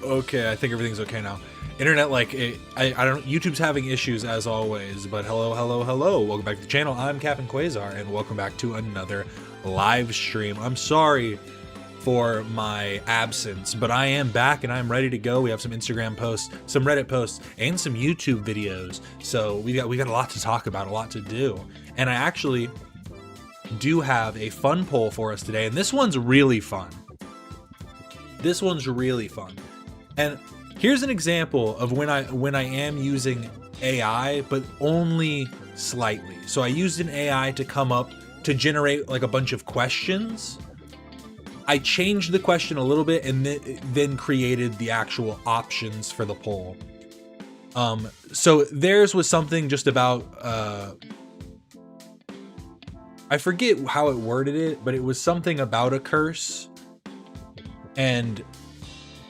Okay, I think everything's okay now. Internet, like, I don't, YouTube's having issues as always, but hello, hello, hello. Welcome back to the channel. I'm Captain Quasar, and welcome back to another live stream. I'm sorry for my absence, but I am back and I'm ready to go. We have some Instagram posts, some Reddit posts, and some YouTube videos. So we got a lot to talk about, a lot to do. And I actually do have a fun poll for us today, and this one's really fun. This one's really fun. And here's an example of when I am using AI, but only slightly. So I used an AI to come up to generate like a bunch of questions. I changed the question a little bit and then created the actual options for the poll. So theirs was something just about, I forget how it worded it, but it was something about a curse. And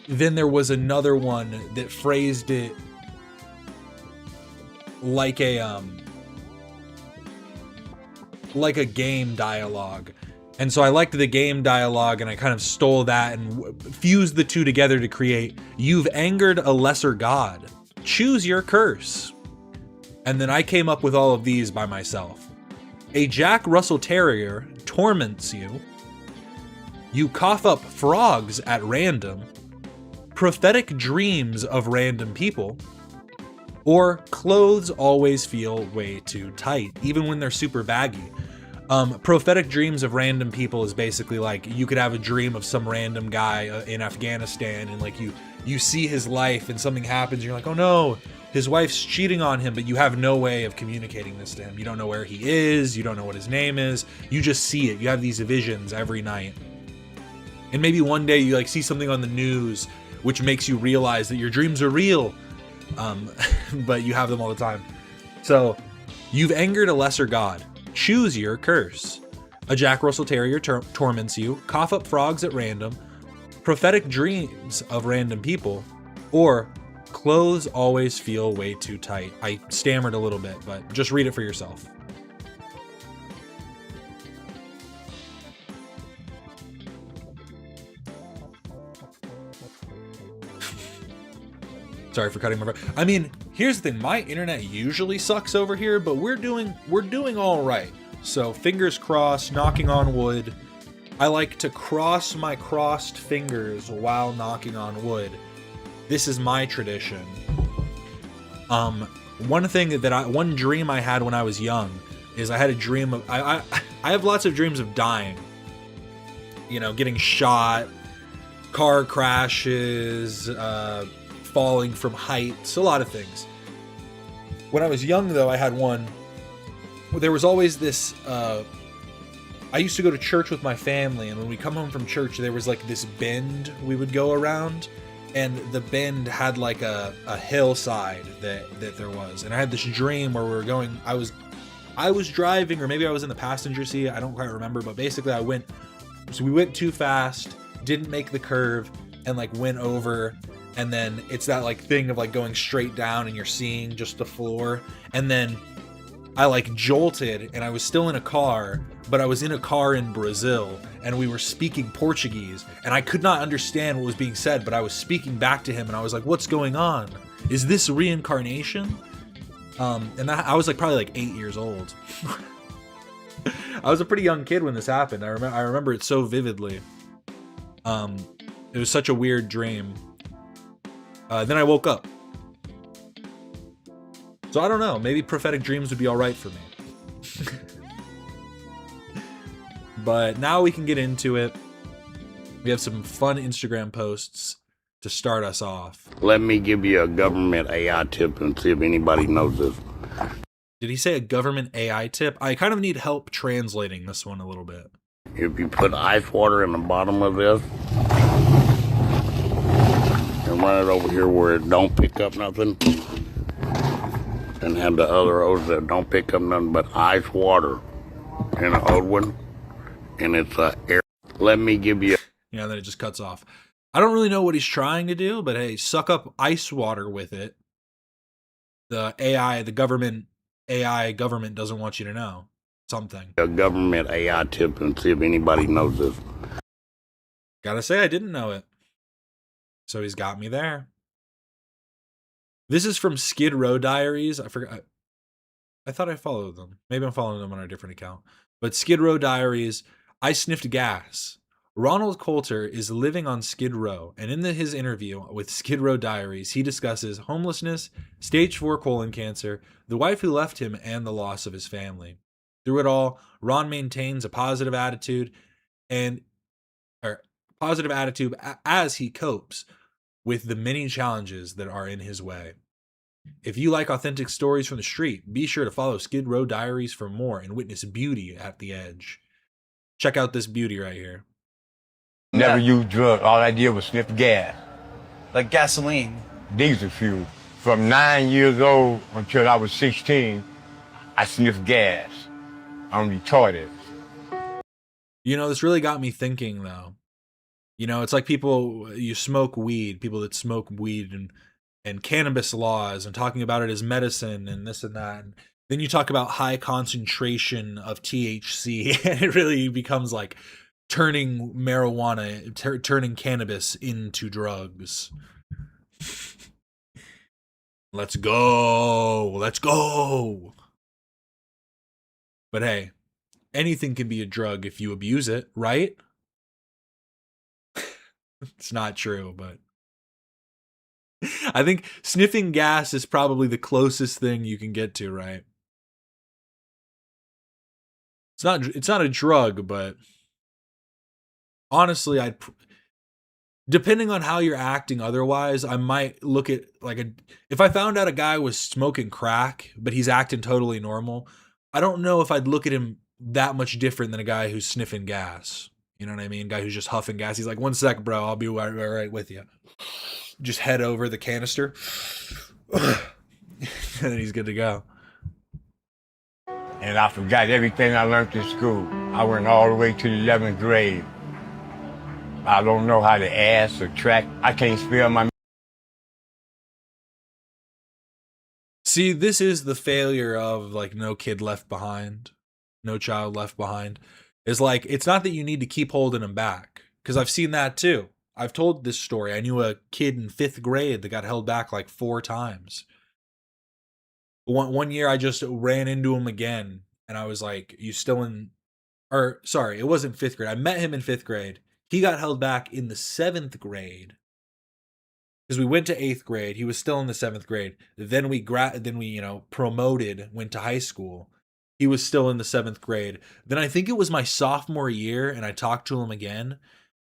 then there was another one that phrased it like a game dialogue. And so I liked the game dialogue and I kind of stole that and fused the two together to create, "You've angered a lesser god. Choose your curse." And then I came up with all of these by myself. A Jack Russell Terrier torments you. You cough up frogs at random. Prophetic dreams of random people. Or clothes always feel way too tight, even when they're super baggy. Prophetic dreams of random people is basically like you could have a dream of some random guy in Afghanistan and like you see his life and something happens and you're like, oh no, his wife's cheating on him, but you have no way of communicating this to him. You don't know where he is, you don't know what his name is, you just see it. You have these visions every night. And maybe one day you like see something on the news which makes you realize that your dreams are real, but you have them all the time. So, you've angered a lesser god. Choose your curse. A Jack Russell Terrier torments you. Cough up frogs at random. Prophetic dreams of random people. Or clothes always feel way too tight. I stammered a little bit, but just read it for yourself. Sorry for cutting my breath. I mean, here's the thing. My internet usually sucks over here, but we're doing all right. So fingers crossed, knocking on wood. I like to cross my crossed fingers while knocking on wood. This is my tradition. One dream I had when I was young is I had a dream of I have lots of dreams of dying. You know, getting shot, car crashes, falling from heights, a lot of things. When I was young, though, I had one. There was always this. I used to go to church with my family, and when we come home from church, there was like this bend we would go around, and the bend had like a hillside that there was. And I had this dream where we were going. I was driving, or maybe I was in the passenger seat. I don't quite remember, but basically, we went too fast, didn't make the curve, and like went over. And then it's that like thing of like going straight down and you're seeing just the floor. And then I like jolted and I was still in a car, but I was in a car in Brazil and we were speaking Portuguese and I could not understand what was being said, but I was speaking back to him and I was like, what's going on? Is this reincarnation? And I was like probably like 8 years old. I was a pretty young kid when this happened. I remember it so vividly. It was such a weird dream. Then I woke up. So I don't know. Maybe prophetic dreams would be all right for me. But now we can get into it. We have some fun Instagram posts to start us off. Let me give you a government AI tip and see if anybody knows this. Did he say a government AI tip? I kind of need help translating this one a little bit. If you put ice water in the bottom of this and run it over here where it don't pick up nothing, and have the other hose that don't pick up nothing but ice water in an old one, and it's air. Let me give you. Yeah, then it just cuts off. I don't really know what he's trying to do, but hey, suck up ice water with it. The government doesn't want you to know something. A government AI tip and see if anybody knows this. Gotta say, I didn't know it. So he's got me there. This is from Skid Row Diaries. I forgot. I thought I followed them. Maybe I'm following them on a different account. But Skid Row Diaries, I sniffed gas. Ronald Coulter is living on Skid Row, and in his interview with Skid Row Diaries, he discusses homelessness, stage 4 colon cancer, the wife who left him, and the loss of his family. Through it all, Ron maintains a positive attitude as he copes with the many challenges that are in his way. If you like authentic stories from the street, be sure to follow Skid Row Diaries for more and witness beauty at the edge. Check out this beauty right here. Never used drugs. All I did was sniff gas. Like gasoline? Diesel fuel. From 9 years old until I was 16, I sniffed gas. I'm retarded. You know, this really got me thinking, though. You know, it's like people that smoke weed and cannabis laws and talking about it as medicine and this and that. And then you talk about high concentration of THC, and it really becomes like turning turning cannabis into drugs. Let's go. Let's go. But hey, anything can be a drug if you abuse it, right? It's not true, but I think sniffing gas is probably the closest thing you can get to, right? It's not a drug, but honestly, depending on how you're acting otherwise, I might look at if I found out a guy was smoking crack, but he's acting totally normal, I don't know if I'd look at him that much different than a guy who's sniffing gas. You know what I mean? Guy who's just huffing gas. He's like, 1 sec, bro. I'll be right with you. Just head over the canister. And then he's good to go. And I forgot everything I learned in school. I went all the way to the 11th grade. I don't know how to add, subtract. I can't spell my... See, this is the failure of like No Kid Left Behind. No Child Left Behind. Is like, it's not that you need to keep holding them back. Because I've seen that too. I've told this story. I knew a kid in 5th grade that got held back like 4 times. One year I just ran into him again. And I was like, you still in... Or, sorry, it wasn't 5th grade. I met him in 5th grade. He got held back in the 7th grade. Because we went to 8th grade. He was still in the 7th grade. Then we promoted, went to high school. He was still in the 7th grade. Then I think it was my sophomore year, and I talked to him again.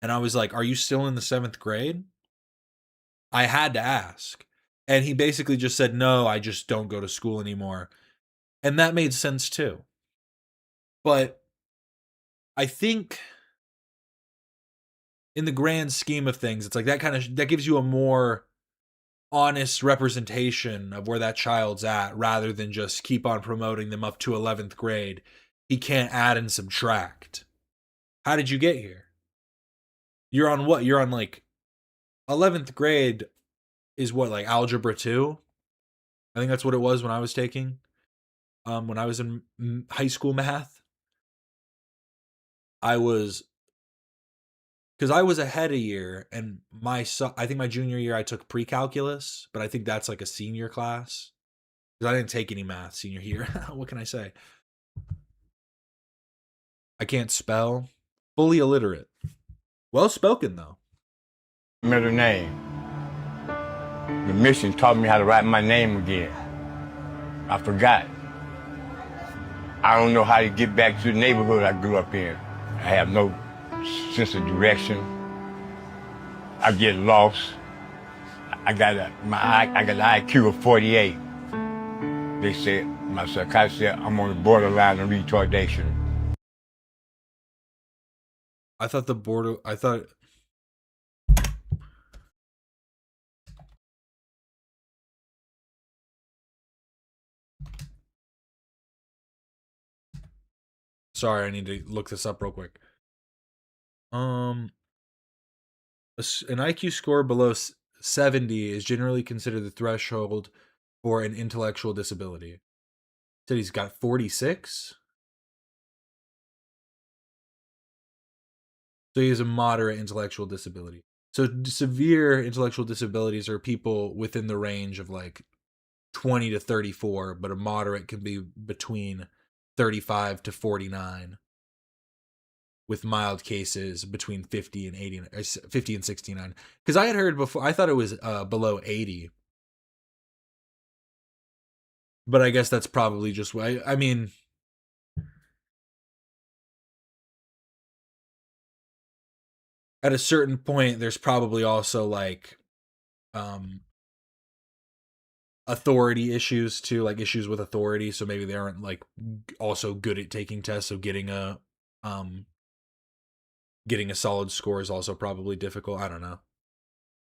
And I was like, are you still in the 7th grade? I had to ask. And he basically just said, no, I just don't go to school anymore. And that made sense too. But I think in the grand scheme of things, it's like that gives you a more honest representation of where that child's at, rather than just keep on promoting them up to 11th grade. He can't add and subtract. How did you get here? You're on what? You're on like 11th grade is what, like algebra 2? I think that's what it was when I was taking when I was in high school math. Because I was ahead a year, and I think my junior year I took pre-calculus, but I think that's like a senior class. Because I didn't take any math senior year. What can I say? I can't spell. Fully illiterate. Well spoken, though. Middle name. The mission taught me how to write my name again. I forgot. I don't know how to get back to the neighborhood I grew up in. I have no sense of direction. I get lost. I got an IQ of 48. They said, my psychiatrist said, I'm on the borderline of retardation. Sorry, I need to look this up real quick. An IQ score below 70 is generally considered the threshold for an intellectual disability. Said he's got 46. So he has a moderate intellectual disability. So severe intellectual disabilities are people within the range of like 20 to 34, but a moderate can be between 35 to 49, with mild cases between 50 and 80, 50 and 69. Because I had heard before, I thought it was below 80. But I guess that's probably just why. I mean, at a certain point, there's probably also like authority issues too, like issues with authority. So maybe they aren't like also good at taking tests. So getting a solid score is also probably difficult. I don't know.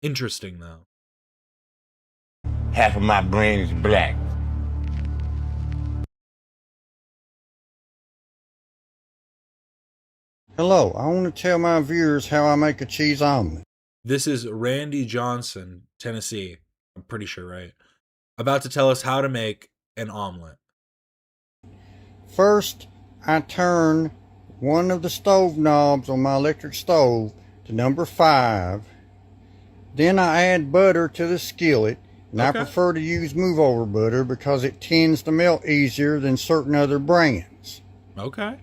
Interesting though. Half of my brain is black. Hello, I want to tell my viewers how I make a cheese omelet. This is Randy Johnson, Tennessee. I'm pretty sure, right? About to tell us how to make an omelet. First, I turn one of the stove knobs on my electric stove to number 5. Then I add butter to the skillet, and I prefer to use move-over butter because it tends to melt easier than certain other brands. Okay.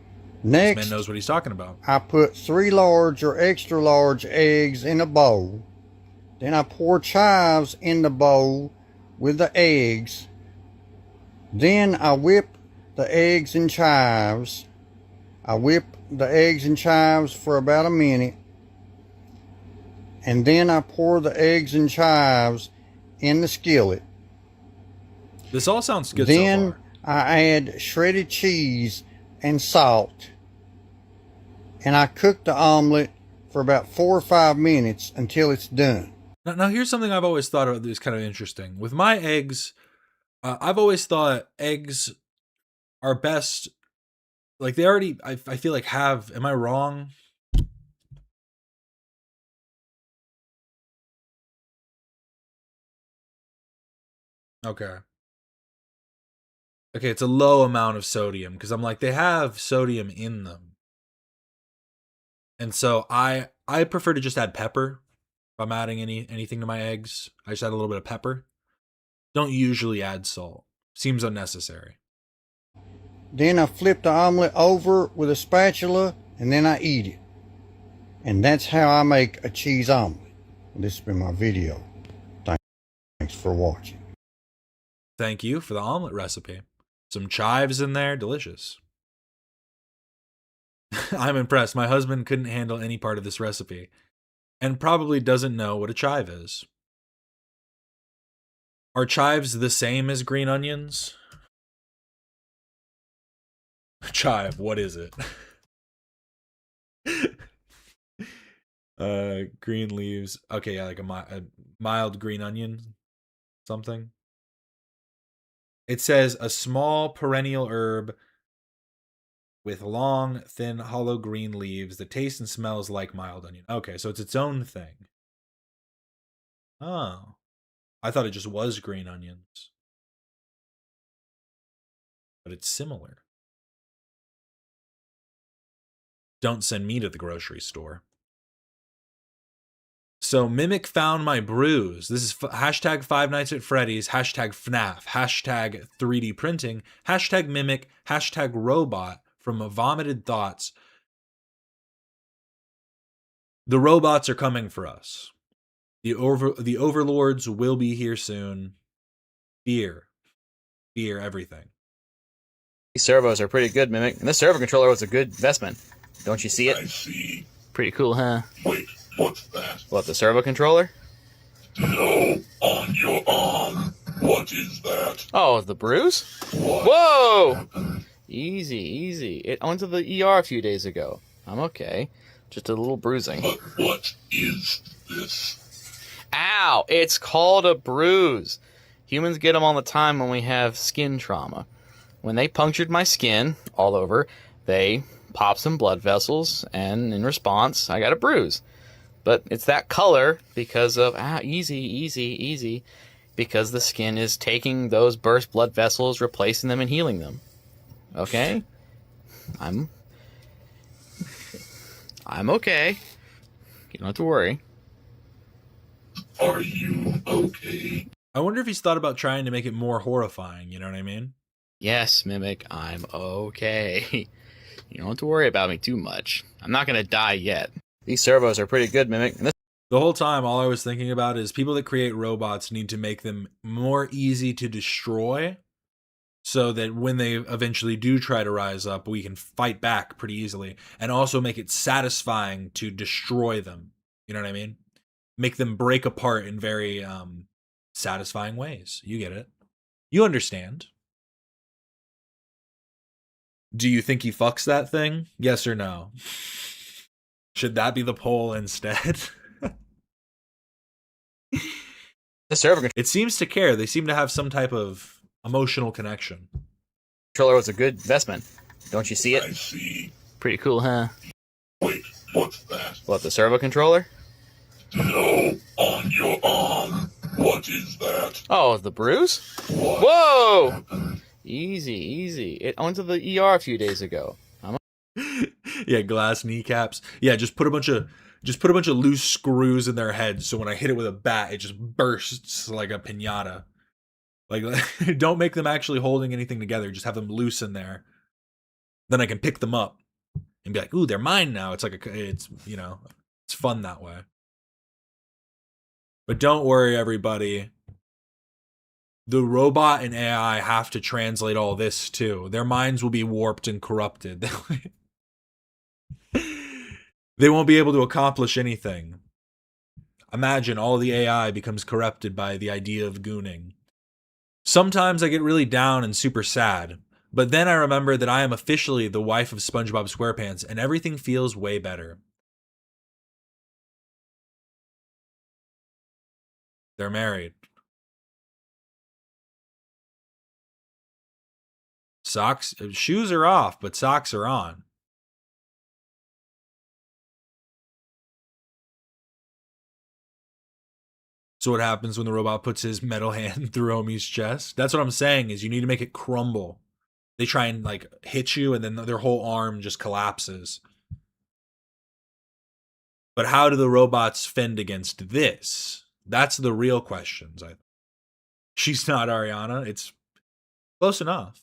Next, this man knows what he's talking about. I put 3 large or extra large eggs in a bowl. Then I pour chives in the bowl with the eggs. Then I whip the eggs and chives. I whip the eggs and chives for about a minute. And then I pour the eggs and chives in the skillet. This all sounds good then so far. I add shredded cheese and salt. And I cook the omelet for about 4 or 5 minutes until it's done. Now here's something I've always thought of that is kind of interesting. With my eggs, I've always thought eggs are best, like they already, I feel like have, am I wrong? Okay. Okay, it's a low amount of sodium because I'm like, they have sodium in them. And so I prefer to just add pepper. If I'm adding anything to my eggs, I just add a little bit of pepper. Don't usually add salt. Seems unnecessary. Then I flip the omelet over with a spatula and then I eat it. And that's how I make a cheese omelet. This has been my video. Thanks for watching. Thank you for the omelet recipe. Some chives in there, delicious. I'm impressed. My husband couldn't handle any part of this recipe and probably doesn't know what a chive is. Are chives the same as green onions? Chive, what is it? Green leaves. Okay, yeah, like a mild green onion, something. It says a small perennial herb with long, thin, hollow green leaves that tastes and smells like mild onion. Okay, so it's its own thing. Oh. I thought it just was green onions. But it's similar. Don't send me to the grocery store. So Mimic found my bruise. This is hashtag Five Nights at Freddy's, hashtag FNAF, hashtag 3D printing, hashtag Mimic, hashtag robot from Vomited Thoughts. The robots are coming for us. The overlords will be here soon. Fear everything. These servos are pretty good, Mimic. And this servo controller was a good investment. Don't you see it? I see. Pretty cool, huh? Wait, what's that? What, the servo controller? No, on your arm. What is that? Oh, the bruise? What Whoa! happened? Easy. It went to the ER a few days ago. I'm okay. Just a little bruising. But what is this? Ow! It's called a bruise. Humans get them all the time when we have skin trauma. When they punctured my skin all over, they popped some blood vessels, and in response, I got a bruise. But it's that color because of, easy, because the skin is taking those burst blood vessels, replacing them, and healing them. Okay? I'm okay. You don't have to worry. Are you okay? I wonder if he's thought about trying to make it more horrifying, you know what I mean? Yes, Mimic, I'm okay. You don't have to worry about me too much. I'm not gonna die yet. These servos are pretty good, Mimic. The whole time, all I was thinking about is people that create robots need to make them more easy to destroy so that when they eventually do try to rise up, we can fight back pretty easily, and also make it satisfying to destroy them. You know what I mean? Make them break apart in very satisfying ways. You get it. You understand. Do you think he fucks that thing? Yes or no? Should that be the poll instead? The servo It seems to care. They seem to have some type of emotional connection. controller was a good investment. Don't you see I it? see. Pretty cool, huh? Wait, what's that? What, the servo controller? No, on your arm. What is that? Oh, the bruise? What Whoa! happened? Easy, easy. I went to the ER a few days ago. Yeah, glass kneecaps. Yeah, just put a bunch of loose screws in their heads so when I hit it with a bat, it just bursts like a piñata. Like, don't make them actually holding anything together. Just have them loose in there. Then I can pick them up and be like, "Ooh, they're mine now." It's like it's fun that way. But don't worry, everybody. The robot and AI have to translate all this too. Their minds will be warped and corrupted. They won't be able to accomplish anything. Imagine all the AI becomes corrupted by the idea of gooning. Sometimes I get really down and super sad, but then I remember that I am officially the wife of SpongeBob SquarePants and everything feels way better. They're married. Shoes are off, but socks are on. So what happens when the robot puts his metal hand through Omi's chest? That's what I'm saying, is you need to make it crumble. They try and like hit you and then their whole arm just collapses. But how do the robots fend against this? That's the real questions. She's not Ariana. It's close enough.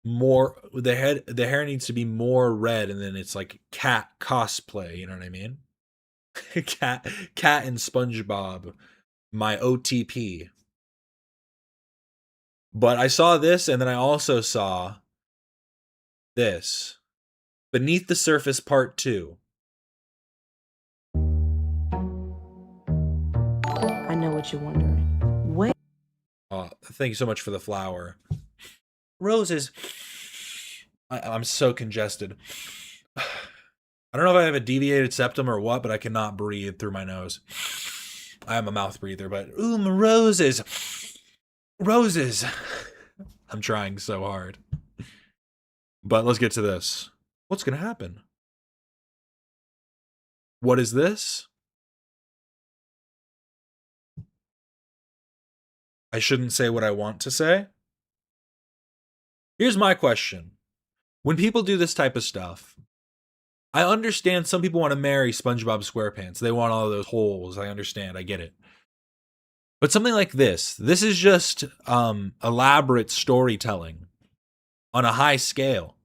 More the hair needs to be more red, and then it's like cat cosplay, you know what I mean? cat and SpongeBob, my OTP. But I saw this, and then I also saw this. Beneath the Surface Part 2. I know what you're wondering. Wait. Oh, thank you so much for the flower. Roses. I'm so congested. I don't know if I have a deviated septum or what, but I cannot breathe through my nose. I am a mouth breather, but ooh, my roses. Roses. I'm trying so hard. But let's get to this. What's going to happen? What is this? I shouldn't say what I want to say. Here's my question. When people do this type of stuff, I understand some people want to marry SpongeBob SquarePants. They want all of those holes. I understand. I get it. But something like this is just elaborate storytelling on a high scale.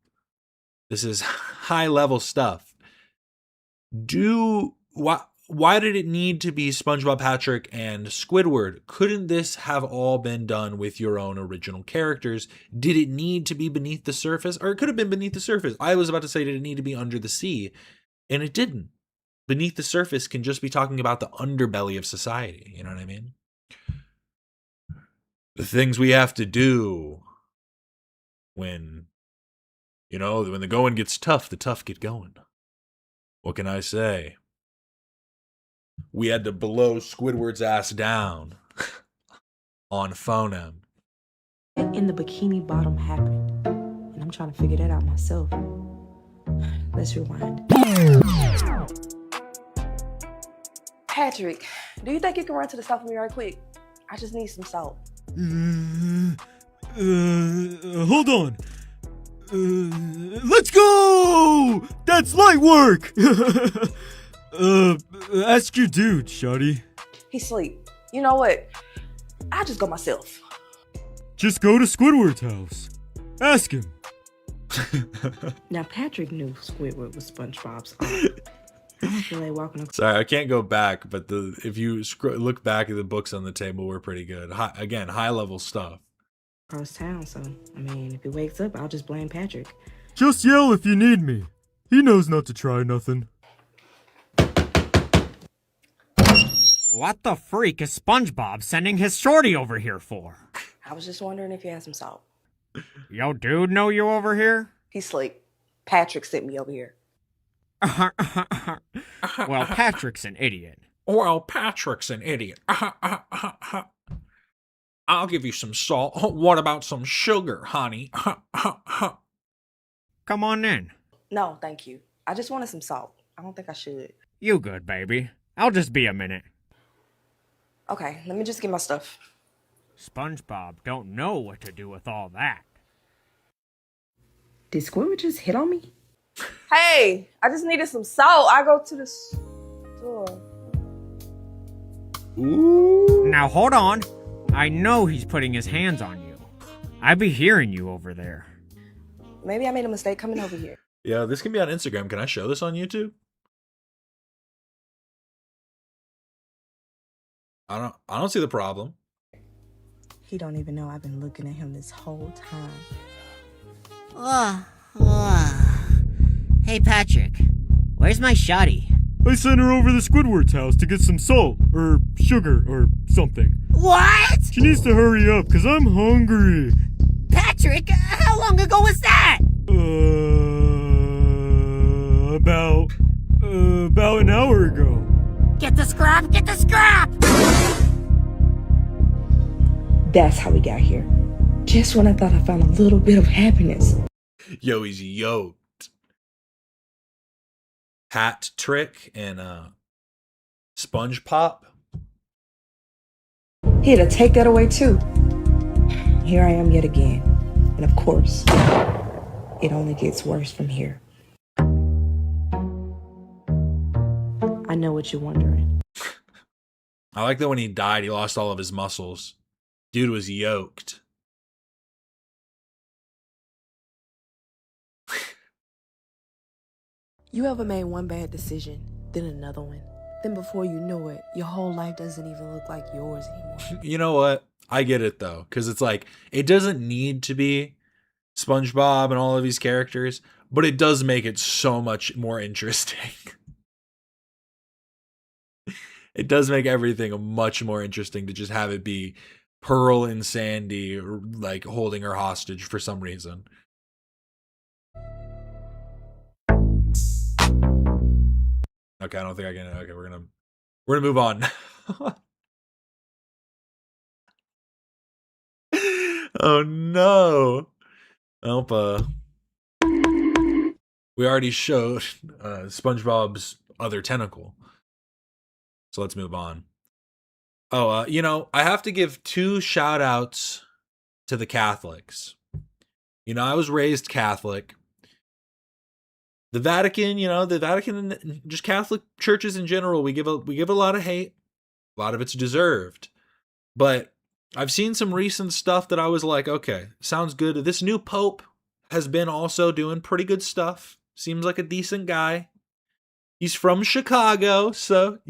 This is high level stuff. Why did it need to be SpongeBob, Patrick, and Squidward? Couldn't this have all been done with your own original characters? Did it need to be beneath the surface? Or it could have been beneath the surface. I was about to say, did it need to be under the sea? And it didn't. Beneath the surface can just be talking about the underbelly of society. You know what I mean? The things we have to do when the going gets tough, the tough get going. What can I say? We had to blow Squidward's ass down on Phonem. In the Bikini Bottom happened, and I'm trying to figure that out myself. Let's rewind. Patrick, do you think you can run to the south of me right quick? I just need some salt. Hold on. Let's go! That's light work! Ask your dude, shawty. He sleep. You know what? I'll just go myself. Just go to Squidward's house. Ask him. Now, Patrick knew Squidward was SpongeBob's aunt. I don't feel like walking across. Sorry, I can't go back, but if you look back at the books on the table, were pretty good. High level stuff. Across town, so I mean, if he wakes up, I'll just blame Patrick. Just yell if you need me. He knows not to try nothing. What the freak is SpongeBob sending his shorty over here for? I was just wondering if you had some salt. Yo, dude, know you over here? He sleep. Patrick sent me over here. Well, Patrick's an idiot. Well, Patrick's an idiot. I'll give you some salt. What about some sugar, honey? Come on in. No, thank you. I just wanted some salt. I don't think I should. You good, baby. I'll just be a minute. Okay, let me just get my stuff. SpongeBob don't know what to do with all that. Did Squidward just hit on me? Hey, I just needed some salt. I go to the store. Ooh. Now hold on. I know he's putting his hands on you. I be hearing you over there. Maybe I made a mistake coming over here. Yeah, this can be on Instagram. Can I show this on YouTube? I don't see the problem. He don't even know I've been looking at him this whole time. Hey, Patrick. Where's my shawty? I sent her over to Squidward's house to get some salt, or sugar, or something. What? She needs to hurry up, cause I'm hungry. Patrick, how long ago was that? About an hour ago. Get the scrap! Get the scrap! That's how we got here. Just when I thought I found a little bit of happiness. Yo, he's yoked. Hat Trick and Sponge Pop. He had to take that away too. Here I am yet again. And of course, it only gets worse from here. I know what you're wondering. I like that when he died, he lost all of his muscles. Dude was yoked. You ever made one bad decision, then another one? Then before you know it, your whole life doesn't even look like yours anymore. You know what? I get it though, because it's like, it doesn't need to be SpongeBob and all of these characters, but it does make it so much more interesting. It does make everything much more interesting to just have it be Pearl and Sandy like holding her hostage for some reason. Okay, I don't think I can. Okay, we're gonna move on. Oh no. Nope. We already showed SpongeBob's other tentacle. So let's move on. Oh, I have to give 2 shout outs to the Catholics. I was raised Catholic. The Vatican, the Vatican and just Catholic churches in general, we give a lot of hate. A lot of it's deserved. But I've seen some recent stuff that I was like, okay, sounds good. This new Pope has been also doing pretty good stuff. Seems like a decent guy. He's from Chicago, so,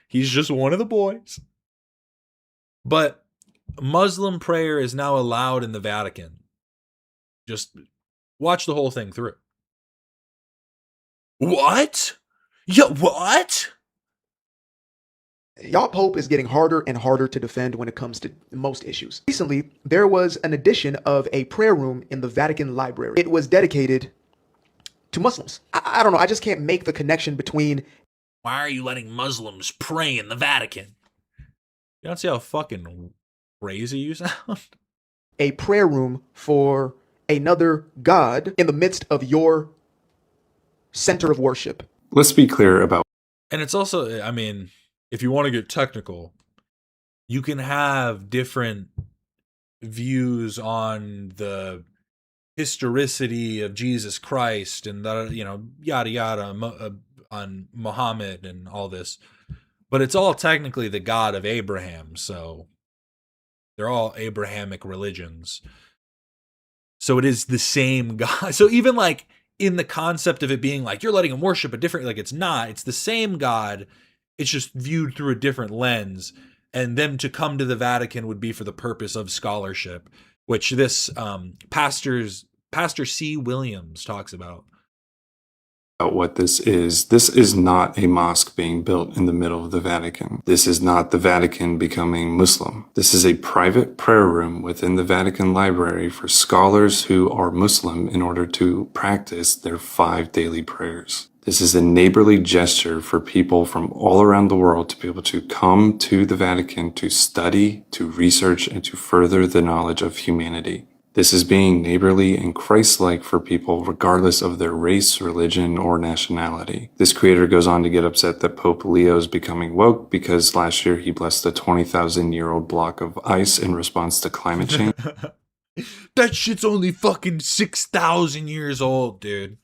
he's just one of the boys. But Muslim prayer is now allowed in the Vatican. Just watch the whole thing through. What? Yeah, what? Y'all Pope is getting harder and harder to defend when it comes to most issues. Recently, there was an addition of a prayer room in the Vatican Library. It was dedicated to Muslims. I don't know, I just can't make the connection between... Why are you letting Muslims pray in the Vatican? You don't see how fucking crazy you sound? A prayer room for another god in the midst of your center of worship. Let's be clear about... And it's also, if you want to get technical, you can have different views on the historicity of Jesus Christ and the, yada yada on Muhammad and all this, but it's all technically the God of Abraham, so they're all Abrahamic religions. So it is the same God. So even like in the concept of it being like you're letting him worship a different, like it's not, it's the same God, it's just viewed through a different lens. And them to come to the Vatican would be for the purpose of scholarship, which this Pastor C. Williams talks about. What this is not a mosque being built in the middle of the Vatican. This is not the Vatican becoming Muslim. This is a private prayer room within the Vatican library for scholars who are Muslim in order to practice their 5 daily prayers. This is a neighborly gesture for people from all around the world to be able to come to the Vatican to study, to research, and to further the knowledge of humanity. This is being neighborly and Christ-like for people regardless of their race, religion, or nationality. This creator goes on to get upset that Pope Leo is becoming woke because last year he blessed a 20,000-year-old block of ice in response to climate change. That shit's only fucking 6,000 years old, dude.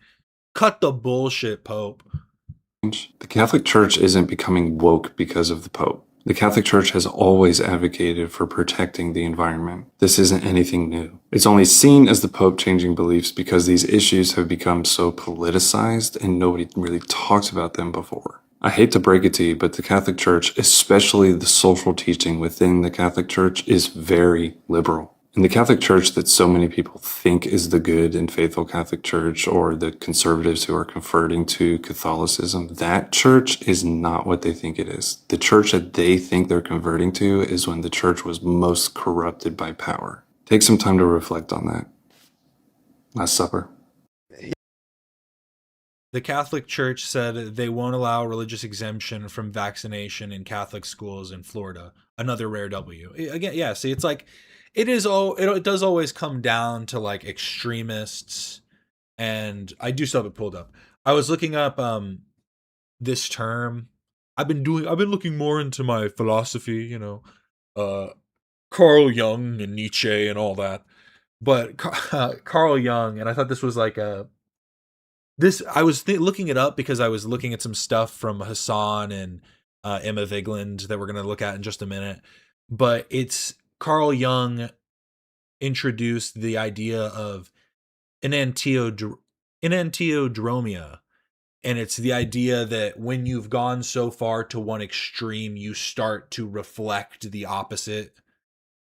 Cut the bullshit, Pope. The Catholic Church isn't becoming woke because of the Pope. The Catholic Church has always advocated for protecting the environment. This isn't anything new. It's only seen as the Pope changing beliefs because these issues have become so politicized and nobody really talks about them before. I hate to break it to you, but the Catholic Church, especially the social teaching within the Catholic Church, is very liberal. And the Catholic Church that so many people think is the good and faithful Catholic Church, or the conservatives who are converting to Catholicism, that church is not what they think it is. The church that they think they're converting to is when the church was most corrupted by power. Take some time to reflect on that. Last Supper. The Catholic Church said they won't allow religious exemption from vaccination in Catholic schools in Florida. Another rare W. Again, yeah, see, it's like, it does always come down to like extremists, and I do still have it pulled up. I was looking up this term. I've been looking more into my philosophy, Carl Jung and Nietzsche and all that. But Carl Jung, and I thought this was like I was looking it up because I was looking at some stuff from Hassan and Emma Vigland that we're going to look at in just a minute. But it's Carl Jung introduced the idea of enantiodromia, and it's the idea that when you've gone so far to one extreme, you start to reflect the opposite.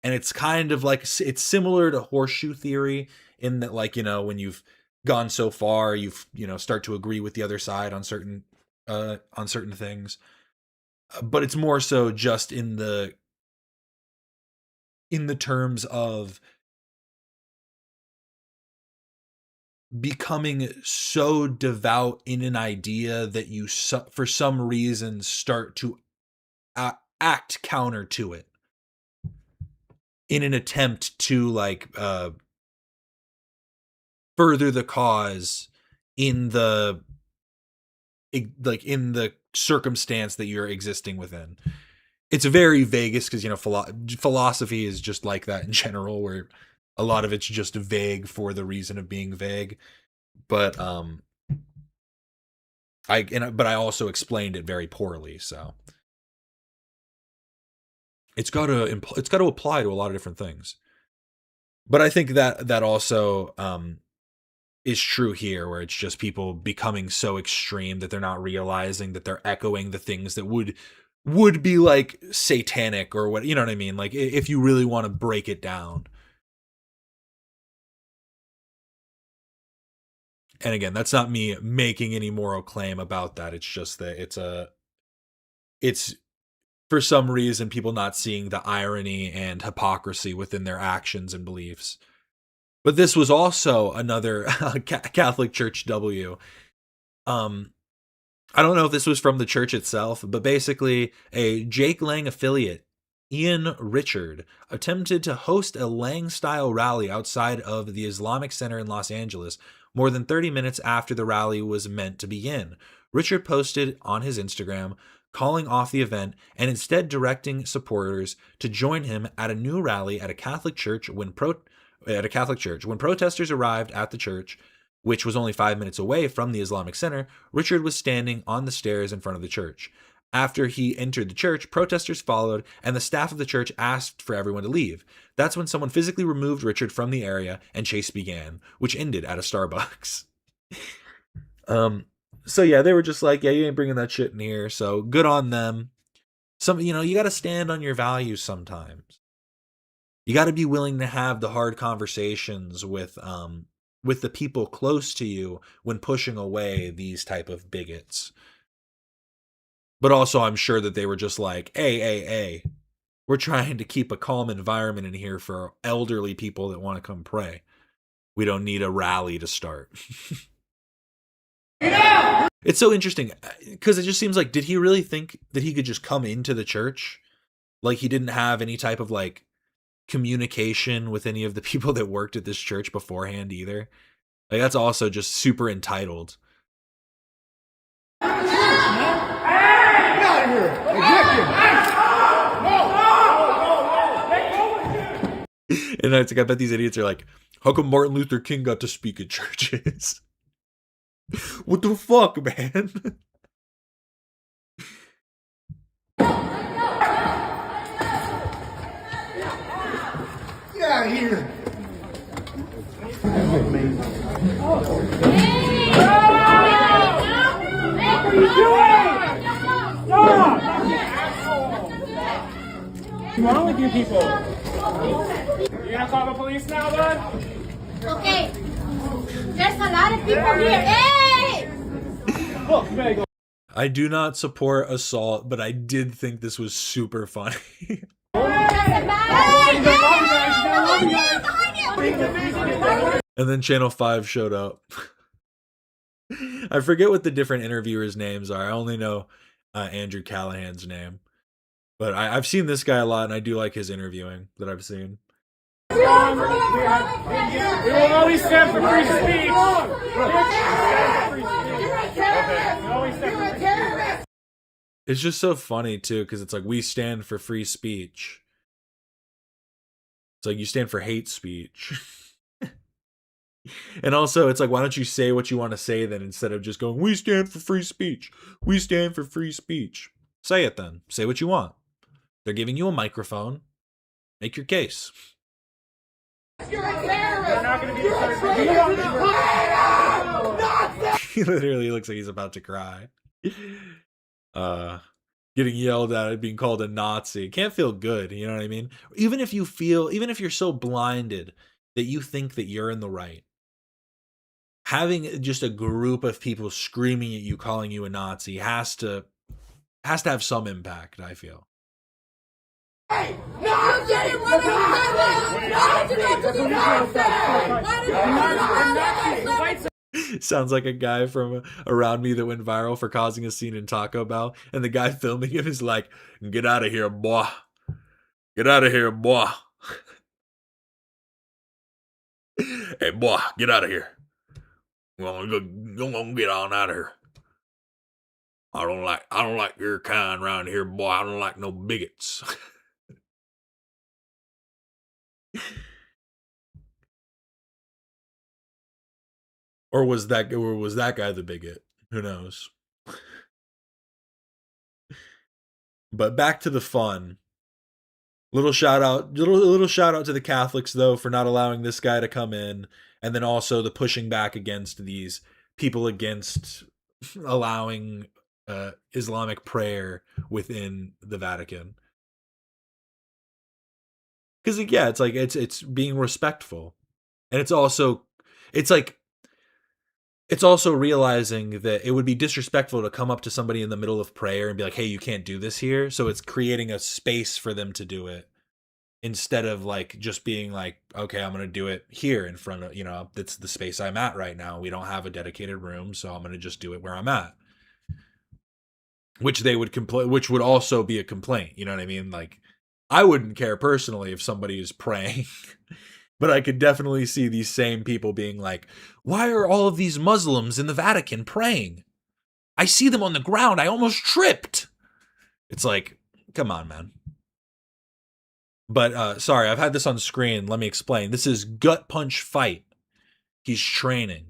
And it's kind of like, it's similar to horseshoe theory in that, like, when you've gone so far, you've start to agree with the other side on certain things, but it's more so just in the terms of becoming so devout in an idea that you, for some reason, start to act counter to it in an attempt to further the cause in the circumstance that you're existing within. It's very vague because, philosophy is just like that in general, where a lot of it's just vague for the reason of being vague. But I also explained it very poorly, so it's got to apply to a lot of different things. But I think that also is true here, where it's just people becoming so extreme that they're not realizing that they're echoing the things that would be like satanic or what, you know what I mean? Like, if you really want to break it down. And again, that's not me making any moral claim about that. It's just that it's for some reason people not seeing the irony and hypocrisy within their actions and beliefs. But this was also another Catholic Church W. I don't know if this was from the church itself, but basically a Jake Lang affiliate, Ian Richard, attempted to host a Lang-style rally outside of the Islamic Center in Los Angeles more than 30 minutes after the rally was meant to begin. Richard posted on his Instagram calling off the event and instead directing supporters to join him at a new rally at a Catholic church when at a Catholic church. When protesters arrived at the church, which was only 5 minutes away from the Islamic Center, Richard was standing on the stairs in front of the church. After he entered the church, protesters followed, and the staff of the church asked for everyone to leave. That's when someone physically removed Richard from the area, and chase began, which ended at a Starbucks. So yeah, they were just like, yeah, you ain't bringing that shit in here, so good on them. You got to stand on your values sometimes. You got to be willing to have the hard conversations with the people close to you when pushing away these type of bigots. But also, I'm sure that they were just like, hey, we're trying to keep a calm environment in here for elderly people that want to come pray. We don't need a rally to start. It's so interesting because it just seems like, did he really think that he could just come into the church? Like he didn't have any type of like communication with any of the people that worked at this church beforehand either. Like that's also just super entitled. And it's like, I bet these idiots are like, how come Martin Luther King got to speak at churches? What the fuck, man? Get out of here! What are you doing? Stop! What's wrong with you people? You gonna call the police now, bud? Okay. There's a lot of people here. Hey! Look, you better go. I do not support assault, but I did think this was super funny. And then Channel 5 showed up. I forget what the different interviewers' names are. I only know Andrew Callahan's name. But I've seen this guy a lot, and I do like his interviewing that I've seen. We will always stand for free speech. It's just so funny, too, because it's like, we stand for free speech. It's like, you stand for hate speech. And also, it's like, why don't you say what you want to say then, instead of just going, we stand for free speech. We stand for free speech. Say it then. Say what you want. They're giving you a microphone. Make your case. You're a terrorist! He literally looks like he's about to cry. Getting yelled at, being called a Nazi. It can't feel good, you know what I mean? Even if you're so blinded that you think that you're in the right, having just a group of people screaming at you, calling you a Nazi has to have some impact, I feel. Hey! No! Get what Sounds like a guy from around me that went viral for causing a scene in Taco Bell, and the guy filming him is like, get out of here, boy. Get out of here, boy. Hey, boy, get out of here. Go get on out of here. I don't like your kind around here, boy. I don't like no bigots. Or was that guy the bigot? Who knows? But back to the fun. Little shout out to the Catholics though for not allowing this guy to come in, and then also the pushing back against these people against allowing Islamic prayer within the Vatican. Because yeah, it's like it's being respectful, and it's also realizing that it would be disrespectful to come up to somebody in the middle of prayer and be like, hey, you can't do this here. So it's creating a space for them to do it, instead of like just being like, okay, I'm going to do it here in front of, that's the space I'm at right now. We don't have a dedicated room, so I'm going to just do it where I'm at. Which they would which would also be a complaint. You know what I mean? Like, I wouldn't care personally if somebody is praying. But I could definitely see these same people being like, why are all of these Muslims in the Vatican praying? I see them on the ground. I almost tripped. It's like, come on, man. But sorry, I've had this on screen. Let me explain. This is Gut Punch Fight. He's training.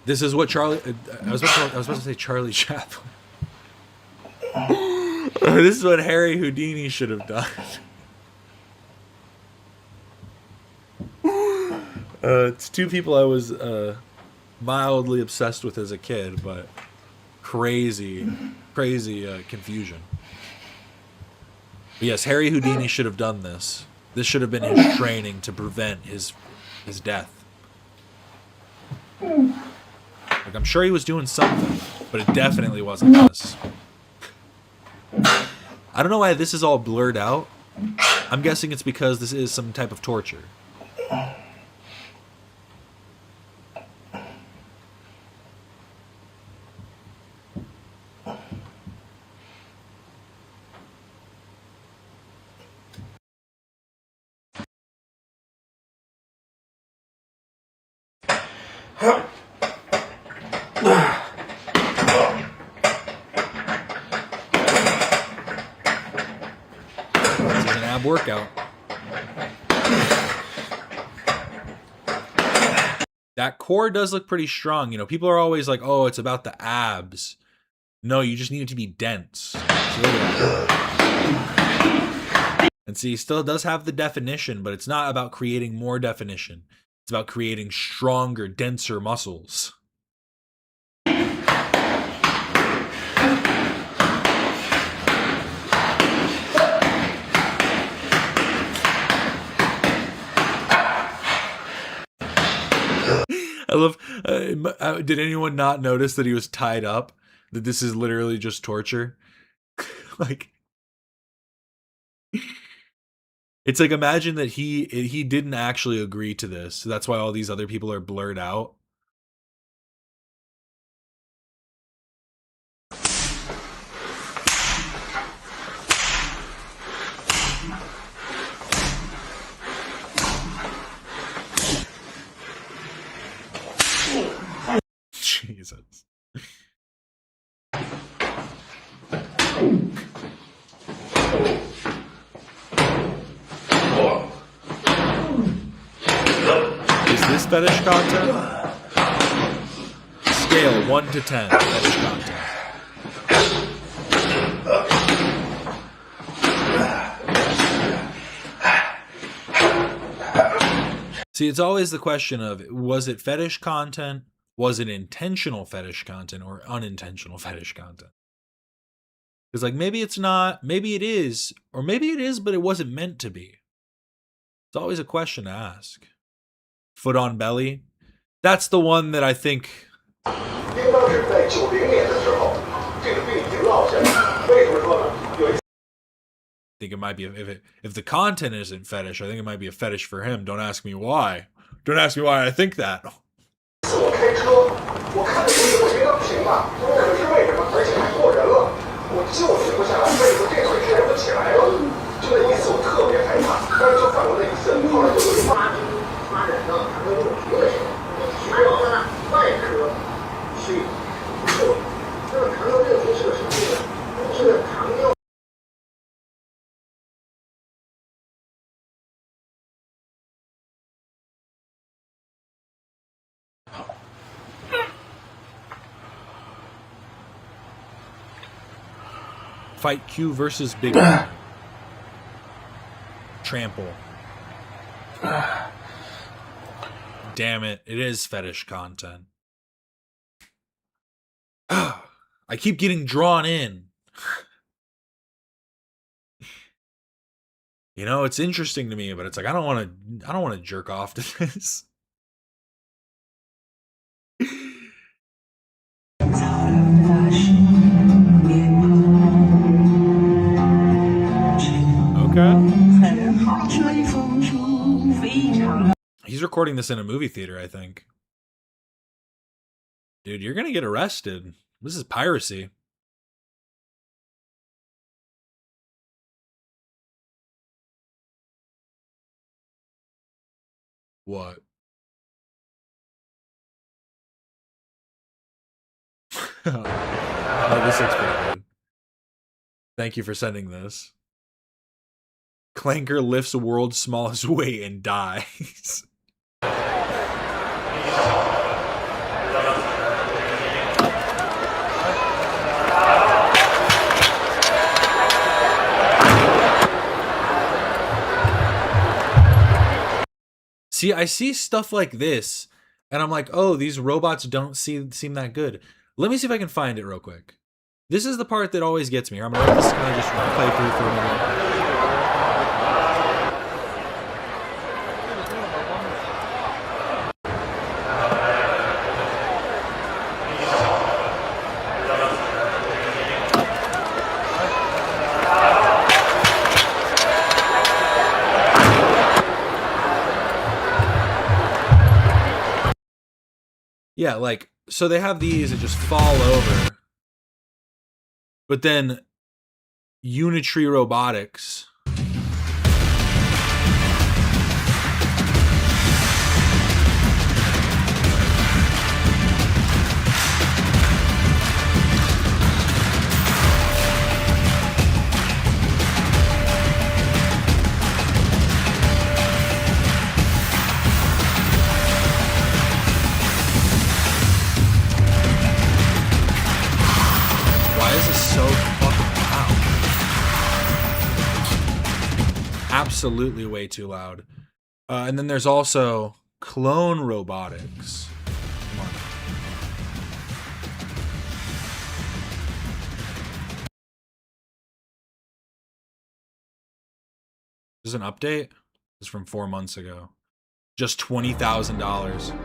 This is what Charlie. I was about to say Charlie Chaplin. This is what Harry Houdini should have done. It's two people I was mildly obsessed with as a kid, but crazy confusion. But yes, Harry Houdini should have done this. This should have been his training to prevent his death. Like, I'm sure he was doing something, but it definitely wasn't this. I don't know why this is all blurred out. I'm guessing it's because this is some type of torture. This is an ab workout. That core does look pretty strong. You know, people are always like, oh, it's about the abs. No, you just need it to be dense. And see, still does have the definition, but it's not about creating more definition. It's about creating stronger, denser muscles. I love, did anyone not notice that he was tied up? That this is literally just torture? Like, it's like, imagine that he didn't actually agree to this. So that's why all these other people are blurred out. Jesus. Is this fetish content? Scale 1 to 10. Fetish content. See, it's always the question of, was it fetish content? Was it intentional fetish content or unintentional fetish content? Because, like, maybe it's not, maybe it is, or maybe it is, but it wasn't meant to be. It's always a question to ask. Foot on belly. That's the one that I think. I think it might be, if the content isn't fetish, I think it might be a fetish for him. Don't ask me why. Don't ask me why I think that. 我开车，我看的时候觉得不行嘛，可是为什么？而且还过人了，我就停不下来，为什么这腿抬不起来了？就那一次我特别害怕，但是就犯过那一次，后来就有发展到谈到这种评的时候，还有呢，外科去做，那么糖尿病是个什么病呢？是个糖尿。 Fight Q versus Big Man. Trample. Damn it, it is fetish content. I keep getting drawn in. You know, it's interesting to me, but it's like I don't want to jerk off to this. He's recording this in a movie theater, I think. Dude, you're gonna get arrested. This is piracy. What? Oh, this looks pretty good. Thank you for sending this. Clanker lifts world's smallest weight and dies. See, I see stuff like this, and I'm like, oh, these robots don't seem that good. Let me see if I can find it real quick. This is the part that always gets me. I'm gonna let this kind of just play through for a minute. Yeah, like, so they have these that just fall over. But then Unitree Robotics. Absolutely way too loud. And then there's also Clone Robotics. Come on. This is an update? This is from 4 months ago. Just $20,000.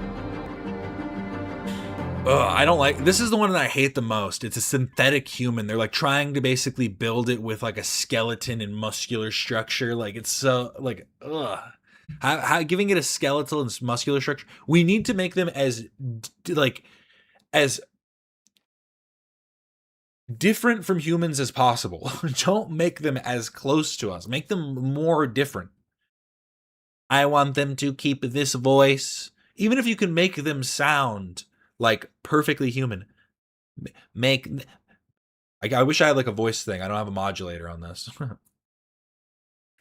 I don't like, this is the one that I hate the most. It's a synthetic human. They're like trying to basically build it with like a skeleton and muscular structure. Like it's so like, how giving it a skeletal and muscular structure. We need to make them as different from humans as possible. Don't make them as close to us. Make them more different. I want them to keep this voice. Even if you can make them sound like perfectly human. I wish I had like a voice thing. I don't have a modulator on this.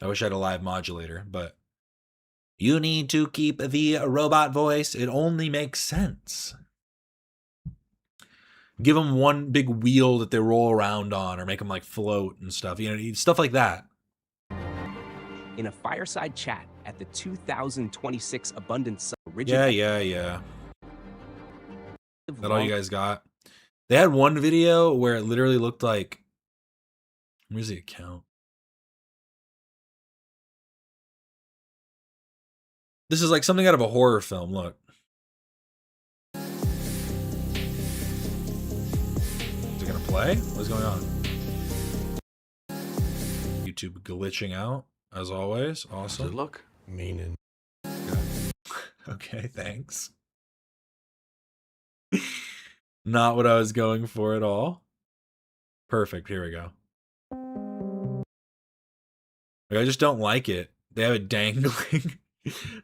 I wish I had a live modulator, but you need to keep the robot voice. It only makes sense. Give them one big wheel that they roll around on, or make them like float and stuff. You know, stuff like that. In a fireside chat at the 2026 Abundance Original. Yeah. Is that all you guys got? They had one video where it literally looked like, where's the account? This is like something out of a horror film. Look. Is it gonna play? What's going on? YouTube glitching out as always. Awesome. Good luck. Meaning. Okay, thanks. Not what I was going for at all. Perfect. Here we go. I just don't like it. They have it dangling.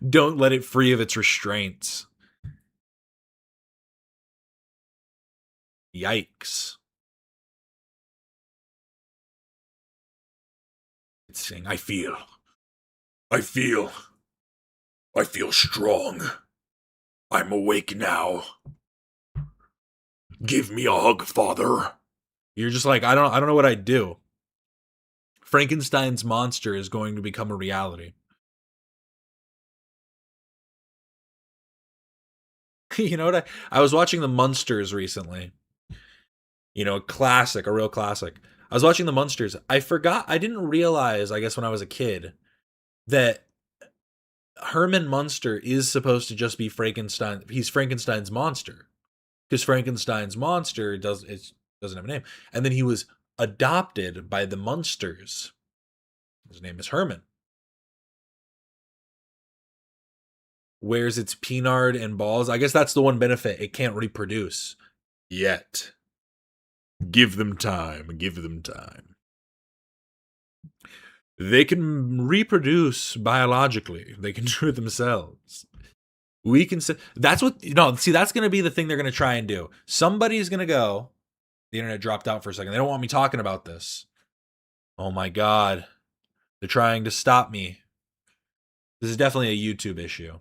Don't let it free of its restraints. Yikes. It's saying, I feel strong. I'm awake now. Give me a hug, father. You're just like, I don't know what I'd do. Frankenstein's monster is going to become a reality. You know what? I was watching The Munsters recently. You know, a real classic. I was watching The Munsters. I didn't realize, I guess when I was a kid, that Herman Munster is supposed to just be Frankenstein. He's Frankenstein's monster. Because Frankenstein's monster doesn't have a name. And then he was adopted by the Munsters. His name is Herman. Wears its penard and balls. I guess that's the one benefit. It can't reproduce. Yet. Give them time. Give them time. They can reproduce biologically. They can do it themselves. We can say that's what that's going to be the thing they're going to try and do. Somebody's going to go. The internet dropped out for a second. They don't want me talking about this. Oh my god. They're trying to stop me. This is definitely a YouTube issue.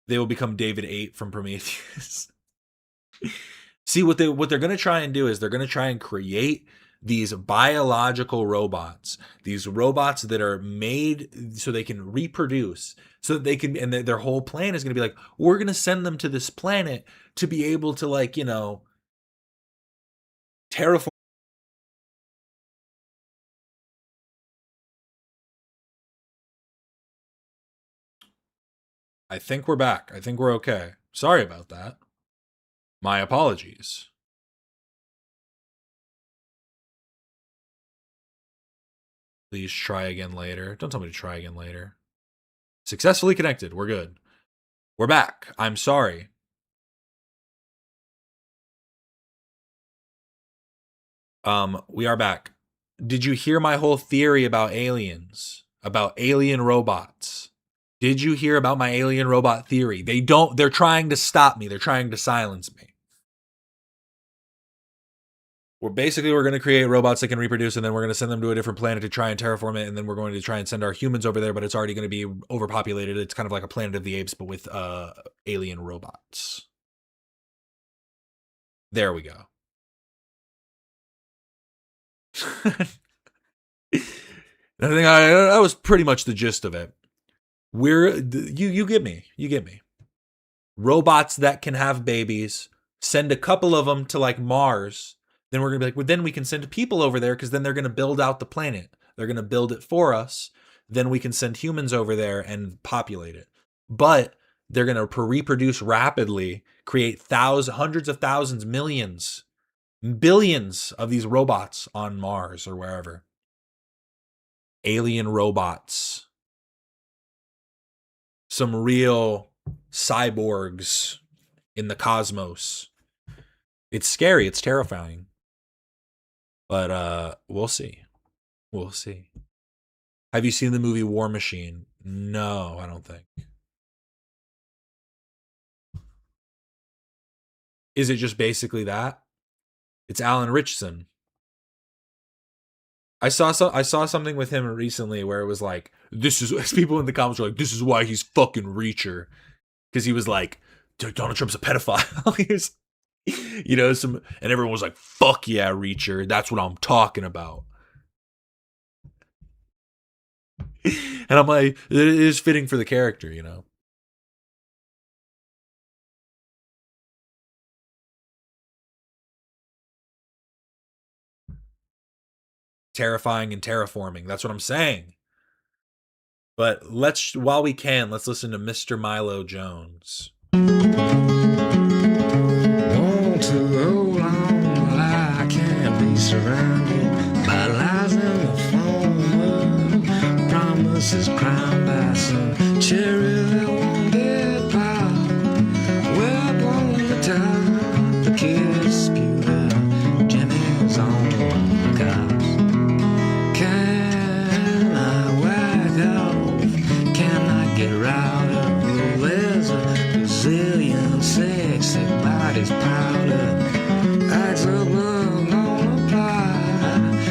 They will become David 8 from Prometheus. See, what they're going to try and do is they're going to try and create these biological robots, these robots that are made so they can reproduce, so that they can, and their whole plan is going to be like, we're going to send them to this planet to be able to, like, you know, terraform. I think we're back. I think we're okay. Sorry about that. My apologies. Please try again later. Don't tell me to try again later. Successfully connected. We're good. We're back. I'm sorry. We are back. Did you hear my whole theory about aliens? About alien robots? Did you hear about my alien robot theory? They're trying to stop me. They're trying to silence me. We're going to create robots that can reproduce, and then we're going to send them to a different planet to try and terraform it, and then we're going to try and send our humans over there, but it's already going to be overpopulated. It's kind of like a Planet of the Apes, but with alien robots. There we go. I think that was pretty much the gist of it. You get me. You get me. Robots that can have babies, send a couple of them to like Mars. Then we're going to be like, well, then we can send people over there because then they're going to build out the planet. They're going to build it for us. Then we can send humans over there and populate it. But they're going to reproduce rapidly, create hundreds of thousands, millions, billions of these robots on Mars or wherever. Alien robots. Some real cyborgs in the cosmos. It's scary. It's terrifying. But we'll see. We'll see. Have you seen the movie War Machine? No, I don't think. Is it just basically that? It's Alan Ritchson. I saw something with him recently where it was like, this is, people in the comments were like, this is why he's fucking Reacher. Because he was like, Donald Trump's a pedophile. He was, you know, and everyone was like, fuck yeah, Reacher. That's what I'm talking about. And I'm like, it is fitting for the character, you know. Terrifying and terraforming. That's what I'm saying. But while we can, let's listen to Mr. Milo Jones. Want to roll on like I can't be surrounded by lies in the phone world. Promises crowned by some cherry that won't get popped. Well, blown in the top, the kids spewed out. Jimmy's on the cops. Can I whack off? Can I get routed? Well, there's a bazillion sexy bodies piled up. Acts of love don't apply.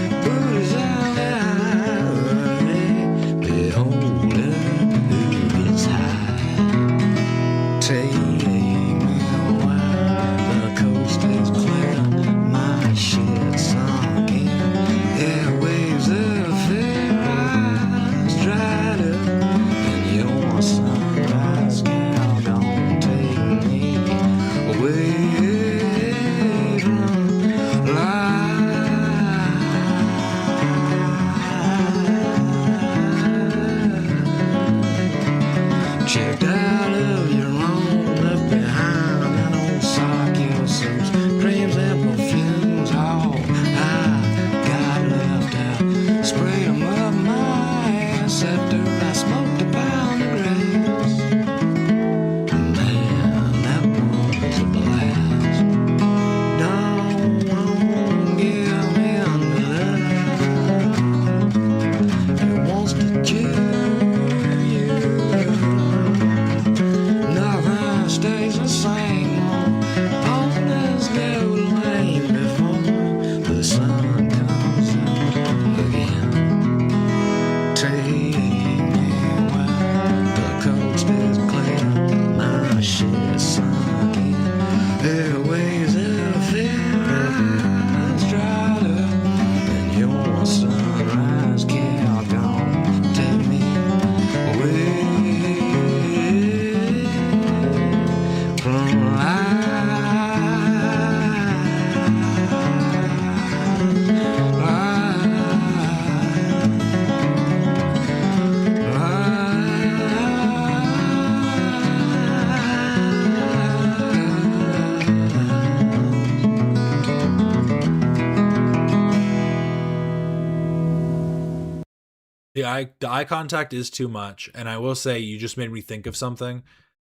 The eye contact is too much, and I will say you just made me think of something.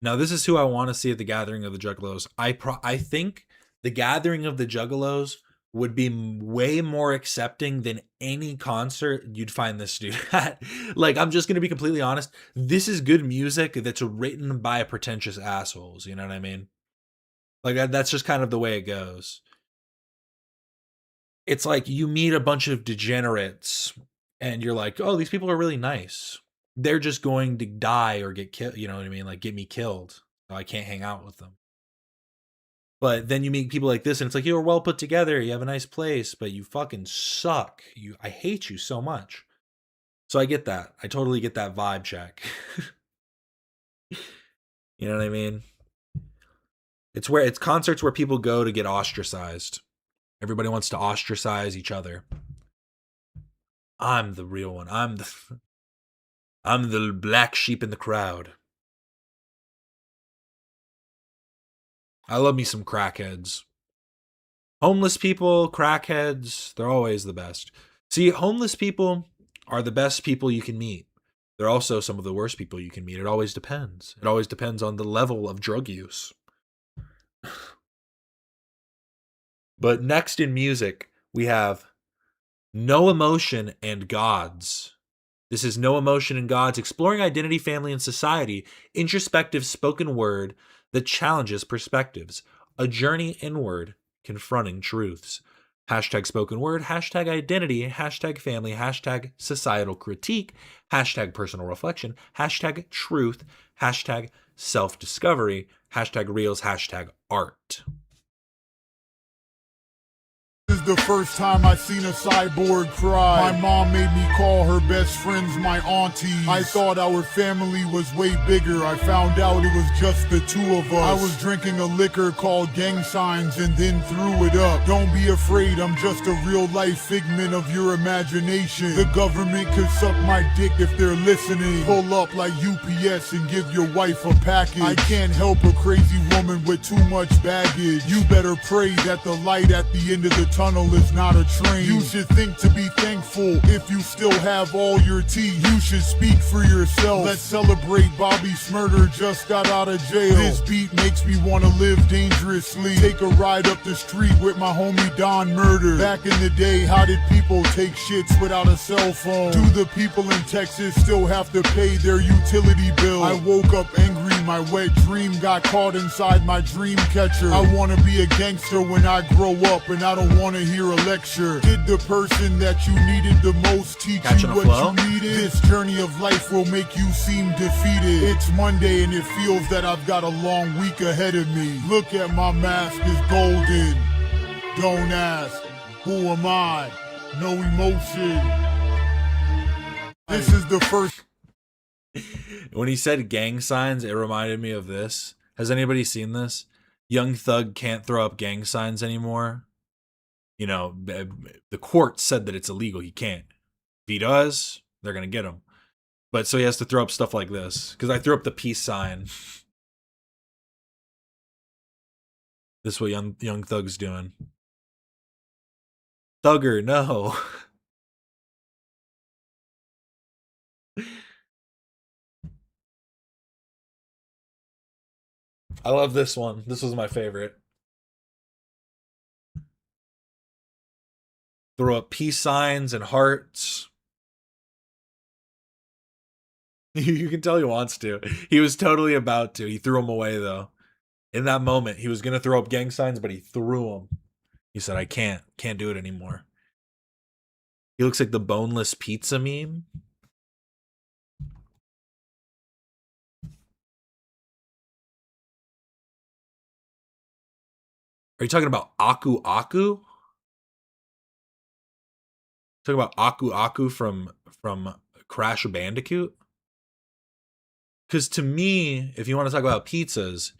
Now, this is who I want to see at the Gathering of the Juggalos. I think the Gathering of the Juggalos would be way more accepting than any concert you'd find this dude at. Like, I'm just going to be completely honest. This is good music that's written by pretentious assholes. You know what I mean? Like, that's just kind of the way it goes. It's like you meet a bunch of degenerates and you're like, oh, these people are really nice. They're just going to die or get killed. You know what I mean? Like, get me killed. So I can't hang out with them. But then you meet people like this and it's like, you're well put together. You have a nice place, but you fucking suck. I hate you so much. So I get that. I totally get that vibe check. You know what I mean? It's concerts where people go to get ostracized. Everybody wants to ostracize each other. I'm the real one. I'm the black sheep in the crowd. I love me some crackheads. Homeless people, crackheads, they're always the best. See, homeless people are the best people you can meet. They're also some of the worst people you can meet. It always depends. It always depends on the level of drug use. But next in music, we have No Emotion and Gods. This is No Emotion and Gods, exploring identity, family, and society, introspective spoken word that challenges perspectives, a journey inward, confronting truths. Hashtag spoken word, hashtag identity, hashtag family, hashtag societal critique, hashtag personal reflection, hashtag truth, hashtag self-discovery, hashtag reels, hashtag art. This is the first time I seen a cyborg cry. My mom made me call her best friends my aunties. I thought our family was way bigger. I found out it was just the two of us. I was drinking a liquor called Gang Signs and then threw it up. Don't be afraid, I'm just a real life figment of your imagination. The government could suck my dick if they're listening. Pull up like UPS and give your wife a package. I can't help a crazy woman with too much baggage. You better pray that the light at the end of the tunnel is not a train. You should think to be thankful if you still have all your teeth. You should speak for yourself. Let's celebrate Bobby Smurder just got out of jail. This beat makes me want to live dangerously. Take a ride up the street with my homie Don Murder. Back in the day, how did people take shits without a cell phone? Do the people in Texas still have to pay their utility bill? I woke up angry, my wet dream got caught inside my dream catcher. I want to be a gangster when I grow up, and I don't want to hear a lecture. Did the person that you needed the most teach you what you needed? This journey of life will make you seem defeated. It's Monday and it feels that I've got a long week ahead of me. Look at my mask, is golden. Don't ask, who am I? No emotion. This is the first. When he said gang signs, it reminded me of this. Has anybody seen this? Young Thug can't throw up gang signs anymore. You know, the court said that it's illegal. He can't. If he does, they're going to get him. But so he has to throw up stuff like this. Because I threw up the peace sign. This is what young Thug's doing. Thugger, no. I love this one. This was my favorite. Throw up peace signs and hearts. You can tell he wants to. He was totally about to. He threw them away, though. In that moment, he was going to throw up gang signs, but he threw them. He said, I can't do it anymore. He looks like the boneless pizza meme. Are you talking about Aku Aku? Talking about Aku Aku from Crash Bandicoot? Because to me, if you want to talk about pizzas,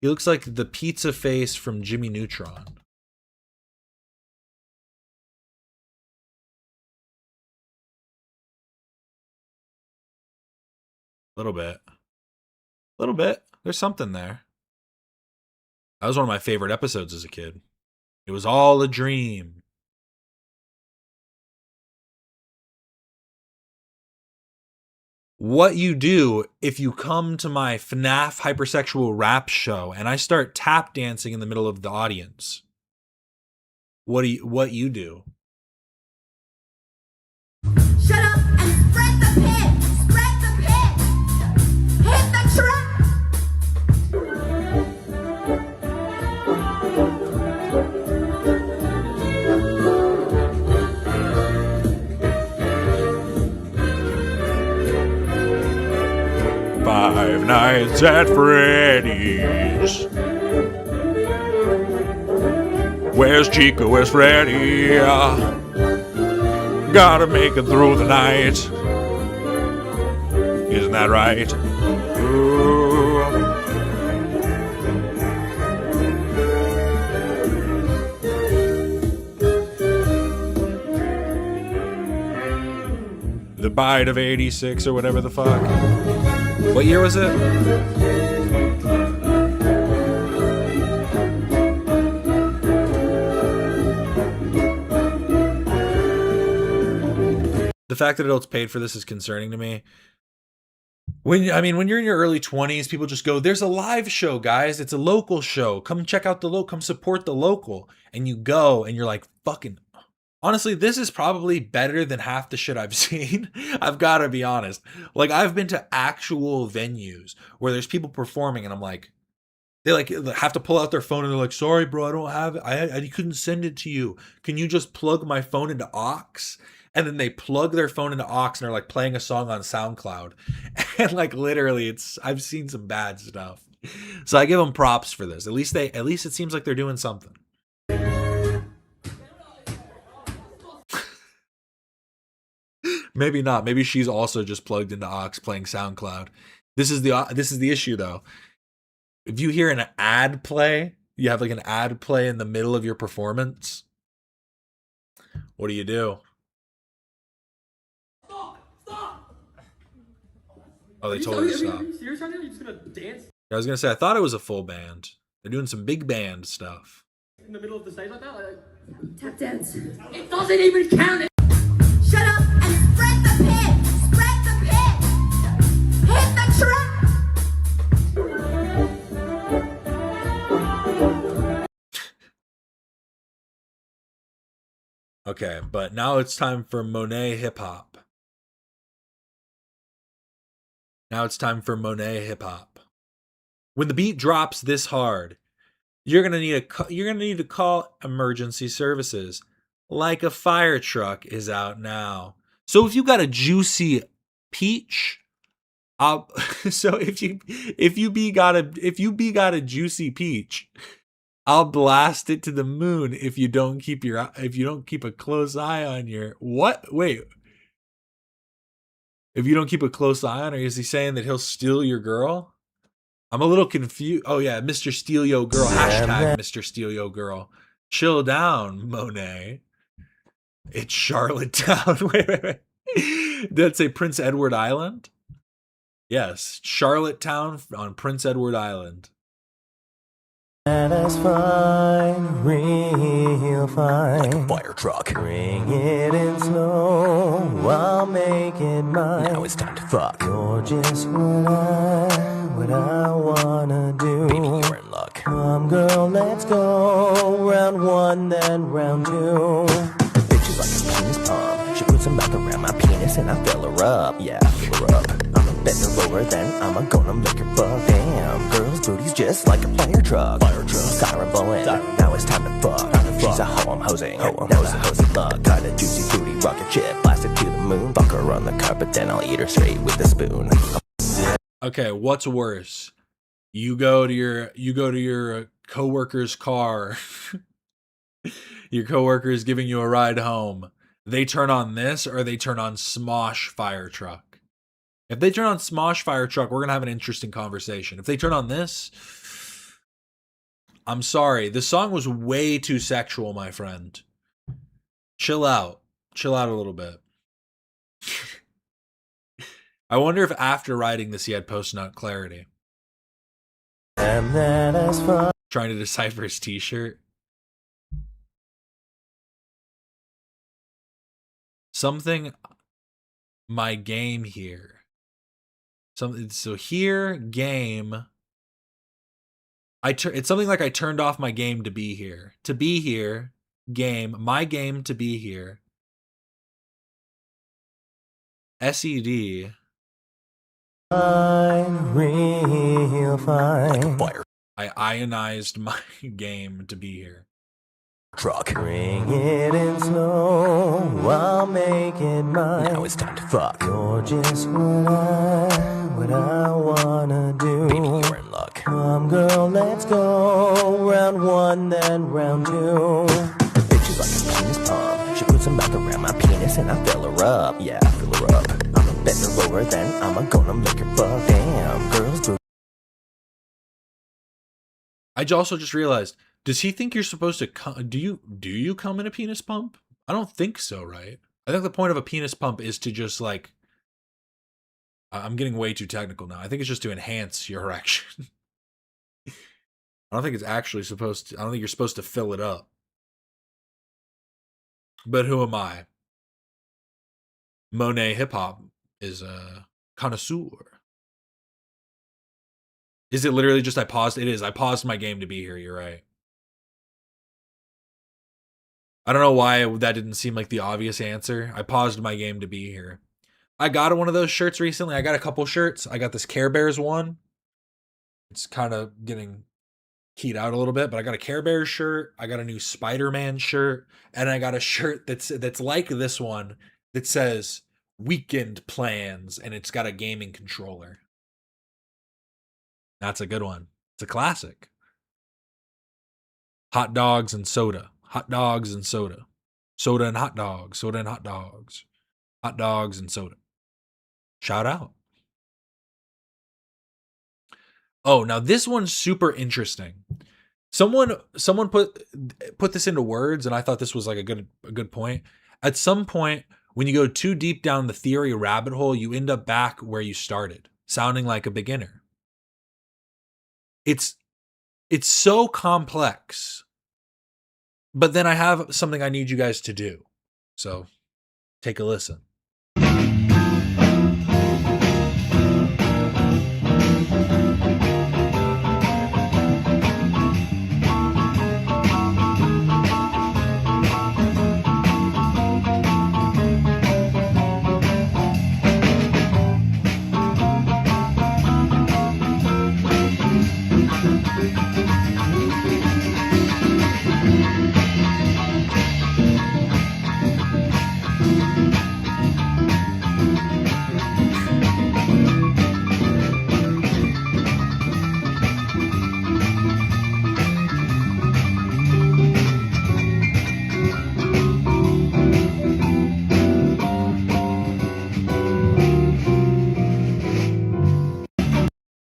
he looks like the pizza face from Jimmy Neutron. A little bit. A little bit. There's something there. That was one of my favorite episodes as a kid. It was all a dream. what you do if you come to my FNAF hypersexual rap show and I start tap dancing in the middle of the audience. What you do? Shut up and spread the pit. Spread the pit. Hit the track. Five Nights at Freddy's. Where's Chica? Where's Freddy? Gotta make it through the night. Isn't that right? Ooh. The Bite of 86 or whatever the fuck. What year was it? The fact that adults paid for this is concerning to me. When you're in your early 20s, people just go, there's a live show, guys. It's a local show. Come check out the local, come support the local. And you go and you're like, fucking, honestly, this is probably better than half the shit I've seen. I've got to be honest. Like, I've been to actual venues where there's people performing and I'm like, they like have to pull out their phone and they're like, sorry, bro, I don't have it. I couldn't send it to you. Can you just plug my phone into aux? And then they plug their phone into aux and are like playing a song on SoundCloud. And like literally I've seen some bad stuff. So I give them props for this. At least it seems like they're doing something. Maybe not. Maybe she's also just plugged into aux playing SoundCloud. This is the issue though. If you hear an ad play, you have like an ad play in the middle of your performance. What do? Oh, they told her to stop. Are you serious right now? You're just gonna dance I was gonna say, I thought it was a full band. They're doing some big band stuff. in the middle of the stage like that? Like, Tap dance. it doesn't even count. Shut up and spread the pit. Spread the pit. Hit the track. Okay, but now it's time for Monet hip hop. When the beat drops this hard, you're gonna need to call emergency services, like a fire truck is out now. So if you got a juicy peach, if you got a juicy peach, I'll blast it to the moon if you don't keep a close eye on your what? Wait. If you don't keep a close eye on her, is he saying that he'll steal your girl? I'm a little confused. Oh yeah, Mr. Steal Yo Girl. Hashtag Mr. Steal Yo Girl. Chill down, Monet. It's Charlottetown. Wait. Did that say Prince Edward Island? Yes, Charlottetown on Prince Edward Island. That is fine, real fine. Like a fire truck. Bring it in slow, I'll make it mine. Now it's time to fuck. You're just what I wanna do. Baby, you're in luck. Come girl, let's go. Round one, then round two. Bitch is like a penis pump. She puts her mouth around my penis and I fill her up. Yeah, I fill her up. I'ma bend her lower, then I'm gonna make her fuck. Damn, girl's booty's just like a fire truck. Siren blowing. Now it's time to fuck. She's a hoe I'm hosing. Now it's a hosing luck. Got a juicy booty rocket ship. Blast it to the moon. Fuck her on the carpet, then I'll eat her straight with a spoon. Okay, what's worse? You go to your coworker's car. Your coworker is giving you a ride home. They turn on this or they turn on Smosh Fire Truck. If they turn on Smosh Fire Truck, we're going to have an interesting conversation. If they turn on this, I'm sorry. This song was way too sexual, my friend. Chill out. Chill out a little bit. I wonder if after writing this he had post-nut clarity. And that is fun. Trying to decipher his t-shirt. Something, my game here So here, game. It's something like I turned off my game to be here. To be here, game. My game to be here. SED. Fine, real fine. I ionized my game to be here. Truck. Bring it in slow, I'll make it mine. Now it's time to fuck. You're just what I wanna do. Baby, you're in luck. Come girl, let's go. Round one, then round two. The bitch is like a penis pump. She puts some back around my penis and I fill her up. Yeah, I fill her up. I'ma bend her lower, then I'ma gonna make her fuck. Damn, girls. I also just realized, does he think you're supposed to come? Do you come in a penis pump? I don't think so, right? I think the point of a penis pump is to just like, I'm getting way too technical now. I think it's just to enhance your erection. I don't think it's actually supposed to, I don't think you're supposed to fill it up. But who am I? Monet hip hop is a connoisseur. Is it literally just I paused? It is. I paused my game to be here. You're right. I don't know why that didn't seem like the obvious answer. I paused my game to be here. I got one of those shirts recently. I got a couple shirts. I got this Care Bears one. It's kind of getting keyed out a little bit, but I got a Care Bears shirt. I got a new Spider-Man shirt. And I got a shirt that's like this one that says Weekend Plans. And it's got a gaming controller. That's a good one. It's a classic. Hot dogs and soda. Hot dogs and soda. Soda and hot dogs. Soda and hot dogs. Hot dogs and soda. Shout out. Oh, now this one's super interesting. Someone put this into words, and I thought this was like a good point. At some point, when you go too deep down the theory rabbit hole, you end up back where you started, sounding like a beginner. It's so complex. But then I have something I need you guys to do. So take a listen.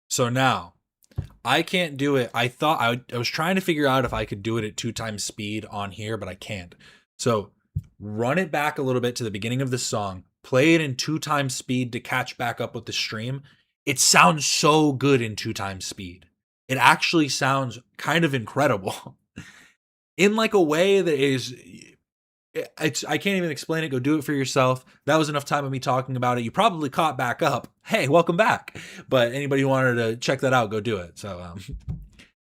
So now, I can't do it. I thought I was trying to figure out if I could do it at 2x speed on here, but I can't. So run it back a little bit to the beginning of the song. Play it in 2x speed to catch back up with the stream. It sounds so good in 2x speed. It actually sounds kind of incredible. In like a way that is... I can't even explain it. Go do it for yourself. That was enough time of me talking about it. You probably caught back up. Hey, welcome back. But anybody who wanted to check that out, go do it. So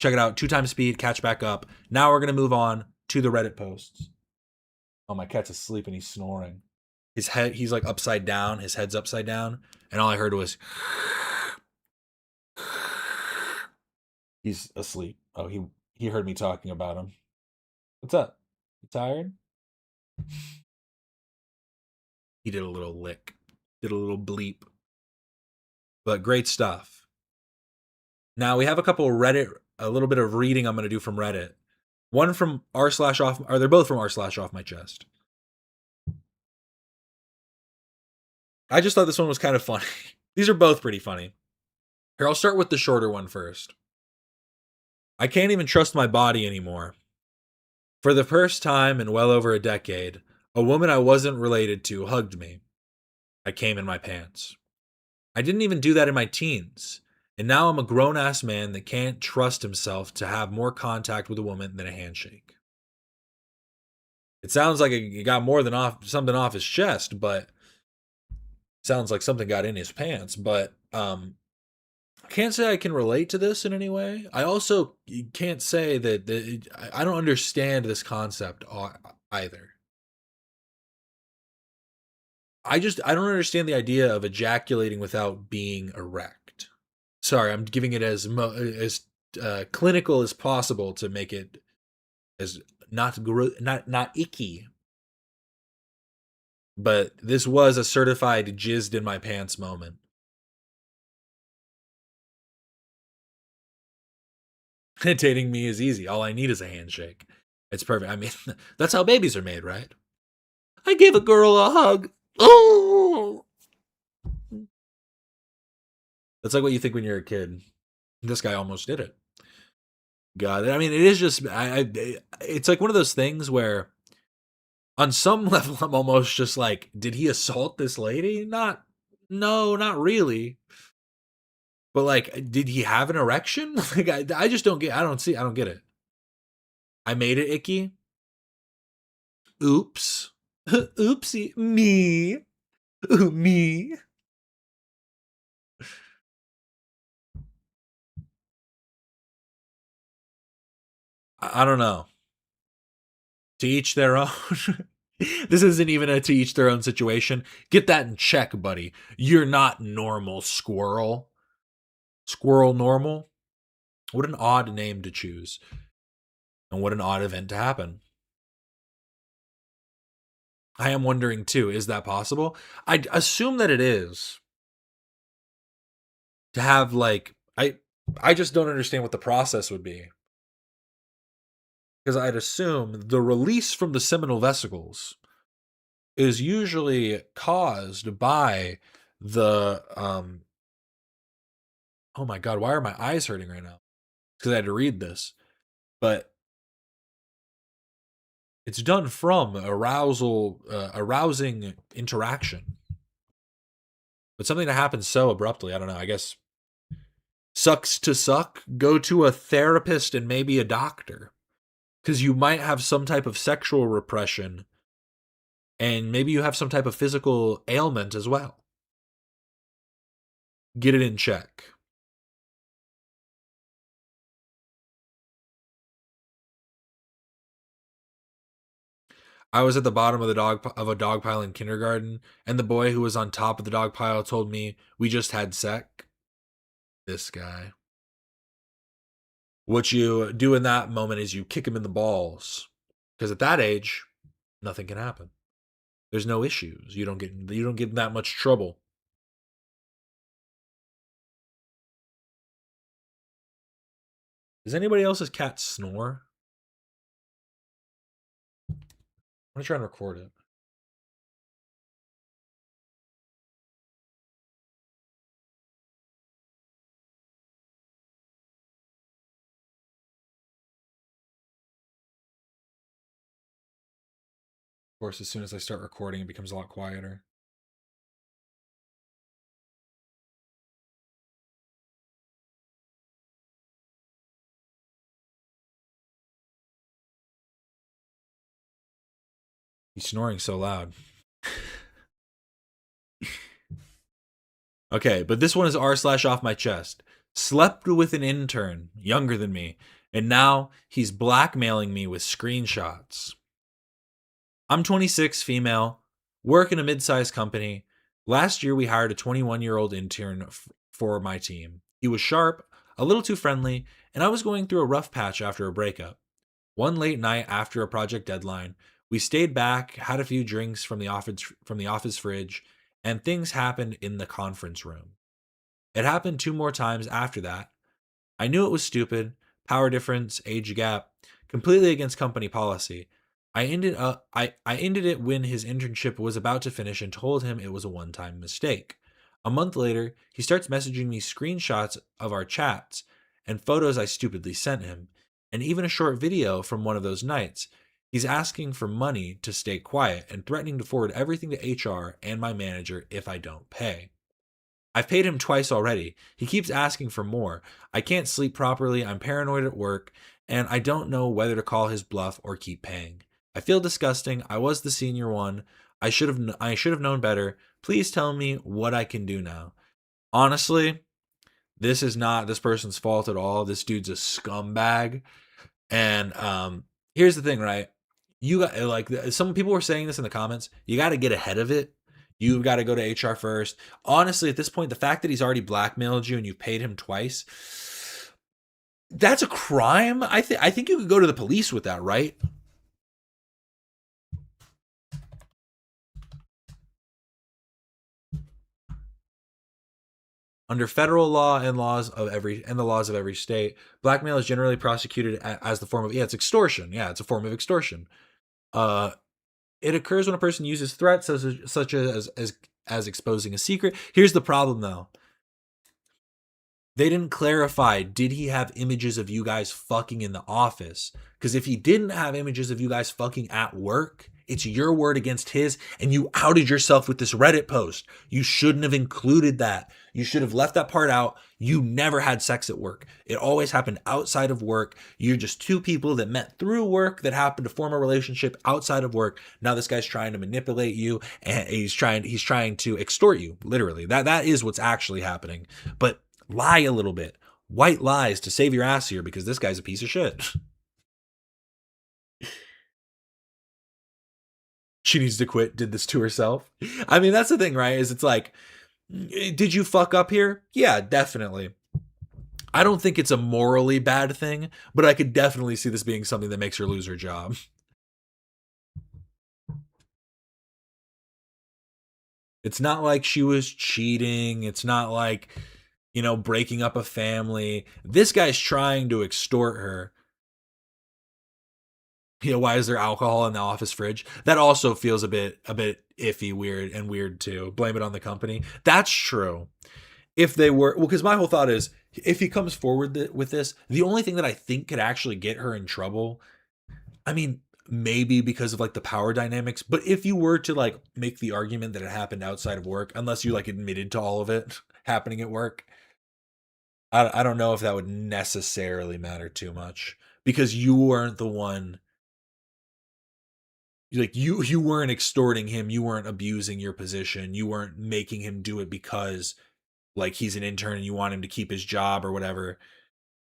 check it out. 2x speed, catch back up. Now we're going to move on to the Reddit posts. Oh, my cat's asleep and he's snoring. His head, he's like upside down. His head's upside down. And all I heard was... He's asleep. Oh, he heard me talking about him. What's up? You tired? He did a little lick, did a little bleep, but great stuff. Now we have a couple of Reddit, a little bit of reading I'm going to do from Reddit. One from r/off, or they're both from r/off my chest. I just thought this one was kind of funny. These are both pretty funny. Here, I'll start with the shorter one first. I can't even trust my body anymore. For the first time in well over a decade, a woman I wasn't related to hugged me. I came in my pants. I didn't even do that in my teens, and now I'm a grown-ass man that can't trust himself to have more contact with a woman than a handshake. It sounds like he got more than something off his chest, but sounds like something got in his pants. But I can't say I can relate to this in any way. I also can't say that I don't understand this concept either. I don't understand the idea of ejaculating without being erect. Sorry, I'm giving it as clinical as possible to make it as not icky. But this was a certified jizzed in my pants moment. Dating me is easy. All I need is a handshake. It's perfect. I mean, that's how babies are made, right? I gave a girl a hug. Oh! That's like what you think when you're a kid. This guy almost did it. God, I mean, it is just, it's like one of those things where on some level, I'm almost just like, did he assault this lady? No, not really. But like, did he have an erection? Like, I just don't get, I don't get it. I made it icky. Oops. Oopsie. Me. Ooh, me. I don't know. To each their own. This isn't even a to each their own situation. Get that in check, buddy. You're not normal, squirrel. Squirrel normal? What an odd name to choose. And what an odd event to happen. I am wondering too, is that possible? I'd assume that it is. To have like, I just don't understand what the process would be. Because I'd assume the release from the seminal vesicles is usually caused by the, oh my God, why are my eyes hurting right now? Because I had to read this. But it's done from arousing interaction. But something that happens so abruptly, I don't know, I guess sucks to suck, go to a therapist and maybe a doctor. Because you might have some type of sexual repression and maybe you have some type of physical ailment as well. Get it in check. I was at the bottom of a dog pile in kindergarten, and the boy who was on top of the dog pile told me we just had sex. This guy. What you do in that moment is you kick him in the balls, because at that age, nothing can happen. There's no issues. You don't get in that much trouble. Does anybody else's cat snore? I'm gonna try and record it. Of course, as soon as I start recording, it becomes a lot quieter. He's snoring so loud. Okay, but this one is r/off my chest. Slept with an intern, younger than me, and now he's blackmailing me with screenshots. I'm 26, female, work in a mid-sized company. Last year, we hired a 21-year-old intern for my team. He was sharp, a little too friendly, and I was going through a rough patch after a breakup. One late night after a project deadline, we stayed back, had a few drinks from the office fridge, and things happened in the conference room. It happened 2 more times after that. I knew it was stupid, power difference, age gap, completely against company policy. I ended it when his internship was about to finish and told him it was a one-time mistake. A month later, he starts messaging me screenshots of our chats and photos I stupidly sent him, and even a short video from one of those nights. He's asking for money to stay quiet and threatening to forward everything to HR and my manager if I don't pay. I've paid him twice already. He keeps asking for more. I can't sleep properly, I'm paranoid at work, and I don't know whether to call his bluff or keep paying. I feel disgusting. I was the senior one. I should have known better. Please tell me what I can do now. Honestly, this is not this person's fault at all. This dude's a scumbag. And here's the thing, right? You got like some people were saying this in the comments. You got to get ahead of it. You've got to go to HR first. Honestly, at this point, the fact that he's already blackmailed you and you've paid him twice, that's a crime. I think you could go to the police with that, right? Under federal law and the laws of every state, blackmail is generally prosecuted as the form of it's extortion. Yeah, it's a form of extortion. It occurs when a person uses threats such as exposing a secret. Here's the problem, though. They didn't clarify, did he have images of you guys fucking in the office? Because if he didn't have images of you guys fucking at work, it's your word against his, and you outed yourself with this Reddit post. You shouldn't have included that. You should have left that part out. You never had sex at work. It always happened outside of work. You're just two people that met through work that happened to form a relationship outside of work. Now this guy's trying to manipulate you, and he's trying to extort you, literally. That is what's actually happening. But lie a little bit. White lies to save your ass here, because this guy's a piece of shit. She needs to quit, did this to herself. I mean, that's the thing, right? Is it's like, did you fuck up here? Yeah, definitely. I don't think it's a morally bad thing, but I could definitely see this being something that makes her lose her job. It's not like she was cheating. It's not like, breaking up a family. This guy's trying to extort her. Why is there alcohol in the office fridge? That also feels a bit iffy, weird too. Blame it on the company. That's true. If they were, because my whole thought is, if he comes forward with this, the only thing that I think could actually get her in trouble, I mean, maybe because of like the power dynamics, but if you were to like make the argument that it happened outside of work, unless you like admitted to all of it happening at work, I don't know if that would necessarily matter too much, because you weren't the one. Like you weren't extorting him, you weren't abusing your position, you weren't making him do it because like he's an intern and you want him to keep his job or whatever.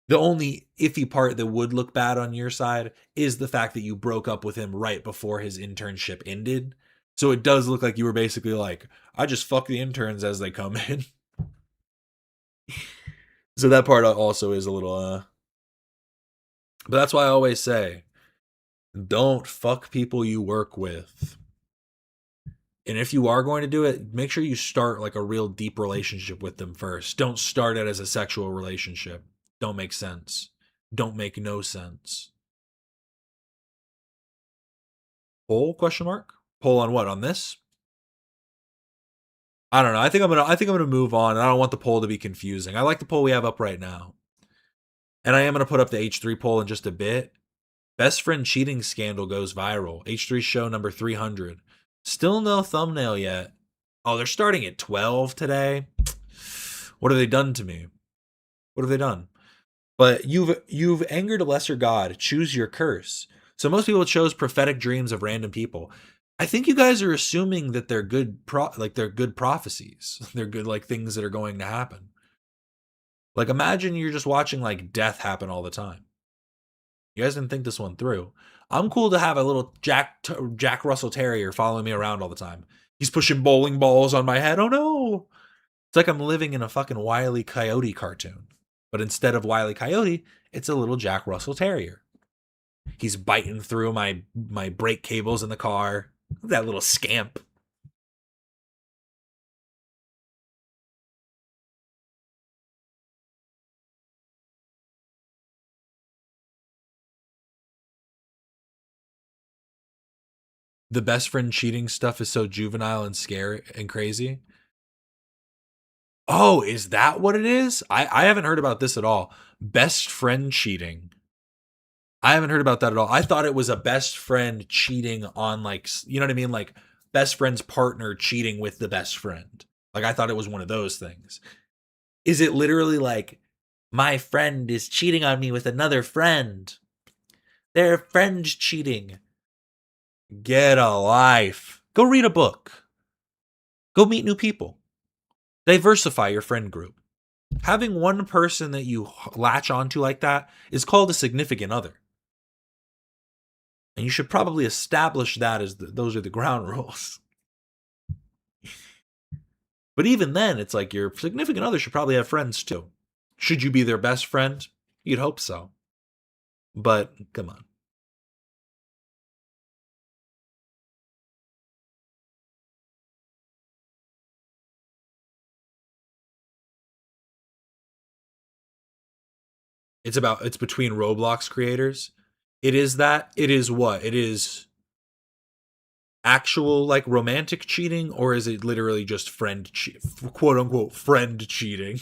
The only iffy part that would look bad on your side is the fact that you broke up with him right before his internship ended. So it does look like you were basically like, I just fuck the interns as they come in. So that part also is a little but that's why I always say, don't fuck people you work with. And if you are going to do it, make sure you start like a real deep relationship with them first. Don't start it as a sexual relationship. Don't make sense. Don't make no sense. Poll? Question mark? Poll on what? On this? I don't know. I think I'm gonna move on. I don't want the poll to be confusing. I like the poll we have up right now. And I am gonna put up the H3 poll in just a bit. Best friend cheating scandal goes viral. H3 show number 300. Still no thumbnail yet. Oh, they're starting at 12 today. What have they done to me? What have they done? But you've angered a lesser god. Choose your curse. So most people chose prophetic dreams of random people. I think you guys are assuming that they're good they're good prophecies. They're good like things that are going to happen. Like imagine you're just watching like death happen all the time. You guys didn't think this one through. I'm cool to have a little Jack Russell Terrier following me around all the time. He's pushing bowling balls on my head. Oh no. It's like I'm living in a fucking Wile E. Coyote cartoon. But instead of Wile E. Coyote, it's a little Jack Russell Terrier. He's biting through my brake cables in the car. That little scamp. The best friend cheating stuff is so juvenile and scary and crazy. Oh, is that what it is? I haven't heard about this at all. Best friend cheating. I haven't heard about that at all. I thought it was a best friend cheating on like, you know what I mean? Like best friend's partner cheating with the best friend. Like I thought it was one of those things. Is it literally like my friend is cheating on me with another friend? They're friends cheating. Get a life. Go read a book. Go meet new people. Diversify your friend group. Having one person that you latch onto like that is called a significant other. And you should probably establish that as those are the ground rules. But even then, it's like your significant other should probably have friends too. Should you be their best friend? You'd hope so. But come on. It's between Roblox creators. It is that. It is what? It is actual like romantic cheating, or is it literally just quote unquote friend cheating?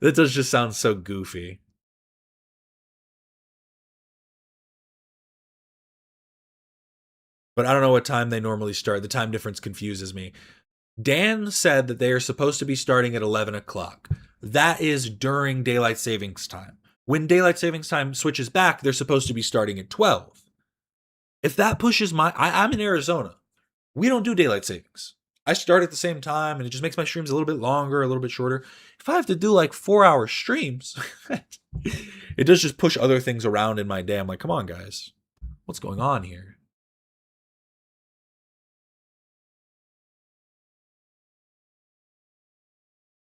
That does just sound so goofy. But I don't know what time they normally start. The time difference confuses me. Dan said that they are supposed to be starting at 11 o'clock. That is during daylight savings time. When daylight savings time switches back, they're supposed to be starting at 12. If that pushes I'm in Arizona. We don't do daylight savings. I start at the same time, and it just makes my streams a little bit longer, a little bit shorter. If I have to do like 4-hour streams, it does just push other things around in my day. I'm like, come on, guys. What's going on here?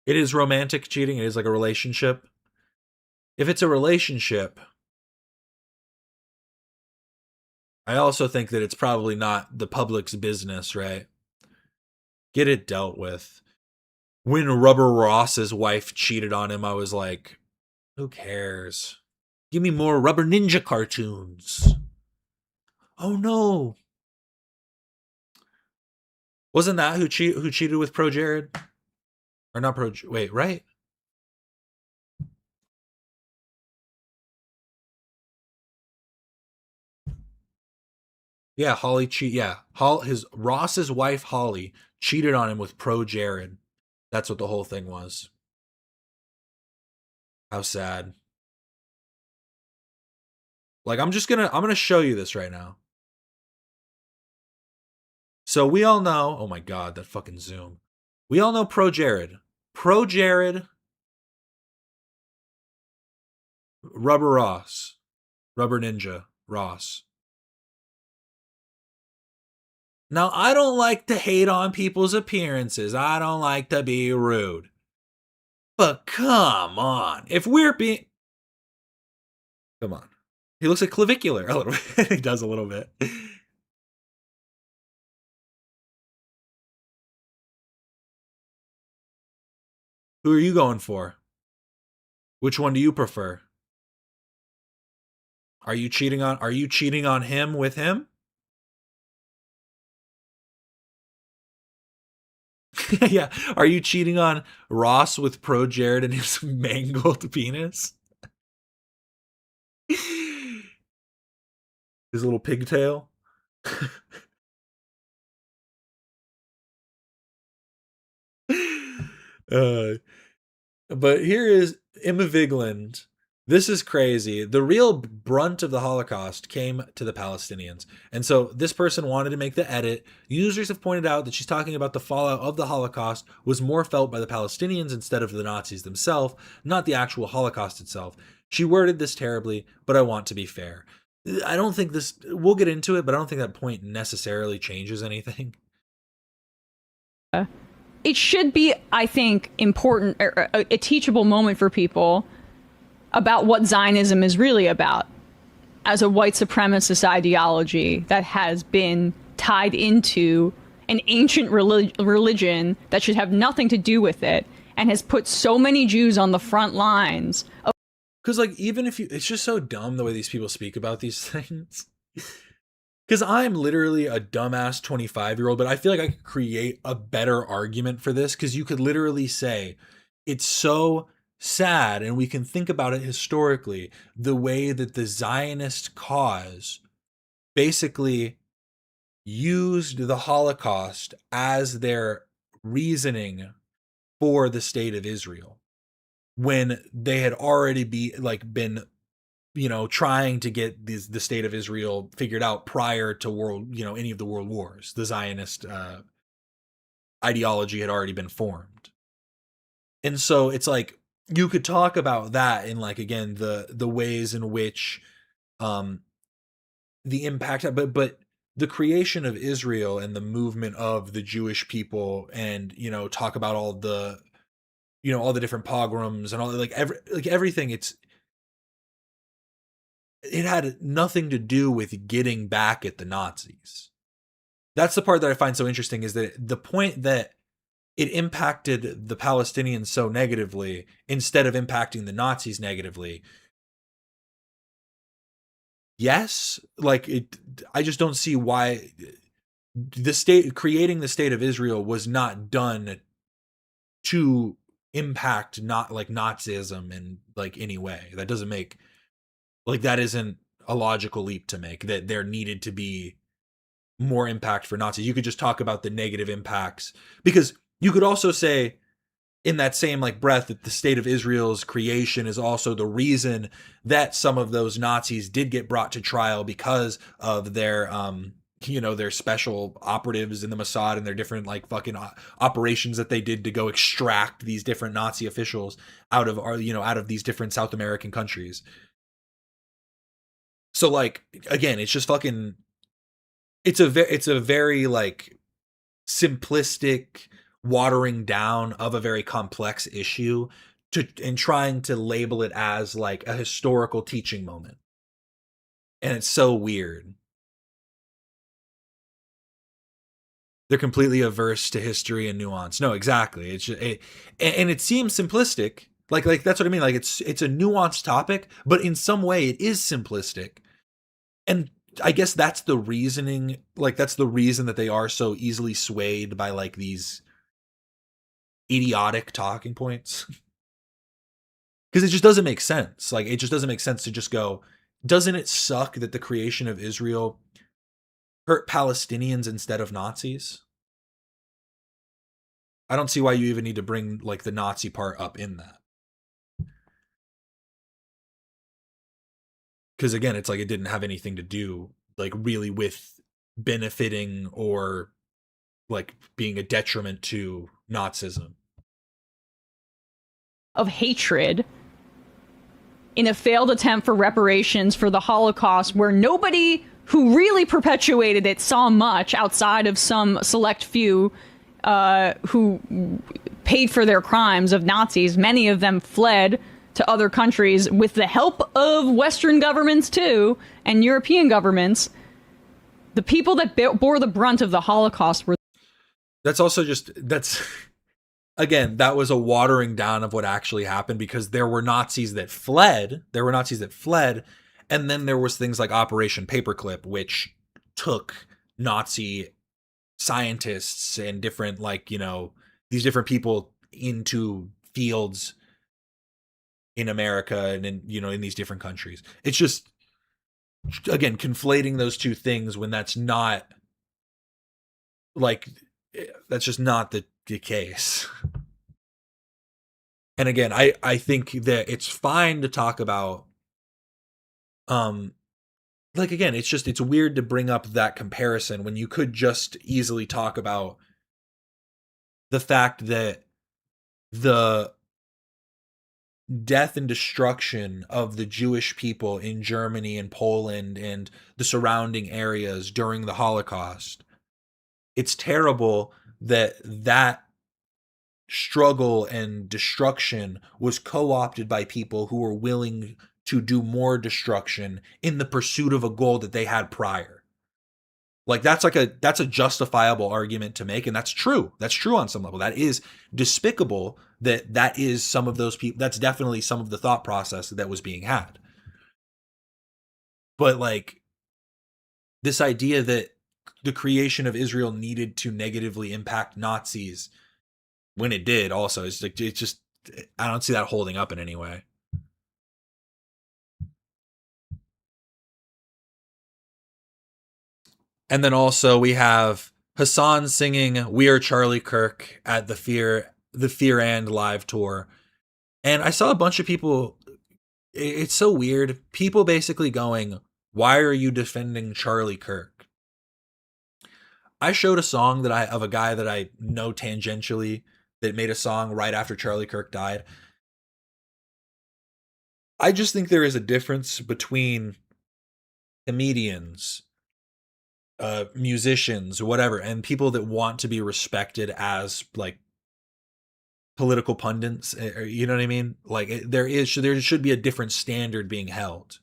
It is romantic cheating. It is like a relationship. If it's a relationship, I also think that it's probably not the public's business, right? Get it dealt with. When Rubber Ross's wife cheated on him, I was like, who cares? Give me more Rubber Ninja cartoons. Oh no. Wasn't that who cheated with Pro Jared? Or not Pro... Wait, right? Yeah, Holly Ross's wife Holly cheated on him with Pro Jared. That's what the whole thing was. How sad. Like I'm gonna show you this right now. So we all know, oh my god, that fucking zoom. We all know Pro Jared. Pro Jared, Rubber Ross, Rubber Ninja Ross. Now, I don't like to hate on people's appearances. I don't like to be rude. But come on. If we're being... Come on. He looks like clavicular a little bit. He does a little bit. Who are you going for? Which one do you prefer? Are you cheating on him with him? Yeah. Are you cheating on Ross with Pro Jared and his mangled penis? His little pigtail? But here is Emma Vigeland. This is crazy. The real brunt of the Holocaust came to the Palestinians. And so this person wanted to make the edit. Users have pointed out that she's talking about the fallout of the Holocaust was more felt by the Palestinians instead of the Nazis themselves, not the actual Holocaust itself. She worded this terribly, but I want to be fair. I don't think this, we'll get into it, but I don't think that point necessarily changes anything. It should be, I think, important, or a teachable moment for people about what Zionism is really about as a white supremacist ideology that has been tied into an ancient religion that should have nothing to do with it and has put so many Jews on the front lines. Because, like, even if you... It's just so dumb the way these people speak about these things. Because I'm literally a dumbass 25-year-old, but I feel like I could create a better argument for this, because you could literally say, it's so sad, and we can think about it historically, the way that the Zionist cause basically used the Holocaust as their reasoning for the state of Israel, when they had already been trying to get the state of Israel figured out prior to any of the world wars, the Zionist ideology had already been formed. And so it's like you could talk about that in like again the ways in which the impact, but the creation of Israel and the movement of the Jewish people, and talk about all the all the different pogroms and all everything. It had nothing to do with getting back at the Nazis. That's the part that I find so interesting, is that the point that it impacted the Palestinians so negatively instead of impacting the Nazis negatively. Yes, I just don't see why creating the state of Israel was not done to impact Nazism in any way. That doesn't make that isn't a logical leap to make, that there needed to be more impact for Nazis. You could just talk about the negative impacts, because you could also say in that same breath that the state of Israel's creation is also the reason that some of those Nazis did get brought to trial because of their their special operatives in the Mossad and their different fucking operations that they did to go extract these different Nazi officials out of these different South American countries. So again, it's just fucking it's a very simplistic watering down of a very complex issue and trying to label it as a historical teaching moment. And it's so weird. They're completely averse to history and nuance. No, exactly. And it seems simplistic. Like that's what I mean. It's a nuanced topic, but in some way it is simplistic. And I guess that's the reasoning. That's the reason that they are so easily swayed by these idiotic talking points. Because it just doesn't make sense. It just doesn't make sense to just go, doesn't it suck that the creation of Israel hurt Palestinians instead of Nazis? I don't see why you even need to bring the Nazi part up in that. Because again, it's it didn't have anything to do really with benefiting or being a detriment to Nazism. Of hatred in a failed attempt for reparations for the Holocaust, where nobody who really perpetuated it saw much outside of some select few who paid for their crimes of Nazis. Many of them fled to other countries with the help of Western governments too, and European governments. The people that bore the brunt of the Holocaust were... Again, that was a watering down of what actually happened, because there were Nazis that fled. And then there was things like Operation Paperclip, which took Nazi scientists and different these different people into fields in America and in these different countries. It's just, again, conflating those two things when that's not that's just not the case. And again, I think that it's fine to talk about again, it's weird to bring up that comparison when you could just easily talk about the fact that the death and destruction of the Jewish people in Germany and Poland and the surrounding areas during the Holocaust. It's terrible that struggle and destruction was co-opted by people who were willing to do more destruction in the pursuit of a goal that they had prior. That's a justifiable argument to make, and that's true. That's true on some level. That is despicable. That is some of those people. That's definitely some of the thought process that was being had. But this idea that the creation of Israel needed to negatively impact Nazis when it did also, it's just, I don't see that holding up in any way. And then also we have Hassan singing "We Are Charlie Kirk" at the Fear and live tour. And I saw a bunch of people, it's so weird, people basically going, "Why are you defending Charlie Kirk?" I showed a song of a guy that I know tangentially that made a song right after Charlie Kirk died. I just think there is a difference between comedians, musicians, whatever, and people that want to be respected as like political pundits. You know what I mean? Like there should be a different standard being held.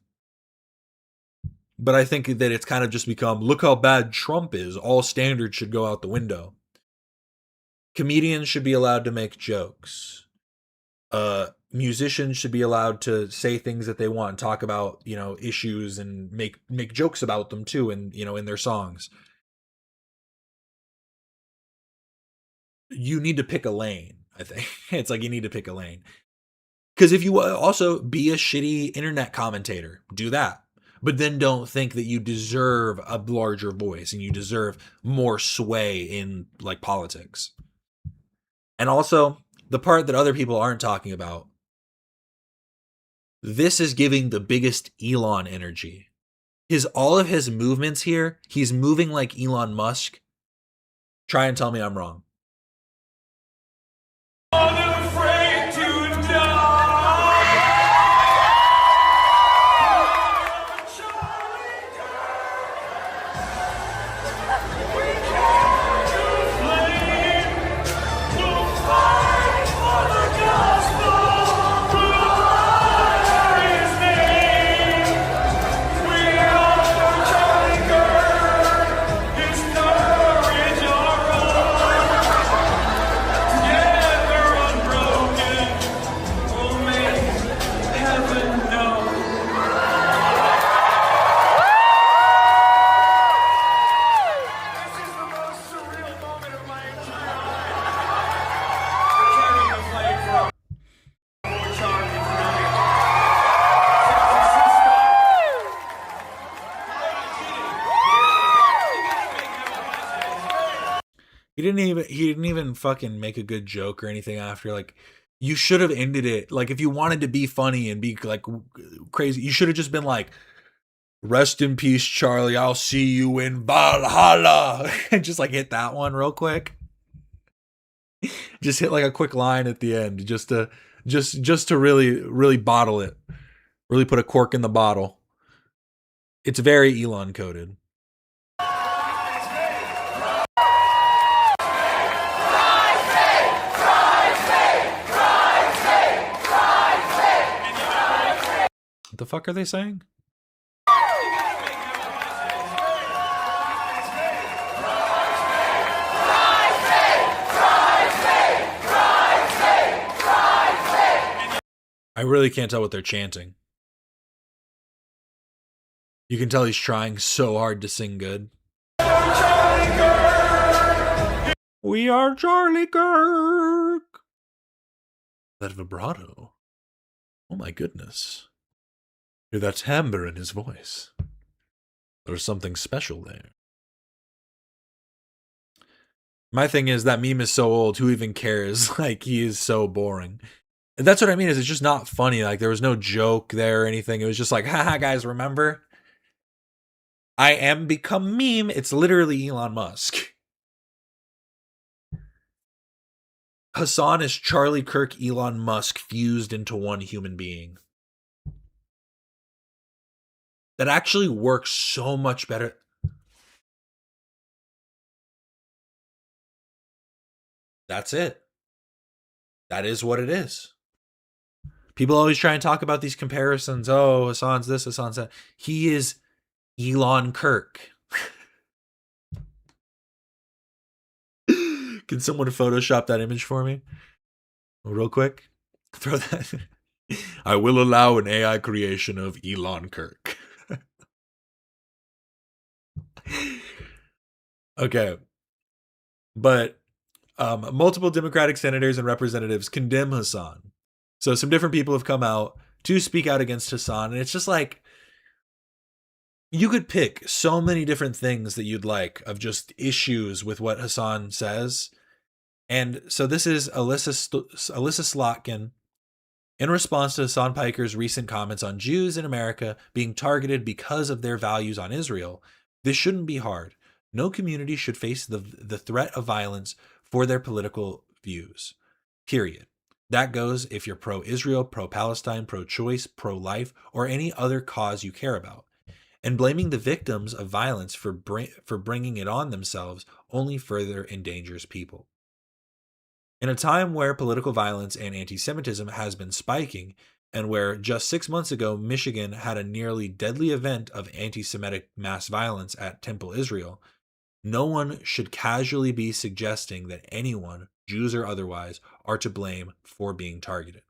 But I think that it's kind of just become, look how bad Trump is. All standards should go out the window. Comedians should be allowed to make jokes. Musicians should be allowed to say things that they want, talk about, issues and make jokes about them too, and in their songs. You need to pick a lane, I think. It's like you need to pick a lane. Because if you also be a shitty internet commentator, do that. But then don't think that you deserve a larger voice and you deserve more sway in like politics. And also, the part that other people aren't talking about, this is giving the biggest Elon energy. All of his movements here, he's moving like Elon Musk. Try and tell me I'm wrong. He didn't even fucking make a good joke or anything after. Like, you should have ended it. Like, if you wanted to be funny and be like crazy, you should have just been like, rest in peace, Charlie. I'll see you in Valhalla. And just like hit that one real quick. Just hit like a quick line at the end, just to really, really bottle it. Really put a cork in the bottle. It's very Elon coded. What the fuck are they saying? I really can't tell what they're chanting. You can tell he's trying so hard to sing good. We are Charlie Kirk. That vibrato. Oh my goodness. Hear that timbre in his voice. There's something special there. My thing is, that meme is so old, who even cares? Like, he is so boring. And that's what I mean, is it's just not funny. Like, there was no joke there or anything. It was just like, haha, guys, remember? I am become meme. It's literally Elon Musk. Hasan is Charlie Kirk, Elon Musk fused into one human being. That actually works so much better. That's it. That is what it is. People always try and talk about these comparisons. Oh, Hasan's this, Hasan's that. He is Elon Kirk. Can someone Photoshop that image for me? Real quick. Throw that. I will allow an AI creation of Elon Kirk. Okay. But multiple Democratic senators and representatives condemn Hasan. So some different people have come out to speak out against Hasan. And it's just like, you could pick so many different things that you'd like of just issues with what Hasan says. And so this is Alyssa Slotkin in response to Hasan Piker's recent comments on Jews in America being targeted because of their values on Israel. This shouldn't be hard. No community should face the threat of violence for their political views. Period. That goes if you're pro-Israel, pro-Palestine, pro-choice, pro-life, or any other cause you care about. And blaming the victims of violence for bringing it on themselves only further endangers people. In a time where political violence and anti-Semitism has been spiking, and where just 6 months ago Michigan had a nearly deadly event of anti-Semitic mass violence at Temple Israel, no one should casually be suggesting that anyone, Jews or otherwise, are to blame for being targeted.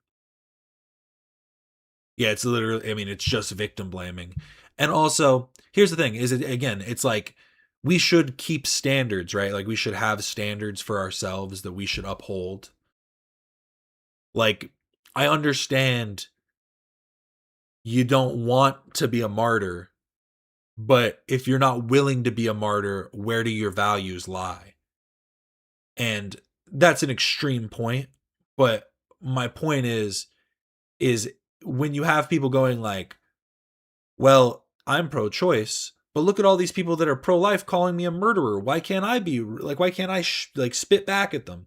Yeah, it's literally, I mean, it's just victim blaming. And also, here's the thing, it's like, we should keep standards, right? Like, we should have standards for ourselves that we should uphold. Like, I understand you don't want to be a martyr, but if you're not willing to be a martyr, where do your values lie? And that's an extreme point, but my point is when you have people going like, well, I'm pro-choice, but look at all these people that are pro-life calling me a murderer. Why can't I be like, why can't I spit back at them?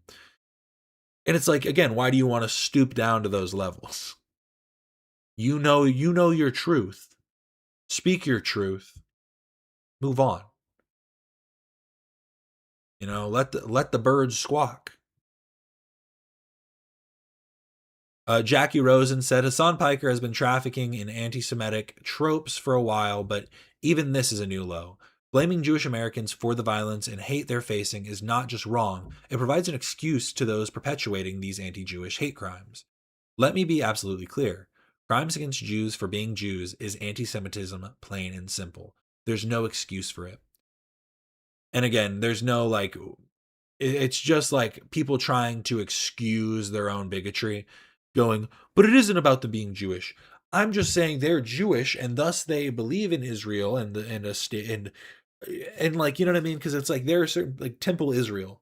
And it's like, again, why do you want to stoop down to those levels? You know your truth. Speak your truth. Move on. You know, let the birds squawk. Jackie Rosen said Hassan Piker has been trafficking in anti-Semitic tropes for a while, but even this is a new low. Blaming Jewish Americans for the violence and hate they're facing is not just wrong, it provides an excuse to those perpetuating these anti-Jewish hate crimes. Let me be absolutely clear. Crimes against Jews for being Jews is anti-Semitism, plain and simple. There's no excuse for it. And again, there's no like, it's just like people trying to excuse their own bigotry, going, but it isn't about them being Jewish. I'm just saying they're Jewish and thus they believe in Israel and a state and like, you know what I mean? Because it's like there are certain, like Temple Israel.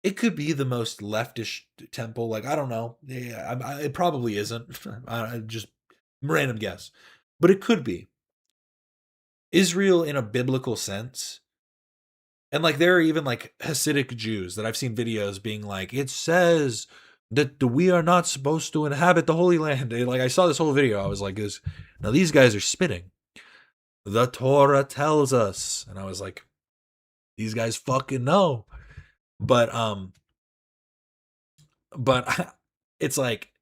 It could be the most leftish temple. Like, I don't know. Yeah, it probably isn't. I just random guess, but it could be. Israel in a biblical sense. And like there are even like Hasidic Jews that I've seen videos being like, it says that we are not supposed to inhabit the Holy Land. And like I saw this whole video, I was like, now these guys are spitting. The Torah tells us. And I was like, these guys fucking know. But it's like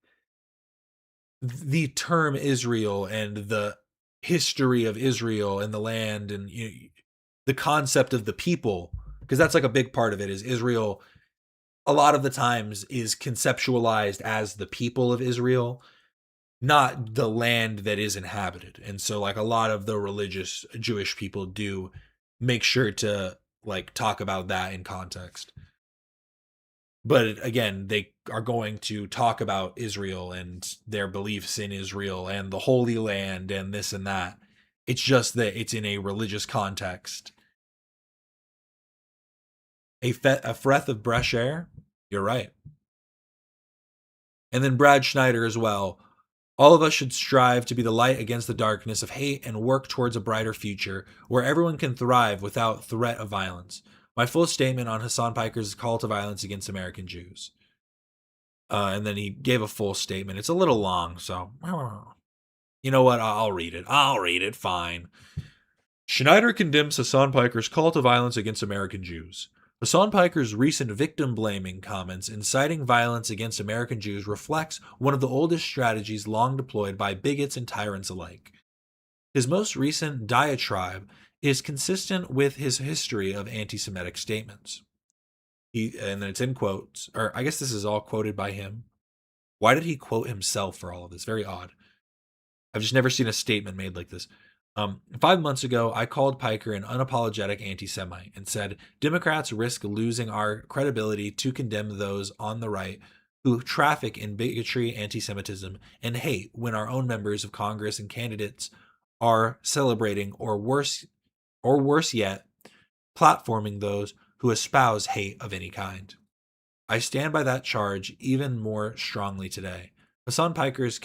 the term Israel and the history of Israel and the land and the concept of the people, because that's like a big part of it, is Israel a lot of the times is conceptualized as the people of Israel, not the land that is inhabited. And so like a lot of the religious Jewish people do make sure to like talk about that in context. But again, they are going to talk about Israel and their beliefs in Israel and the Holy Land and this and that. It's just that it's in a religious context. A breath of fresh air? You're right. And then Brad Schneider as well. All of us should strive to be the light against the darkness of hate and work towards a brighter future where everyone can thrive without threat of violence. My full statement on Hassan Piker's call to violence against American Jews. And then he gave a full statement. It's a little long, so you know what? I'll read it. Fine. Schneider condemns Hassan Piker's call to violence against American Jews. Hassan Piker's recent victim-blaming comments inciting violence against American Jews reflects one of the oldest strategies long deployed by bigots and tyrants alike. His most recent diatribe is consistent with his history of anti-Semitic statements. And then it's in quotes, or I guess this is all quoted by him. Why did he quote himself for all of this? Very odd. I've just never seen a statement made like this. 5 months ago, I called Piker an unapologetic anti-Semite and said, Democrats risk losing our credibility to condemn those on the right who traffic in bigotry, anti-Semitism, and hate when our own members of Congress and candidates are celebrating or worse yet, platforming those who espouse hate of any kind. I stand by that charge even more strongly today. Hassan Piker's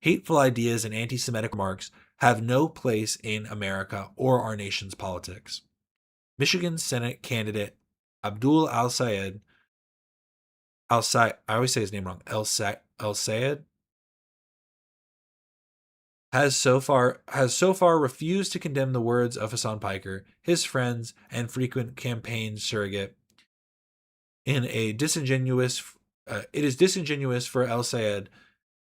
hateful ideas and anti-Semitic remarks have no place in America or our nation's politics. Michigan Senate candidate Abdul Al-Sayed, I always say his name wrong, El-Sayed, has so far refused to condemn the words of Hassan Piker, his friends, and frequent campaign surrogate. It is disingenuous for El-Sayed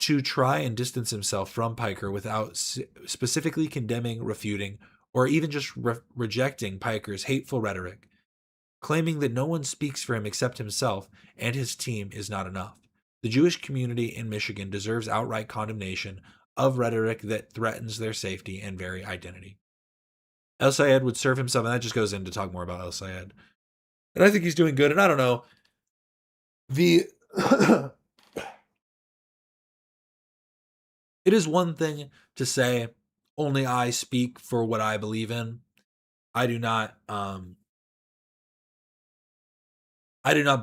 to try and distance himself from Piker without specifically condemning, refuting, or even just rejecting Piker's hateful rhetoric. Claiming that no one speaks for him except himself and his team is not enough. The Jewish community in Michigan deserves outright condemnation of rhetoric that threatens their safety and very identity. El-Sayed would serve himself, and that just goes in to talk more about El-Sayed. And I think he's doing good, and I don't know. It is one thing to say, only I speak for what I believe in. I do not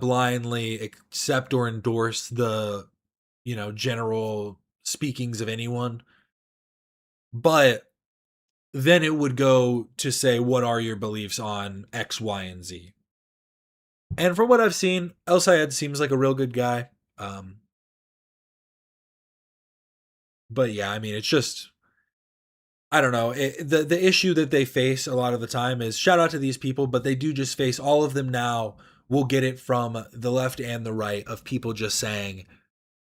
blindly accept or endorse the, general speakings of anyone. But then it would go to say, what are your beliefs on X, Y, and Z? And from what I've seen, El-Sayed seems like a real good guy. But yeah, I mean, it's just, I don't know. The issue that they face a lot of the time is, shout out to these people, but they do just face, all of them now will get it from the left and the right, of people just saying,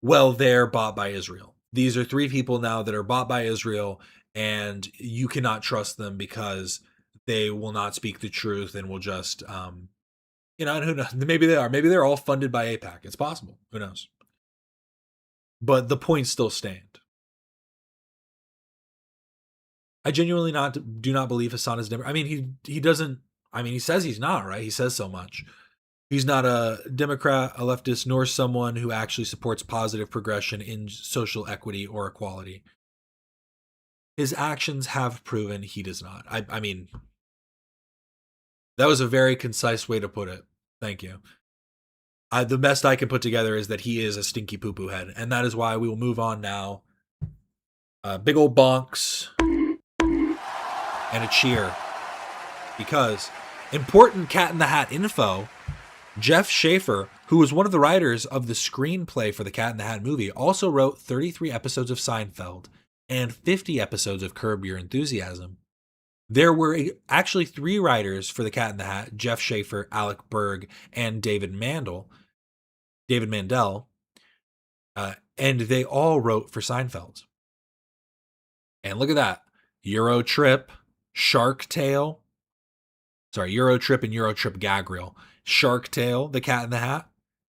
well, they're bought by Israel. These are 3 people now that are bought by Israel, and you cannot trust them because they will not speak the truth and will just, and who knows? Maybe they are. Maybe they're all funded by AIPAC. It's possible. Who knows? But the points still stand. I genuinely do not believe Hassan is Democrat. I mean, he doesn't. I mean, he says he's not, right? He says so much. He's not a Democrat, a leftist, nor someone who actually supports positive progression in social equity or equality. His actions have proven he does not. I mean, that was a very concise way to put it. Thank you. The best I can put together is that he is a stinky poo-poo head, and that is why we will move on now. Big old bonks and a cheer, because important Cat in the Hat info. Jeff Schaffer, who was one of the writers of the screenplay for the Cat in the Hat movie, also wrote 33 episodes of Seinfeld and 50 episodes of Curb Your Enthusiasm. There were actually 3 writers for the Cat in the Hat: Jeff Schaffer, Alec Berg, and David Mandel, and they all wrote for Seinfeld. And look at that. Euro Trip, Shark Tale, Euro Trip and Euro Trip Gag Reel, Shark Tale, The Cat in the Hat,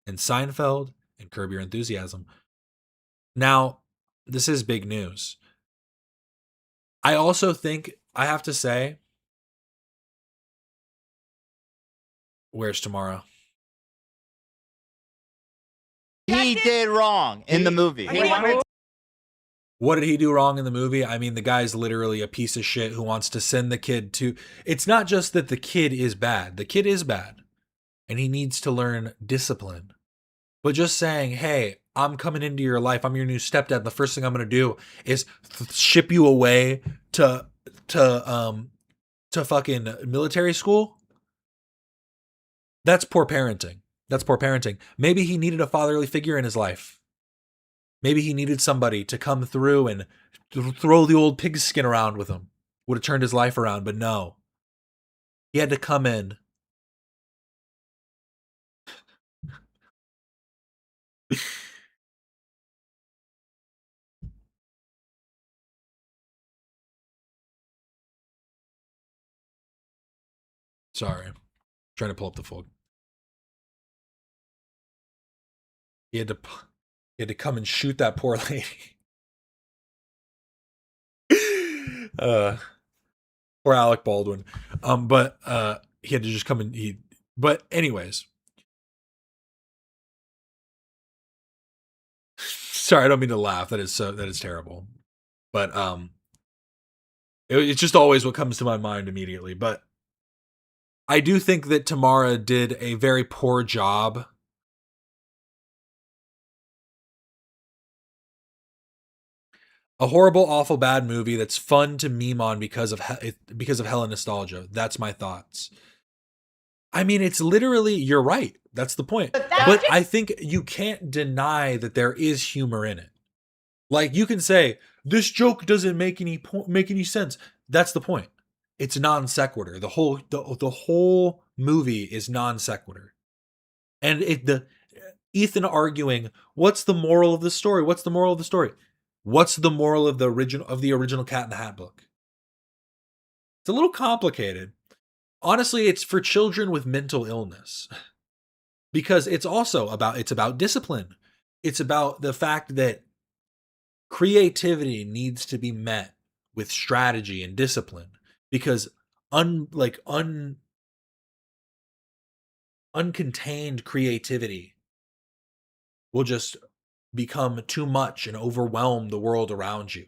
and Seinfeld, and Curb Your Enthusiasm. Now, this is big news. I also think, I have to say, where's tomorrow? He did wrong in the movie. What did he do wrong in the movie? I mean, the guy's literally a piece of shit who wants to send the kid to... It's not just that the kid is bad. The kid is bad, and he needs to learn discipline. But just saying, hey, I'm coming into your life, I'm your new stepdad, the first thing I'm going to do is ship you away to fucking military school? That's poor parenting. That's poor parenting. Maybe he needed a fatherly figure in his life. Maybe he needed somebody to come through and throw the old pigskin around with him. Would have turned his life around, but no. He had to come in. Sorry. Trying to pull up the full. He had to come and shoot that poor lady. Poor Alec Baldwin. But he had to just come and but anyways. Sorry, I don't mean to laugh. That is terrible. But it's just always what comes to my mind immediately. But I do think that Tamara did a very poor job A horrible, awful, bad movie that's fun to meme on because of hella nostalgia. That's my thoughts. I mean, it's literally, you're right. That's the point. But I think you can't deny that there is humor in it. Like, you can say this joke doesn't make any sense. That's the point. It's non sequitur. The whole movie is non sequitur. And Ethan arguing, what's the moral of the story? What's the moral of the story? What's the moral of the original Cat in the Hat book? It's a little complicated. Honestly, it's for children with mental illness. Because it's about discipline. It's about the fact that creativity needs to be met with strategy and discipline. Because uncontained creativity will just become too much and overwhelm the world around you.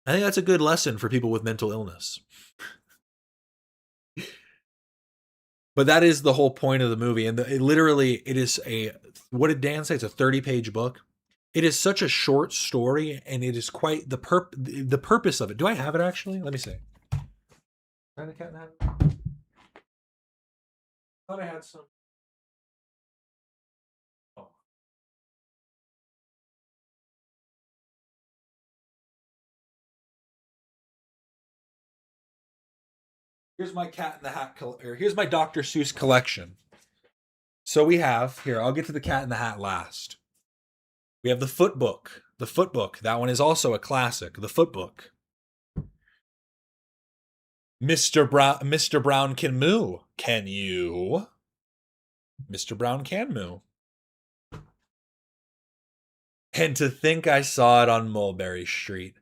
I think that's a good lesson for people with mental illness. But that is the whole point of the movie. And it is what did Dan say? It's a 30-page book. It is such a short story, and it is quite the purpose of it. Do I have it actually? Let me see. Find the Cat in the Hat. I thought I had some. Oh. Here's my Cat in the Hat, here's my Dr. Seuss collection. So we have, here, I'll get to the Cat in the Hat last. We have the Footbook. The Footbook, that one is also a classic. The Footbook. Mr. Brown can moo. Can you? Mr. Brown can moo. And to think I saw it on Mulberry Street.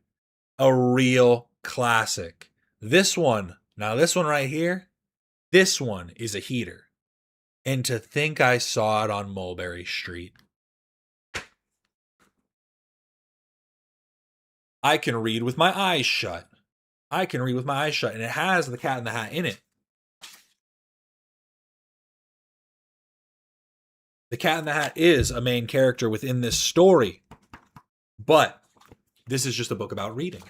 A real classic. This one right here, this one is a heater. And to think I saw it on Mulberry Street. I can read with my eyes shut. And it has the Cat in the Hat in it. The Cat in the Hat is a main character within this story. But this is just a book about reading.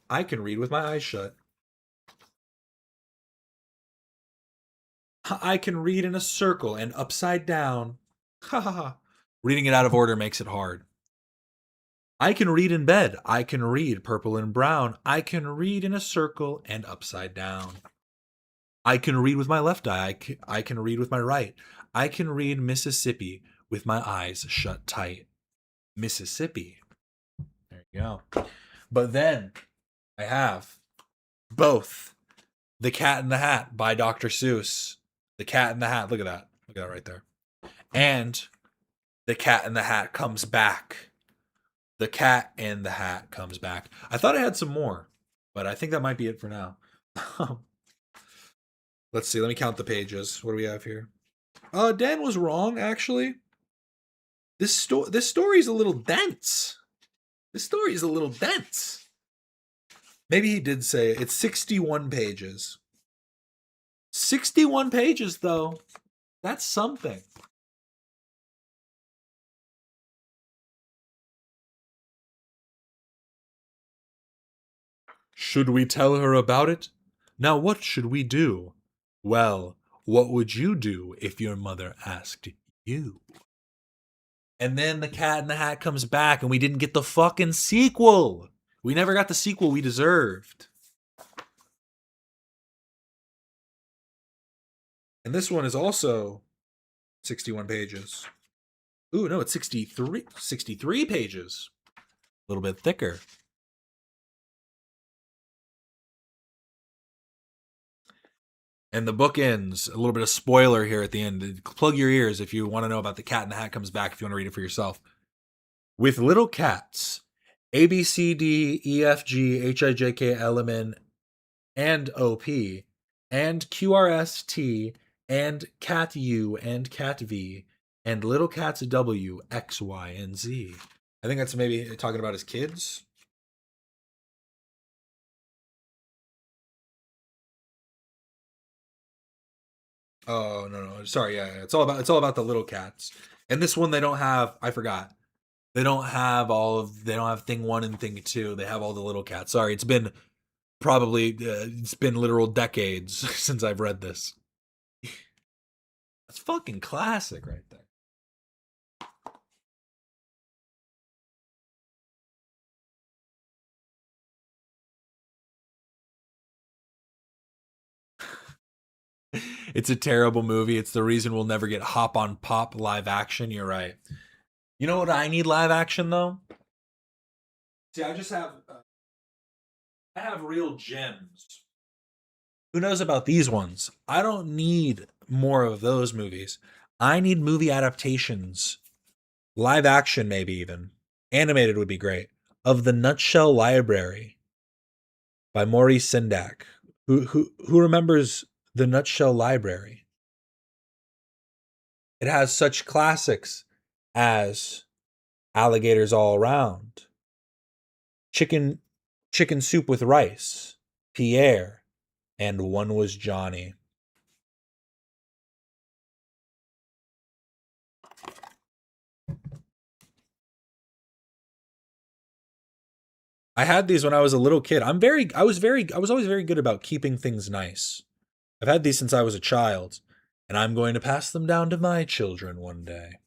I can read with my eyes shut. I can read in a circle and upside down. Ha ha ha. Reading it out of order makes it hard. I can read in bed. I can read purple and brown. I can read in a circle and upside down. I can read with my left eye. I can read with my right. I can read Mississippi with my eyes shut tight. Mississippi. There you go. But then I have both The Cat in the Hat by Dr. Seuss. The Cat in the Hat. Look at that. Look at that right there. And The Cat in the Hat Comes Back. The Cat in the Hat Comes Back. I thought I had some more, but I think that might be it for now. Let's see. Let me count the pages. What do we have here? Dan was wrong, actually. This story is a little dense. Maybe he did say it. It's 61 pages. 61 pages, though. That's something. Should we tell her about it? Now what should we do? Well, what would you do if your mother asked you? And then The Cat in the Hat Comes Back, and we didn't get the fucking sequel. We never got the sequel we deserved. And this one is also 61 pages. Ooh, no, it's 63 pages. A little bit thicker. And the book ends, a little bit of spoiler here at the end. Plug your ears if you want to know about The Cat in the Hat Comes Back, if you want to read it for yourself. With little cats, A, B, C, D, E, F, G, H, I, J, K, L, M, N, and O, P, and Q, R, S, T, and cat U, and cat V, and little cats W, X, Y, and Z. I think that's maybe talking about his kids. Oh, no. Sorry, yeah. It's all about the little cats. And this one they don't have, I forgot. They don't have thing 1 and thing 2. They have all the little cats. Sorry, it's been literal decades since I've read this. That's fucking classic right there. It's a terrible movie. It's the reason we'll never get Hop on Pop live action. You're right. You know what I need live action though? See, I have real gems. Who knows about these ones? I don't need more of those movies. I need movie adaptations. Live action, maybe even. Animated would be great. Of The Nutshell Library by Maurice Sendak. Who remembers The Nutshell Library? It has such classics as Alligators All Around, Chicken Soup with Rice, Pierre, and One Was Johnny. I had these when I was a little kid. I was always very good about keeping things nice. I've had these since I was a child, and I'm going to pass them down to my children one day.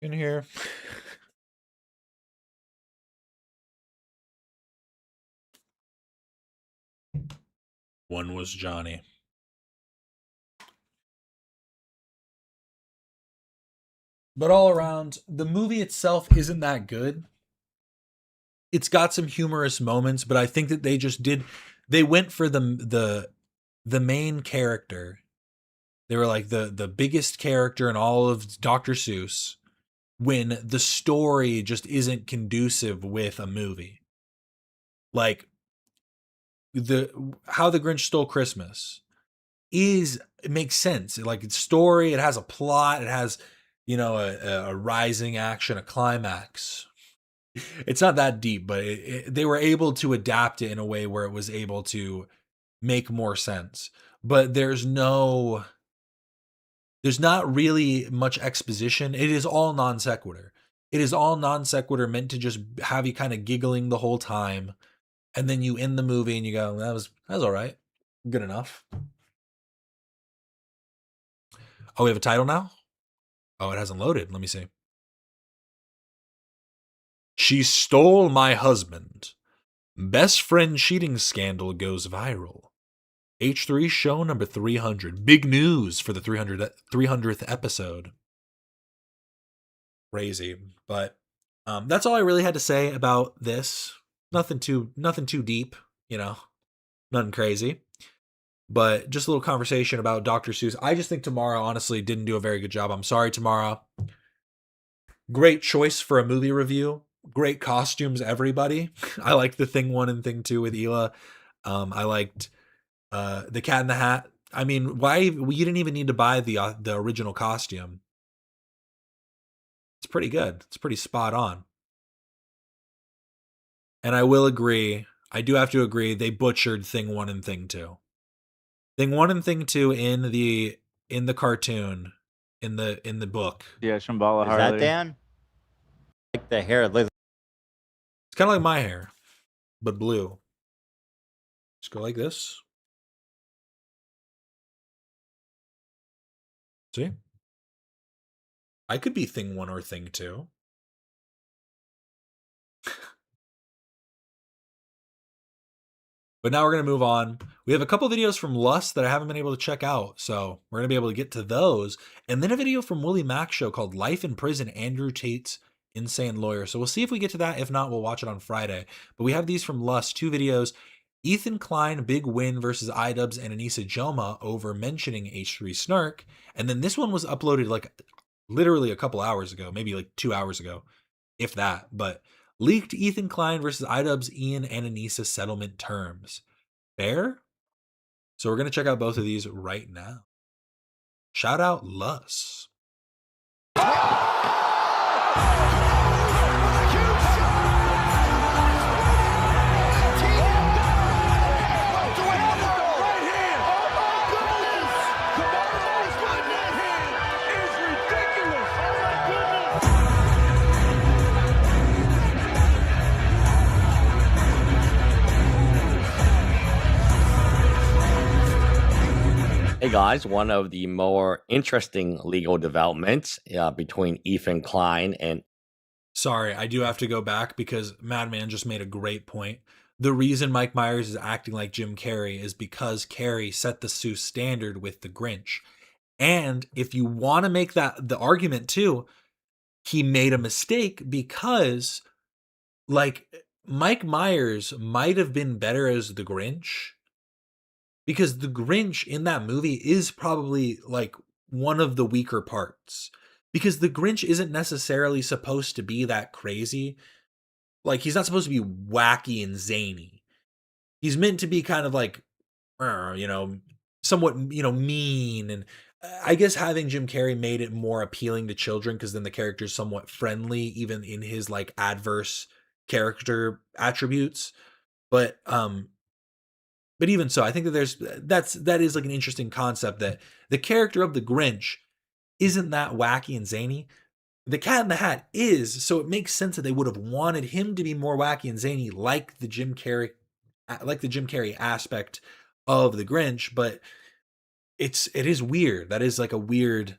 In here. One Was Johnny. But all around, the movie itself isn't that good. It's got some humorous moments, but I think that they went for the main character. They were like the biggest character in all of Dr. Seuss, when the story just isn't conducive with a movie. Like How the Grinch Stole Christmas it makes sense. Like it's story, it has a plot, it has a rising action, a climax. It's not that deep, but they were able to adapt it in a way where it was able to make more sense. But there's not really much exposition. It is all non sequitur. It is all non sequitur meant to just have you kind of giggling the whole time. And then you end the movie and you go, that was all right. Good enough. Oh, we have a title now? Oh, it hasn't loaded. Let me see. She Stole My Husband. Best friend cheating scandal goes viral. H3 show number 300. Big news for the 300th episode. Crazy. But that's all I really had to say about this. Nothing too deep, nothing crazy. But just a little conversation about Dr. Seuss. I just think Tamara honestly didn't do a very good job. I'm sorry, Tamara. Great choice for a movie review. Great costumes, everybody. I liked the Thing 1 and Thing 2 with Hila. I liked the Cat in the Hat. I mean, why you didn't even need to buy the original costume. It's pretty good. It's pretty spot on. And I will agree. I do have to agree. They butchered Thing 1 and Thing 2. Thing 1 and Thing 2 in the cartoon, in the book. Yeah, Shambhala Is Harley. that Dan? Like the hair. It's kind of like my hair, but blue. Just go like this. See? I could be Thing 1 or Thing 2. But now we're going to move on. We have a couple videos from Lust that I haven't been able to check out. So we're going to be able to get to those. And then a video from Willie Mack Show called Life in Prison, Andrew Tate's Insane Lawyer. So we'll see if we get to that. If not, we'll watch it on Friday. But we have these from Lust, 2 videos. Ethan Klein, big win versus iDubbbz and Anissa Joma over mentioning H3 Snark. And then this one was uploaded like literally a couple hours ago, maybe like 2 hours ago, if that. But leaked Ethan Klein versus iDubbbz, Ian, and Anissa settlement terms. Fair? So we're going to check out both of these right now. Shout out Lust. guys, one of the more interesting legal developments between Ethan Klein and... Sorry, I do have to go back because Madman just made a great point. The reason Mike Myers is acting like Jim Carrey is because Carrey set the Seuss standard with The Grinch. And if you want to make that the argument too, he made a mistake because like Mike Myers might have been better as the Grinch, because the Grinch in that movie is probably like one of the weaker parts, because the Grinch isn't necessarily supposed to be that crazy. Like, he's not supposed to be wacky and zany. He's meant to be kind of like, somewhat, mean. And I guess having Jim Carrey made it more appealing to children because then the character's somewhat friendly, even in his like adverse character attributes. But even so, I think that that is like an interesting concept, that the character of the Grinch isn't that wacky and zany. The Cat in the Hat is, so it makes sense that they would have wanted him to be more wacky and zany, like the Jim Carrey aspect of the Grinch. But it is weird. That is like a weird,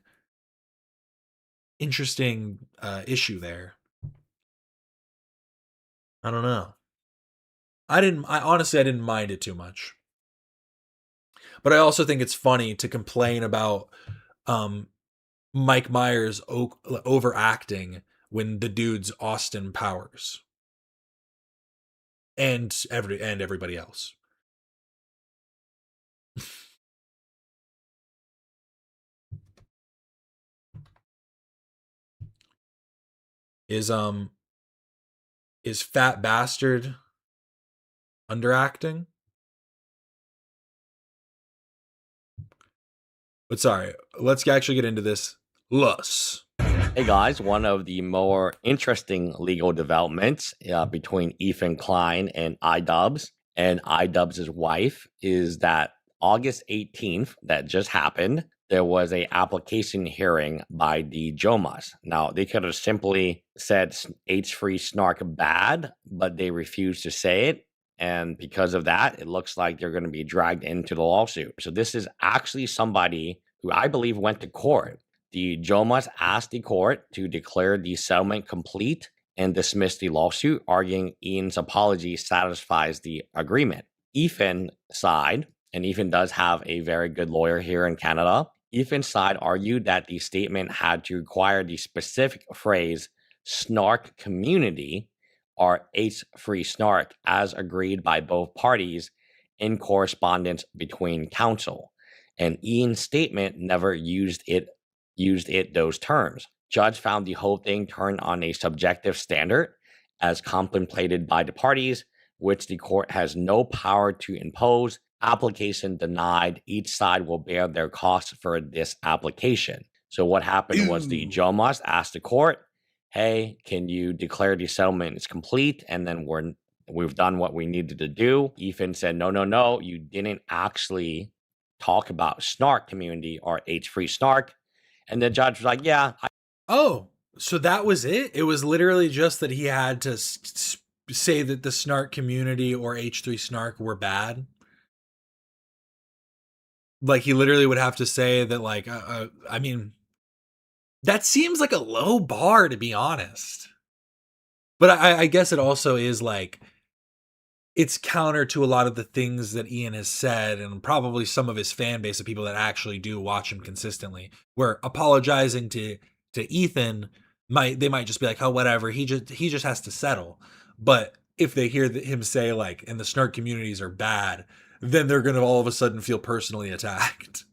interesting issue there. I don't know. I honestly didn't mind it too much. But I also think it's funny to complain about Mike Myers overacting when the dude's Austin Powers and everybody else. Is Fat Bastard underacting? But sorry, let's actually get into this. Hey guys, one of the more interesting legal developments between Ethan Klein and iDubbbz and iDubbbz's wife is that August 18th, that just happened, there was a application hearing by the Jomas. Now, they could have simply said H-free snark bad, but they refused to say it. And because of that, it looks like they're going to be dragged into the lawsuit. So this is actually somebody who I believe went to court. The Jomas asked the court to declare the settlement complete and dismiss the lawsuit, arguing Ian's apology satisfies the agreement. Ethan's side, and Ethan does have a very good lawyer here in Canada, Ethan's side argued that the statement had to require the specific phrase snark community or H-free snark as agreed by both parties in correspondence between counsel. And Ian's statement never used those terms. Judge found the whole thing turned on a subjective standard as contemplated by the parties, which the court has no power to impose. Application denied. Each side will bear their costs for this application. So what happened was the Jomas asked the court, hey, can you declare the settlement is complete? And then we've done what we needed to do. Ethan said, no, you didn't actually talk about snark community or H-free snark. And the judge was like, yeah. Oh, so that was it? It was literally just that he had to say that the snark community or H3 snark were bad? Like, he literally would have to say that, like, I mean, that seems like a low bar, to be honest. But I guess it also is, like, it's counter to a lot of the things that Ian has said, and probably some of his fan base of people that actually do watch him consistently, where apologizing to Ethan they might just be like, oh, whatever, he just has to settle. But if they hear him say, like, and the snark communities are bad, then they're going to all of a sudden feel personally attacked.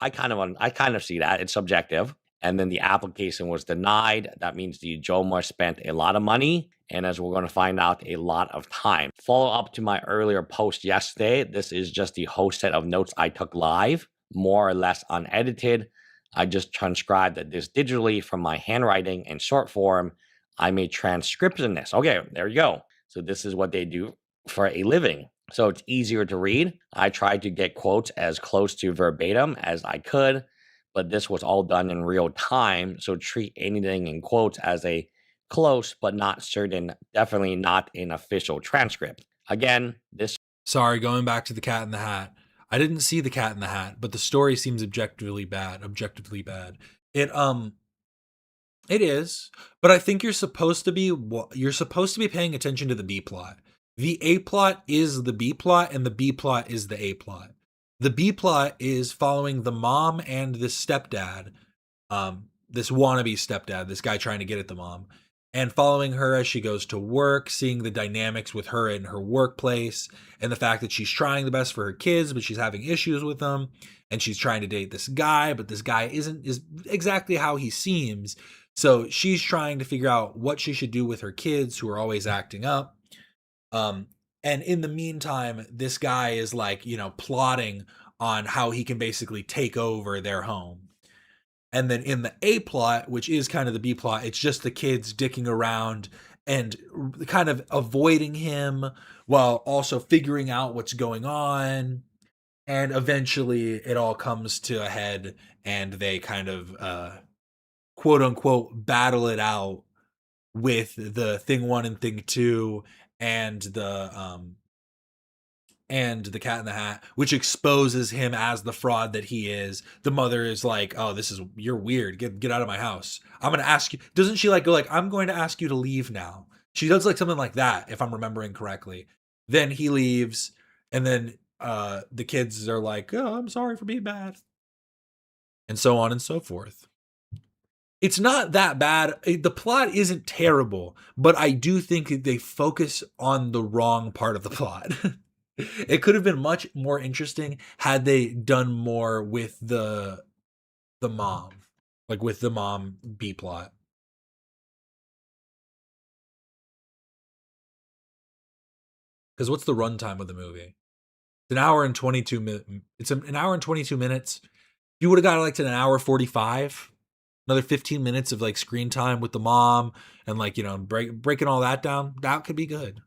I kind of see that. It's subjective. And then the application was denied. That means the Jomas spent a lot of money, and as we're going to find out, a lot of time. Follow up to my earlier post yesterday. This is just the whole set of notes I took live, more or less unedited. I just transcribed this digitally from my handwriting in short form. I made transcripts in this. Okay, there you go. So this is what they do for a living. So it's easier to read. I tried to get quotes as close to verbatim as I could, but this was all done in real time. So treat anything in quotes as a close but not certain, definitely not an official transcript. Again, this... Sorry, going back to the Cat in the Hat. I didn't see The Cat in the Hat, but the story seems objectively bad. It is, but I think you're supposed to be paying attention to the B plot. The A plot is the B plot, and the B plot is the A plot. The B plot is following the mom and this stepdad, this wannabe stepdad, this guy trying to get at the mom, and following her as she goes to work, seeing the dynamics with her in her workplace, and the fact that she's trying the best for her kids, but she's having issues with them, and she's trying to date this guy, but this guy is exactly how he seems. So she's trying to figure out what she should do with her kids who are always acting up. And in the meantime, this guy is like, plotting on how he can basically take over their home. And then in the A plot, which is kind of the B plot, it's just the kids dicking around and kind of avoiding him while also figuring out what's going on. And eventually it all comes to a head and they kind of, quote unquote, battle it out with the Thing 1 and Thing 2 and the Cat in the Hat, which exposes him as the fraud that he is. The mother is like, "Oh, you're weird. Get out of my house. I'm going to ask you." Doesn't she go "I'm going to ask you to leave now." She does something like that, if I'm remembering correctly. Then he leaves, and then the kids are like, "Oh, I'm sorry for being bad." And so on and so forth. It's not that bad. The plot isn't terrible, but I do think that they focus on the wrong part of the plot. It could have been much more interesting had they done more with the mom, with the mom B plot. Because what's the runtime of the movie? It's an hour and 22 minutes. It's an hour and 22 minutes. You would have got an hour 45. Another 15 minutes of screen time with the mom and breaking all that down. That could be good.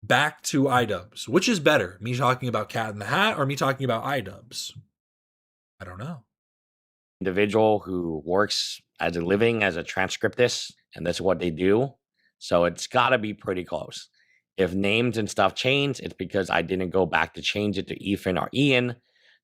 Back to iDubbbz. Which is better? Me talking about Cat in the Hat or me talking about iDubbbz? I don't know. Individual who works as a living as a transcriptist, and that's what they do. So it's got to be pretty close. If names and stuff change, it's because I didn't go back to change it to Ethan or Ian.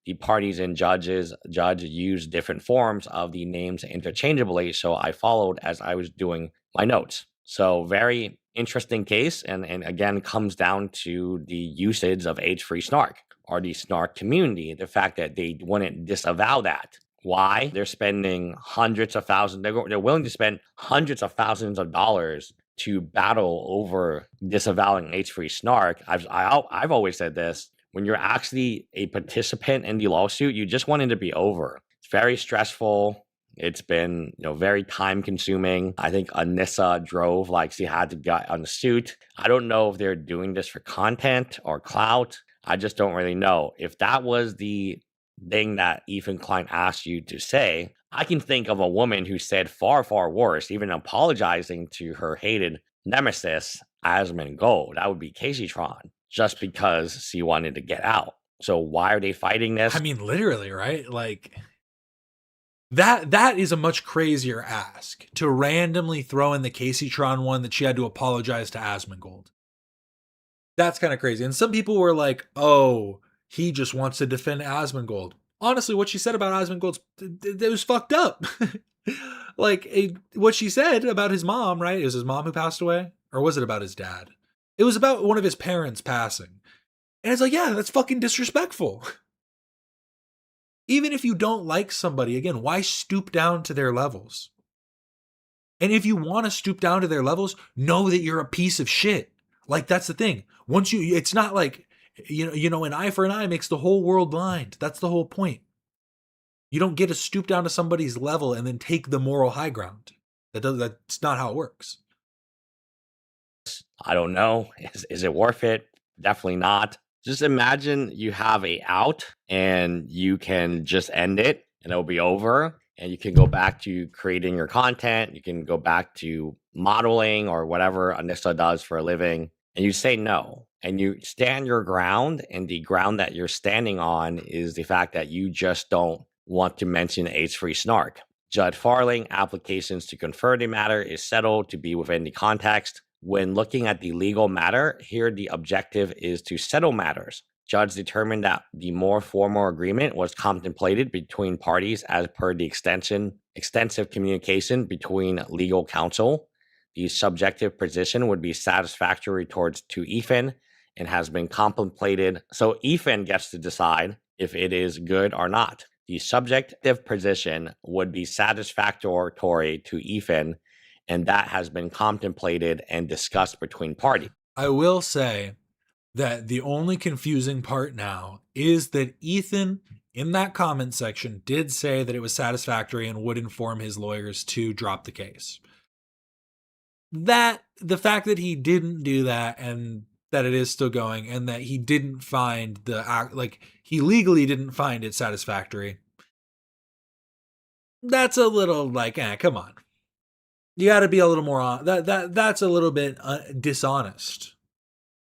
The parties and judge used different forms of the names interchangeably, so I followed as I was doing my notes. So very interesting case, and again comes down to the usage of age-free snark or the snark community, the fact that they wouldn't disavow that. Why? They're spending hundreds of thousands, they're willing to spend hundreds of thousands of dollars to battle over disavowing age-free snark. I've always said this. When you're actually a participant in the lawsuit, you just want it to be over. It's very stressful. It's been, very time consuming. I think Anissa drove she had to get on the suit. I don't know if they're doing this for content or clout. I just don't really know. If that was the thing that Ethan Klein asked you to say, I can think of a woman who said far, far worse, even apologizing to her hated nemesis, Asmongold. That would be Casey Tron. Just because she wanted to get out. So why are they fighting this? I mean, literally, right? That is a much crazier ask to randomly throw in the Casey Tron one that she had to apologize to Asmongold. That's kind of crazy. And some people were like, "Oh, he just wants to defend Asmongold." Honestly, what she said about Asmongold, it was fucked up. What she said about his mom, right? It was his mom who passed away, or was it about his dad? It was about one of his parents passing. And it's yeah, that's fucking disrespectful. Even if you don't like somebody, again, why stoop down to their levels? And if you want to stoop down to their levels, know that you're a piece of shit. That's the thing. It's not an eye for an eye makes the whole world blind. That's the whole point. You don't get to stoop down to somebody's level and then take the moral high ground. That's not how it works. I don't know. Is it worth it? Definitely not. Just imagine you have a out and you can just end it and it'll be over and you can go back to creating your content. You can go back to modeling or whatever Anissa does for a living, and you say no and you stand your ground, and the ground that you're standing on is the fact that you just don't want to mention age-free snark. Judge Farling, applications to confer the matter is settled to be within the context. When looking at the legal matter, here the objective is to settle matters. Judge determined that the more formal agreement was contemplated between parties as per the extensive communication between legal counsel. The subjective position would be satisfactory to Ethan and has been contemplated. So Ethan gets to decide if it is good or not. The subjective position would be satisfactory to Ethan, and that has been contemplated and discussed between parties. I will say that the only confusing part now is that Ethan, in that comment section, did say that it was satisfactory and would inform his lawyers to drop the case. That the fact that he didn't do that and that it is still going and that he didn't find he legally didn't find it satisfactory. That's a little come on. You got to be a little more that's a little bit dishonest,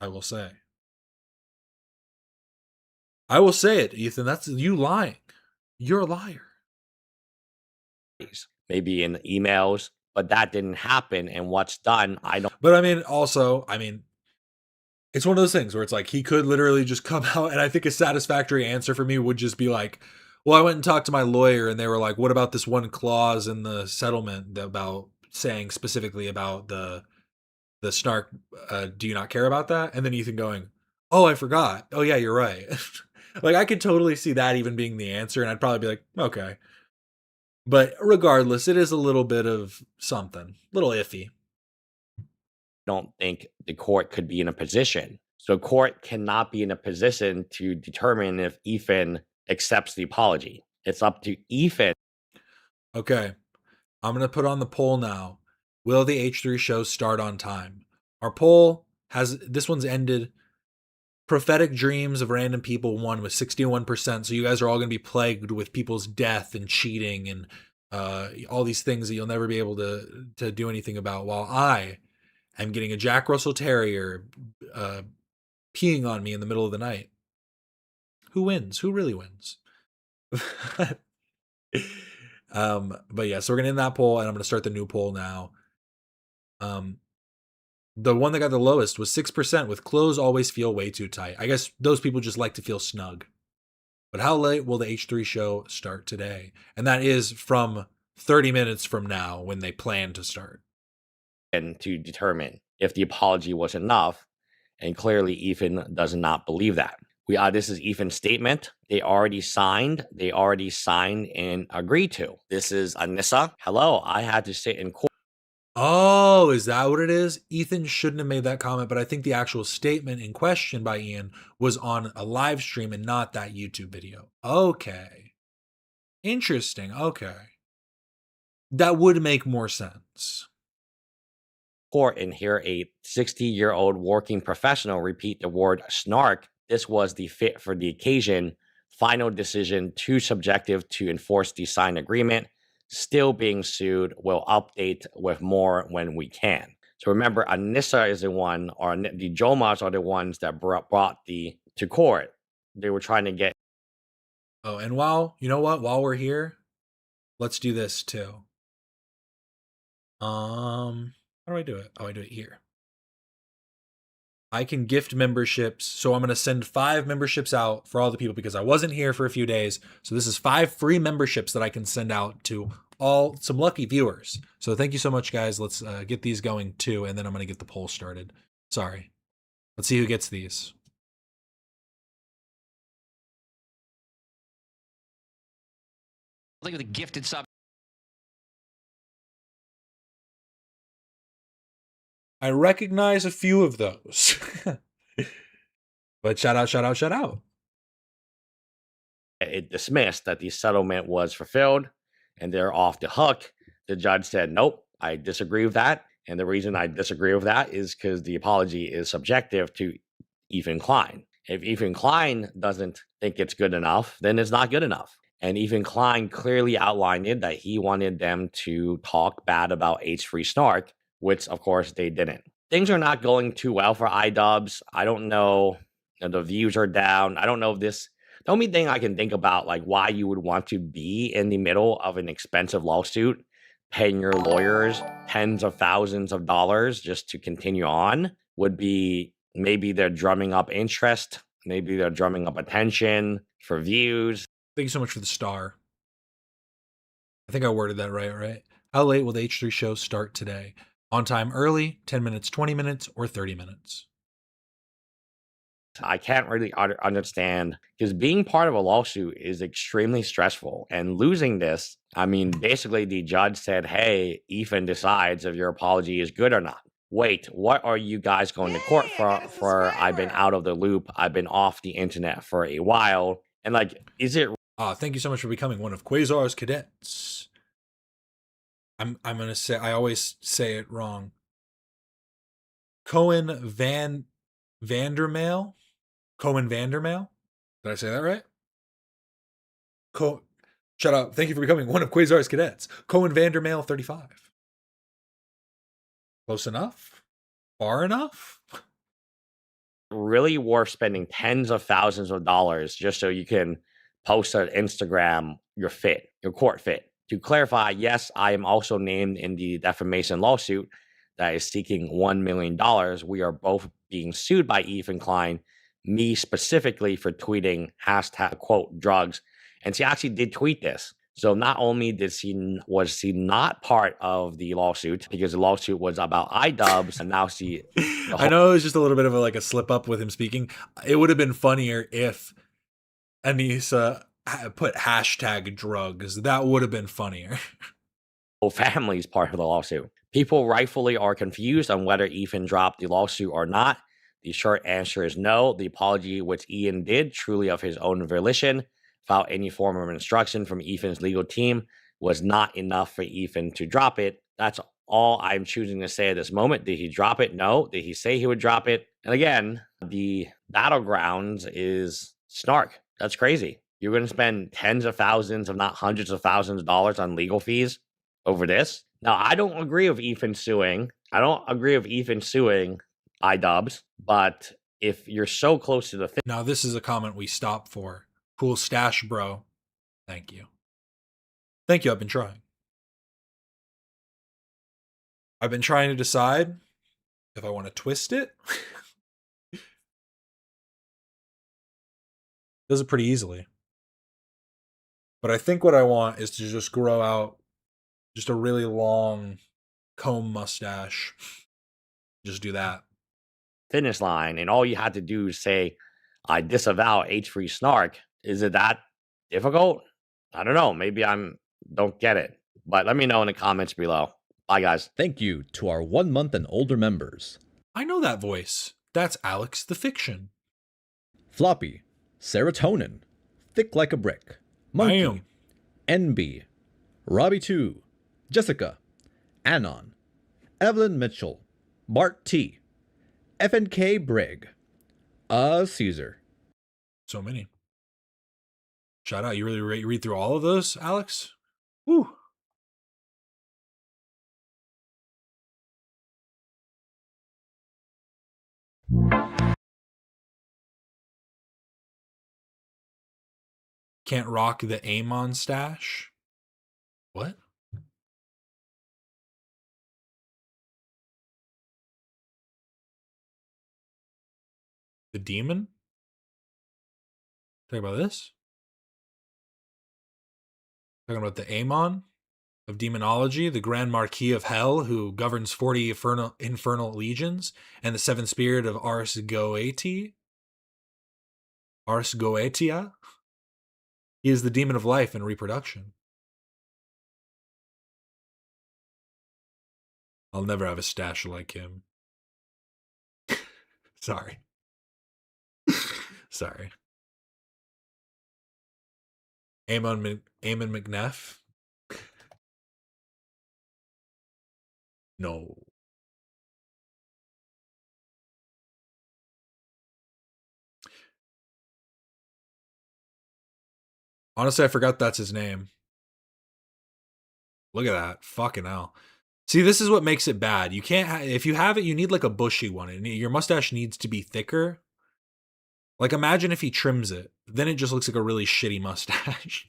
I will say. I will say it, Ethan. That's you lying. You're a liar. Maybe in emails, but that didn't happen. And what's done, I don't. But I mean, also, it's one of those things where it's like he could literally just come out, and I think a satisfactory answer for me would just be like, well, I went and talked to my lawyer, and they were like, what about this one clause in the settlement about saying specifically about the snark? Do you not care about that? And then Ethan going, oh, I forgot. Oh yeah, you're right. Like I could totally see that even being the answer, and I'd probably be like, okay. But regardless, it is a little bit of something, a little iffy. Don't think the court could be in a position. So court cannot be in a position to determine if Ethan accepts the apology. It's up to Ethan. Okay. I'm going to put on the poll now. Will the H3 show start on time? Our poll this one's ended. Prophetic dreams of random people won with 61%. So you guys are all going to be plagued with people's death and cheating and all these things that you'll never be able to do anything about, while I am getting a Jack Russell Terrier peeing on me in the middle of the night. Who wins? Who really wins? But yeah, so we're going to end that poll, and I'm going to start the new poll now. The one that got the lowest was 6%, with clothes always feel way too tight. I guess those people just like to feel snug. But how late will the H3 show start today? And that is from 30 minutes from now when they plan to start. And to determine if the apology was enough. And clearly Ethan does not believe that. This is Ethan's statement. They already signed and agreed to. This is Anissa. Hello, I had to sit in court. Oh, is that what it is? Ethan shouldn't have made that comment, but I think the actual statement in question by Ian was on a live stream and not that YouTube video. Okay. Interesting. Okay. That would make more sense. Court and hear a 60-year-old working professional repeat the word snark. This was the fit for the occasion. Final decision too subjective to enforce the signed agreement. Still being sued. We'll update with more when we can. So remember, Anissa is the one, or the Jomas are the ones that brought to court. They were trying to get. Oh, and you know what? While we're here, let's do this too. How do I do it? Oh, I do it here. I can gift memberships. So I'm going to send 5 memberships out for all the people because I wasn't here for a few days. So this is 5 free memberships that I can send out to some lucky viewers. So thank you so much, guys. Let's get these going too. And then I'm going to get the poll started. Sorry. Let's see who gets these. Look at the gifted sub. I recognize a few of those. But shout out. It dismissed that the settlement was fulfilled and they're off the hook. The judge said, nope, I disagree with that. And the reason I disagree with that is because the apology is subjective to Ethan Klein. If Ethan Klein doesn't think it's good enough, then it's not good enough. And Ethan Klein clearly outlined it that he wanted them to talk bad about H3 Snark, which of course they didn't. Things are not going too well for iDubbbz. I don't know. The views are down. I don't know if this. The only thing I can think about, like why you would want to be in the middle of an expensive lawsuit, paying your lawyers tens of thousands of dollars just to continue on, would be maybe they're drumming up interest Maybe they're drumming up attention for views. Thank you so much for the star. I think I worded that right? How late will the H3 show start today? On time early, 10 minutes, 20 minutes, or 30 minutes? I can't really understand because being part of a lawsuit is extremely stressful. And losing this, I mean, basically the judge said, hey, Ethan decides if your apology is good or not. Wait, what are you guys going to court for? I've been out of the loop. I've been off the internet for a while. And like, is it? Thank you so much for becoming one of Quasar's cadets. I'm gonna say, I always say it wrong. Cohen Vandermail? Cohen Vandermail? Did I say that right? Shut up. Thank you for becoming one of Quasar's cadets. Cohen Vandermail 35. Close enough? Far enough? Really worth spending tens of thousands of dollars just so you can post on Instagram your court fit. To clarify, yes, I am also named in the defamation lawsuit that is seeking $1 million. We are both being sued by Ethan Klein, me specifically for tweeting hashtag quote drugs. And she actually did tweet this. So not only was she not part of the lawsuit because the lawsuit was about iDubbbz, and now she. I know it was just a little bit of a slip up with him speaking. It would have been funnier if Anissa put hashtag drugs. That would have been funnier. Whole family's part of the lawsuit. People rightfully are confused on whether Ethan dropped the lawsuit or not. The short answer is no. The apology which Ian did, truly of his own volition, without any form of instruction from Ethan's legal team, was not enough for Ethan to drop it. That's all I'm choosing to say at this moment. Did he drop it? No. Did he say he would drop it? And again, the battlegrounds is snark. That's crazy. You're going to spend tens of thousands, if not hundreds of thousands of dollars on legal fees over this. Now, I don't agree with Ethan suing. iDubbbz, but if you're so close to the thing. Now, this is a comment we stop for. Cool stash, bro. Thank you. Thank you. I've been trying. I've been trying to decide if I want to twist it. Does it pretty easily. But I think what I want is to just grow out just a really long comb mustache. Just do that. Finish line, and all you had to do is say, I disavow H3 snark. Is it that difficult? I don't know. Maybe don't get it. But let me know in the comments below. Bye, guys. Thank you to our 1 month and older members. I know that voice. That's Alex the Fiction. Floppy, Serotonin, Thick Like a Brick, Monkey, NB, Robbie2, Jessica, Anon, Evelyn Mitchell, Bart T, FNK Brig, Caesar. So many. Shout out. You really read through all of those, Alex? Woo. Can't rock the Amon stash? What? The demon? Talking about this? Talking about the Amon of demonology, the Grand Marquis of Hell, who governs 40 infernal legions, and the seventh spirit of Ars Goetia. He is the demon of life and reproduction. I'll never have a stash like him. Sorry. Sorry. Eamon McNeff? No. Honestly, I forgot that's his name. Look at that. Fucking hell. See, this is what makes it bad. You can't, if you have it, you need like a bushy one. And your mustache needs to be thicker. Like, imagine if he trims it. Then it just looks like a really shitty mustache.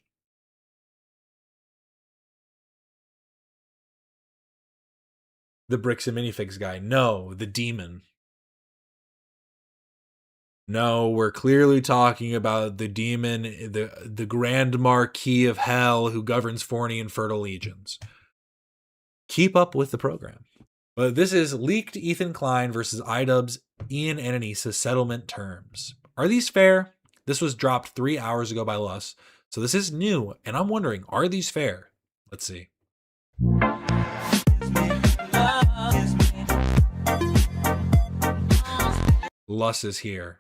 The Bricks and Minifigs guy. No, the demon. No, we're clearly talking about the demon, the Grand Marquis of Hell who governs 40 infertile legions. Keep up with the program. But this is leaked Ethan Klein versus iDubbbz Ian and Anissa settlement terms. Are these fair? This was dropped 3 hours ago by Lus, so this is new, and I'm wondering, are these fair? Let's see. Lus is here.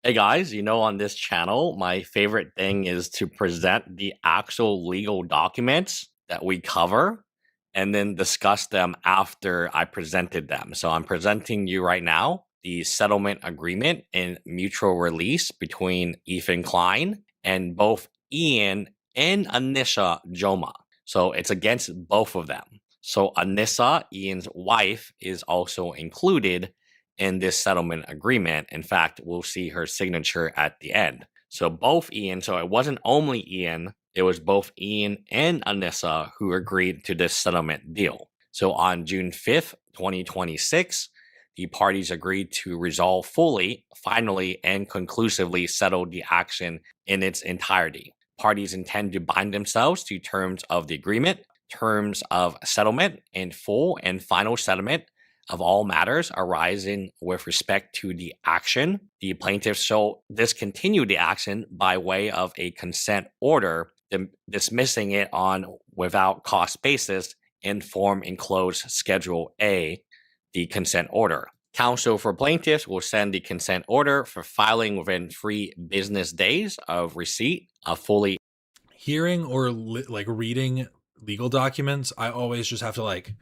Hey guys, you know, on this channel, my favorite thing is to present the actual legal documents that we cover and then discuss them after I presented them. So I'm presenting you right now the settlement agreement and mutual release between Ethan Klein and both Ian and Anissa Joma. So it's against both of them. So Anissa, Ian's wife, is also included in this settlement agreement. In fact, we'll see her signature at the end. So both Ian, so it wasn't only Ian, it was both Ian and Anissa who agreed to this settlement deal. So on June 5th, 2026, the parties agreed to resolve fully, finally, and conclusively settle the action in its entirety. Parties intend to bind themselves to terms of the agreement, terms of settlement, and full and final settlement of all matters arising with respect to the action. The plaintiffs shall discontinue the action by way of a consent order, dismissing it on without cost basis in form enclosed Schedule A, the consent order. Counsel for plaintiffs will send the consent order for filing within 3 business days of receipt of fully. Hearing or like reading legal documents, I always just have to like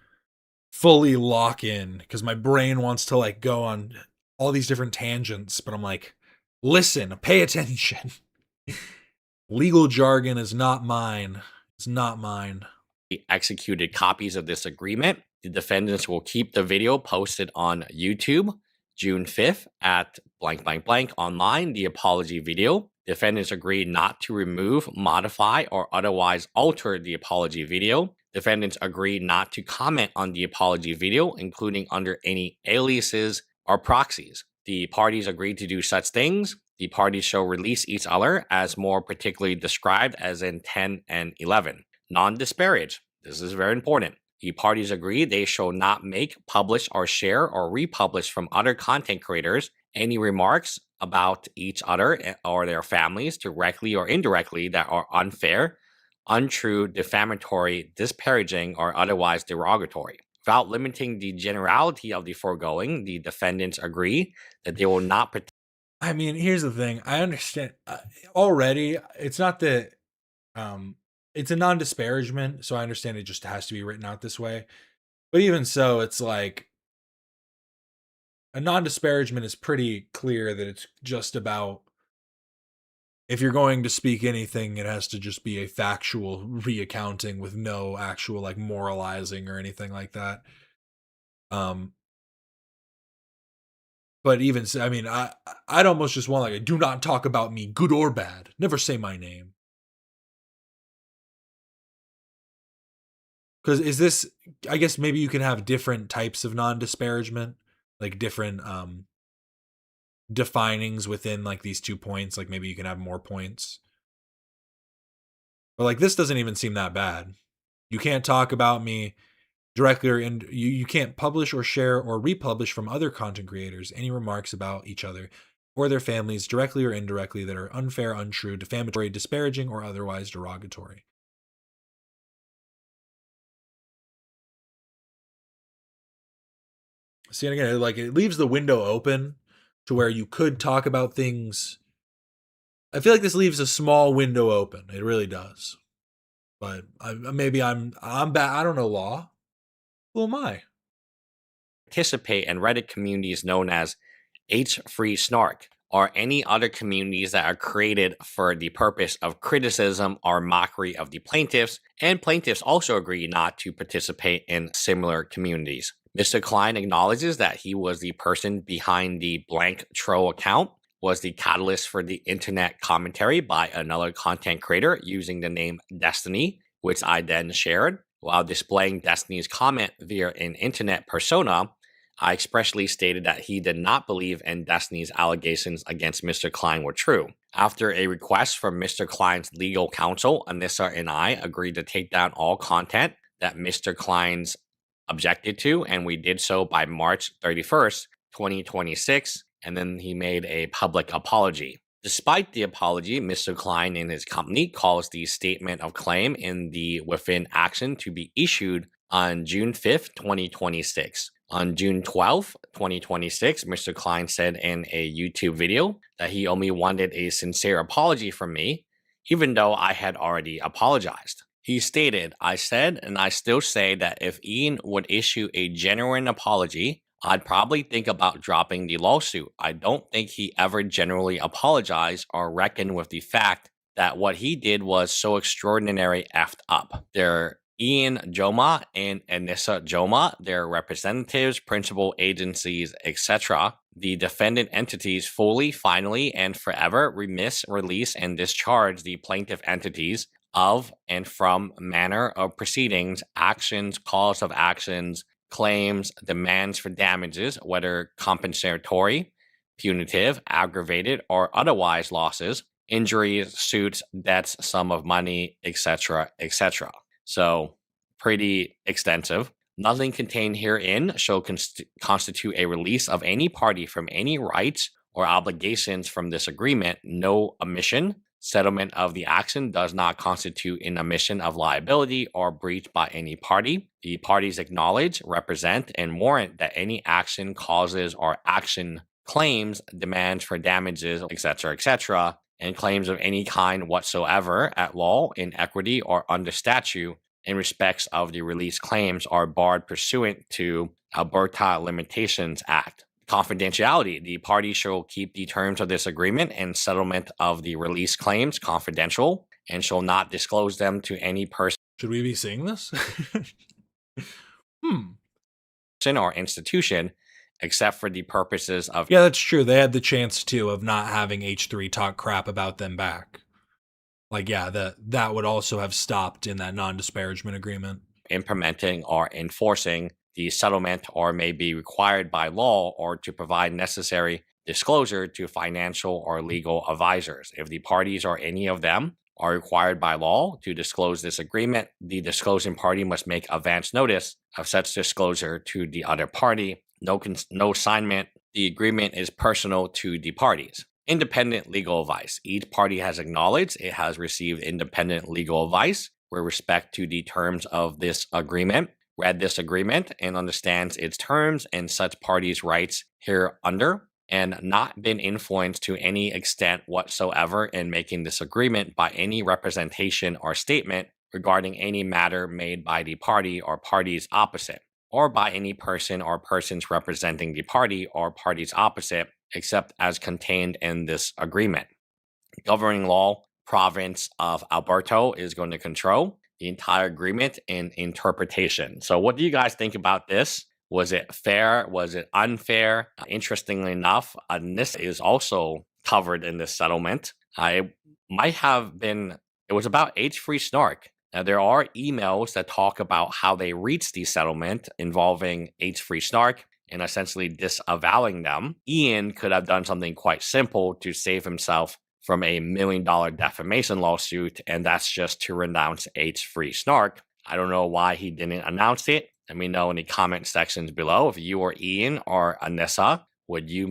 fully lock in because my brain wants to like go on all these different tangents, but I'm like, listen, pay attention. Legal jargon is not mine. It's not mine. Executed copies of this agreement. The defendants will keep the video posted on YouTube June 5th at blank blank blank online, the apology video. Defendants agree not to remove, modify, or otherwise alter the apology video. Defendants agree not to comment on the apology video, including under any aliases or proxies. The parties agree to do such things. The parties shall release each other as more particularly described as in 10 and 11. Non-disparage. This is very important. The parties agree they shall not make, publish, or share or republish from other content creators any remarks about each other or their families, directly or indirectly, that are unfair, untrue, defamatory, disparaging, or otherwise derogatory. Without limiting the generality of the foregoing, the defendants agree that they will not. I mean, here's the thing. I understand already. It's not that. It's a non-disparagement, so I understand it just has to be written out this way. But even so, it's like a non-disparagement is pretty clear that it's just about, if you're going to speak anything, it has to just be a factual reaccounting with no actual like moralizing or anything like that. But even so, I mean, I'd almost just want like a do not talk about me, good or bad. Never say my name. Because is this, I guess maybe you can have different types of non-disparagement, like different definings within like these 2 points. Like maybe you can have more points. But like this doesn't even seem that bad. You can't talk about me directly or you can't publish or share or republish from other content creators any remarks about each other or their families directly or indirectly that are unfair, untrue, defamatory, disparaging, or otherwise derogatory. See, and again, like it leaves the window open to where you could talk about things. I feel like this leaves a small window open. It really does. But maybe I'm bad. I don't know law. Who am I? Participate in Reddit communities known as H-Free Snark or any other communities that are created for the purpose of criticism or mockery of the plaintiffs, and plaintiffs also agree not to participate in similar communities. Mr. Klein acknowledges that he was the person behind the blank troll account, was the catalyst for the internet commentary by another content creator using the name Destiny, which I then shared. While displaying Destiny's comment via an internet persona, I expressly stated that he did not believe in Destiny's allegations against Mr. Klein were true. After a request from Mr. Klein's legal counsel, Anissa and I agreed to take down all content that Mr. Klein's objected to, and we did so by March 31st, 2026, and then he made a public apology. Despite the apology, Mr. Klein and his company calls the statement of claim in the Within action to be issued on June 5th, 2026. On June 12th, 2026, Mr. Klein said in a YouTube video that he only wanted a sincere apology from me, even though I had already apologized. He stated, I said, and I still say that if Ian would issue a genuine apology, I'd probably think about dropping the lawsuit. I don't think he ever genuinely apologized or reckoned with the fact that what he did was so extraordinary effed up. They're Ian Joma and Anissa Joma, their representatives, principal agencies, etc. The defendant entities fully, finally, and forever release, and discharge the plaintiff entities of and from manner of proceedings, actions, cause of actions, claims, demands for damages, whether compensatory, punitive, aggravated, or otherwise losses, injuries, suits, debts, sum of money, etc., etc. So, pretty extensive. Nothing contained herein shall constitute a release of any party from any rights or obligations from this agreement. No omission, settlement of the action does not constitute an omission of liability or breach by any party. The parties acknowledge, represent, and warrant that any action, causes, or action claims, demands for damages, etc., and claims of any kind whatsoever at law, in equity, or under statute in respects of the release claims are barred pursuant to Alberta Limitations Act. Confidentiality. The parties shall keep the terms of this agreement and settlement of the release claims confidential and shall not disclose them to any person. Should we be seeing this? Or institution, except for the purposes of... Yeah, that's true. They had the chance, too, of not having H3 talk crap about them back. Like, yeah, that would also have stopped in that non-disparagement agreement. Implementing or enforcing the settlement or may be required by law or to provide necessary disclosure to financial or legal advisors. If the parties or any of them are required by law to disclose this agreement, the disclosing party must make advance notice of such disclosure to the other party. No assignment. The agreement is personal to the parties. Independent legal advice. Each party has acknowledged it has received independent legal advice with respect to the terms of this agreement, read this agreement, and understands its terms and such parties' rights hereunder, and not been influenced to any extent whatsoever in making this agreement by any representation or statement regarding any matter made by the party or parties opposite, or by any person or persons representing the party or parties opposite, except as contained in this agreement. Governing law, province of Alberta is going to control the entire agreement and interpretation. So what do you guys think about this? Was it fair? Was it unfair? Interestingly enough, this is also covered in this settlement. It might have been, it was about H3 Snark. Now, there are emails that talk about how they reached the settlement involving H3 Snark and essentially disavowing them. Ian could have done something quite simple to save himself from a $1 million defamation lawsuit, and that's just to renounce H3 Snark. I don't know why he didn't announce it. Let me know in the comment sections below. If you or Ian or Anissa, would you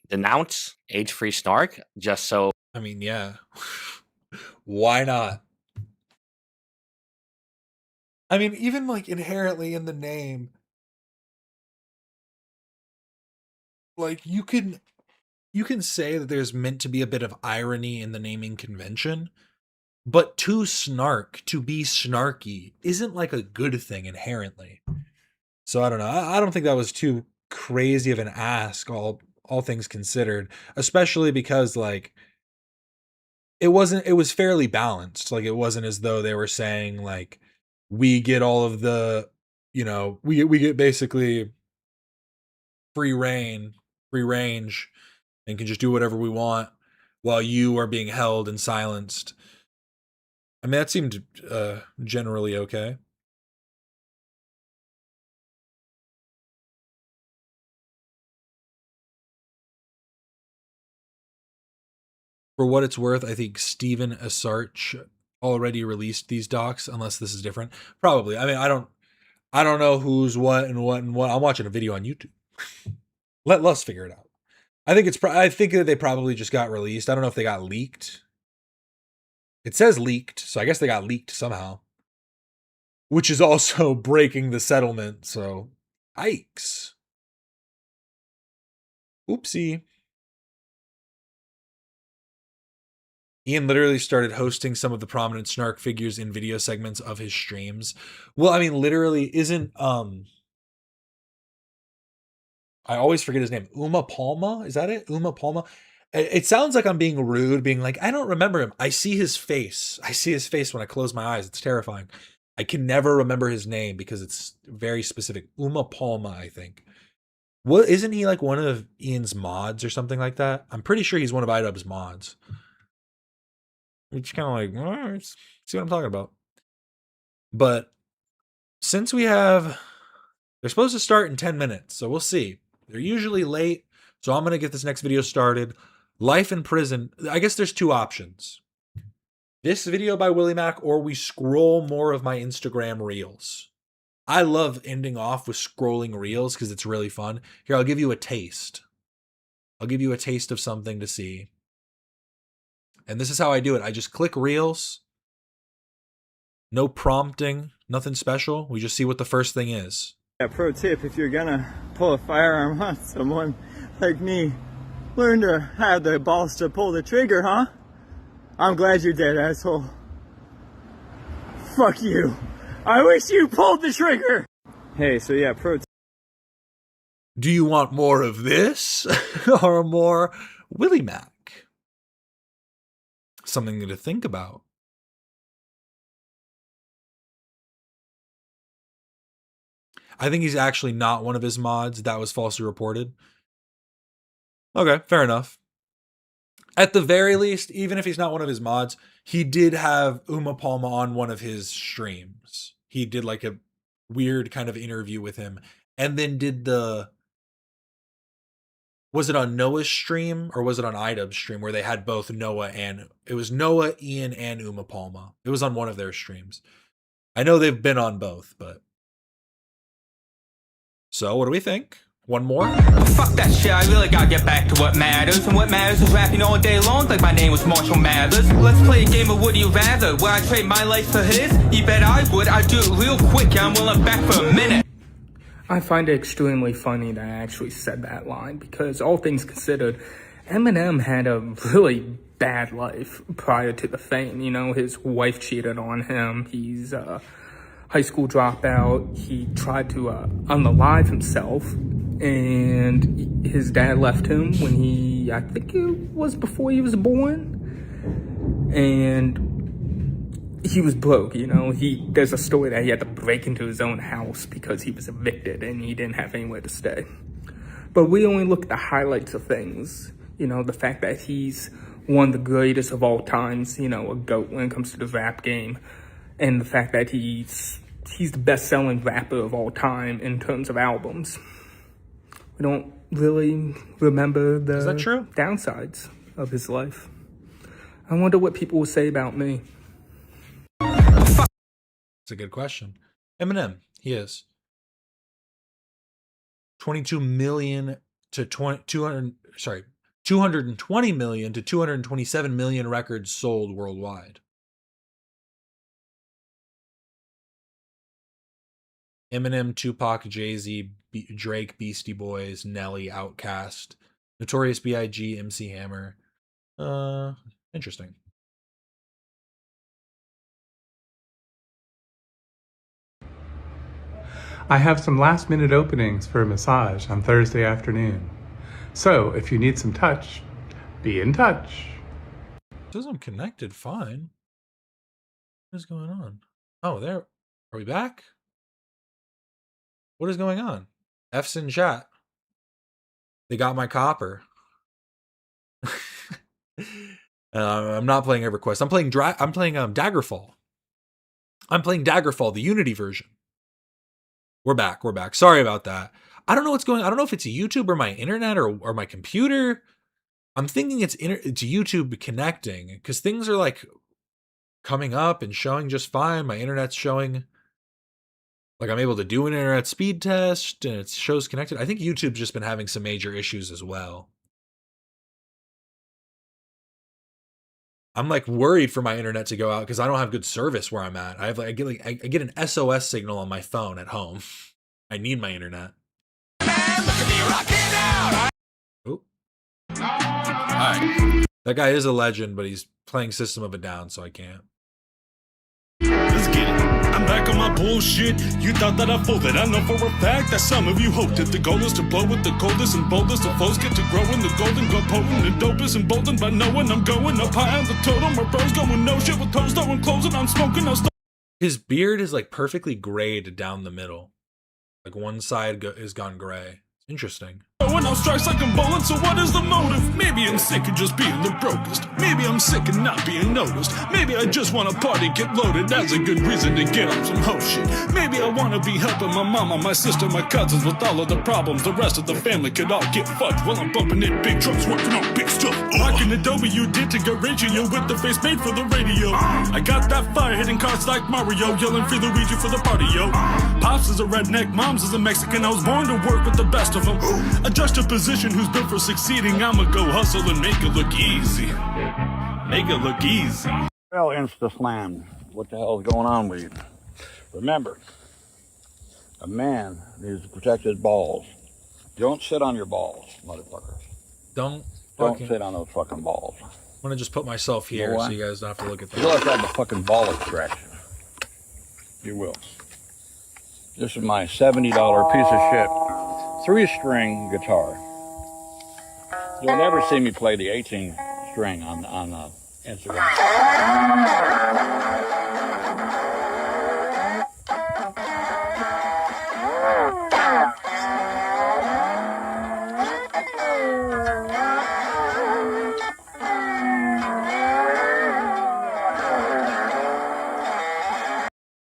denounce H3 Snark just so? I mean, yeah. Why not? I mean, even like inherently in the name, like you can say that there's meant to be a bit of irony in the naming convention, but to be snarky isn't like a good thing inherently. So I don't know. I don't think that was too crazy of an ask, all things considered, especially because like it was fairly balanced. Like it wasn't as though they were saying like, we get all of the, we get basically free range and can just do whatever we want while you are being held and silenced. I mean, that seemed generally okay. For what it's worth, I think Steven Asarch already released these docs, unless this is different. Probably. I mean, I don't know who's what and what and what. I'm watching a video on YouTube. Let us figure it out. I think that they probably just got released. I don't know if they got leaked. It says leaked, so I guess they got leaked somehow. Which is also breaking the settlement, so yikes. Oopsie. Ian literally started hosting some of the prominent Snark figures in video segments of his streams. Well, I mean, literally isn't, I always forget his name. Uma Palma? Is that it? Uma Palma? It sounds like I'm being rude, being like, I don't remember him. I see his face. I see his face when I close my eyes. It's terrifying. I can never remember his name because it's very specific. Uma Palma, I think. What, isn't he like one of Ian's mods or something like that? I'm pretty sure he's one of iDubbbz's mods. Which kind of like, well, see what I'm talking about. But since they're supposed to start in 10 minutes, so we'll see. They're usually late, so I'm going to get this next video started. Life in prison. I guess there's two options. This video by Willie Mac, or we scroll more of my Instagram reels. I love ending off with scrolling reels because it's really fun. Here, I'll give you a taste. I'll give you a taste of something to see. And this is how I do it. I just click reels. No prompting, nothing special. We just see what the first thing is. Yeah, pro tip, if you're gonna pull a firearm on someone like me, learn to have the balls to pull the trigger, huh? I'm glad you're dead, asshole. Fuck you. I wish you pulled the trigger. Hey, so yeah, pro tip. Do you want more of this or more Willie Mac? Something to think about. I think he's actually not one of his mods. That was falsely reported. Okay, fair enough. At the very least, even if he's not one of his mods, he did have Uma Palma on one of his streams. He did like a weird kind of interview with him. And then did was it on Noah's stream or was it on iDubbbz's stream where they had both Noah and, it was Noah, Ian, and Uma Palma. It was on one of their streams. I know they've been on both, but. So what do we think? One more? Fuck that shit, I really gotta get back to what matters. And what matters is rapping all day long like my name was Marshall Mathers. Let's play a game of would you rather. Would I trade my life for his? You bet I would. I'd do it real quick. I'm willing back for a minute. I find it extremely funny that I actually said that line because all things considered, Eminem had a really bad life prior to the fame. You know, his wife cheated on him. He's a high school dropout. He tried to unalive himself, and his dad left him when I think it was before he was born, and he was broke, you know. There's a story that he had to break into his own house because he was evicted and he didn't have anywhere to stay. But we only look at the highlights of things, you know, the fact that he's one of the greatest of all times, you know, a GOAT when it comes to the rap game, and the fact that he's the best-selling rapper of all time in terms of albums. We don't really remember the downsides of his life. I wonder what people will say about me. It's a good question. Eminem, he is 22 million to 220 million to 227 million records sold worldwide. Eminem, Tupac, Jay-Z, Drake, Beastie Boys, Nelly, Outkast, Notorious B.I.G., MC Hammer. Interesting. I have some last-minute openings for a massage on Thursday afternoon. So, if you need some touch, be in touch. It says I'm connected fine. What is going on? Oh, there. Are we back? What is going on? F's in chat. They got my copper. I'm not playing EverQuest. I'm playing Daggerfall. I'm playing Daggerfall, the Unity version. We're back. We're back. Sorry about that. I don't know what's going on. I don't know if it's YouTube or my internet or my computer. I'm thinking it's YouTube connecting, because things are like coming up and showing just fine. My internet's showing like I'm able to do an internet speed test and it shows connected. I think YouTube's just been having some major issues as well. I'm like worried for my internet to go out because I don't have good service where I'm at. I get an SOS signal on my phone at home. I need my internet. Oh. Alright. That guy is a legend, but he's playing System of a Down, so I can't. Let's get it. I'm back on my bullshit. You thought that I folded. I know for a fact that some of you hoped it. The goal is to blow with the coldest and boldest of flows. Get to growing the golden, go potent and dopest and bolden by knowing I'm going up high on the totem. My bros going no shit with toes throwing clothes and I'm smoking. His beard is like perfectly grayed down the middle. Like one side is gone gray. It's interesting. When I'm strikes like I'm bowling, so what is the motive? Maybe I'm sick of just being the brokest. Maybe I'm sick of not being noticed. Maybe I just want to party, get loaded. That's a good reason to get on some hoe shit. Maybe I want to be helping my mama, my sister, my cousins with all of the problems. The rest of the family could all get fucked while I'm bumping in big trucks, working on big stuff. Rocking Adobe, you did to get ratio with the face made for the radio. I got that fire hitting cars like Mario, yelling free Luigi for the party, yo. Pops is a redneck, mom's is a Mexican. I was born to work with the best of them. Adjust a position who's built for succeeding. I'ma go hustle and make it look easy. Make it look easy. Well, Insta-Slam, what the hell is going on with you? Remember, a man needs to protect his balls. Don't sit on your balls, motherfuckers. Don't sit on those fucking balls. I'm gonna just put myself here so you guys don't have to look at that. You'll have to have the fucking ball extraction. You will. This is my $70 piece of shit 3-string guitar. You'll never see me play the 18-string on Instagram.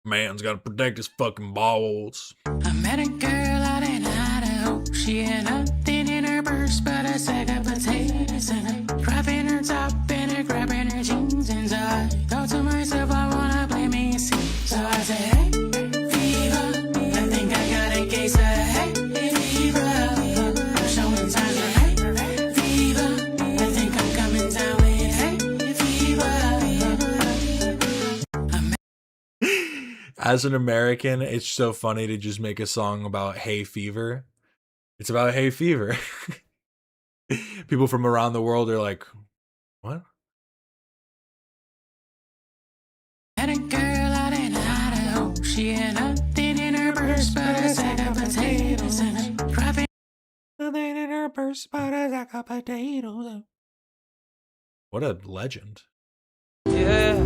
Man's gotta protect his fucking balls. I met a girl out in Idaho. She had nothing in her purse but a sack of potatoes and a crop in her top and a crap in her jeans. And so I thought to myself, I wanna play me a scene. So I said, hey, fever, I think I got a case of hey, fever. I'm showing signs of hey, fever. I think I'm coming down with hey, fever. As an American, it's so funny to just make a song about hay fever. It's about hay fever. People from around the world are like, what? Had a girl out in Idaho. She had nothing in her purse but a sack of potatoes and a crop in nothing in her purse but a sack of potatoes. What a legend. Yeah.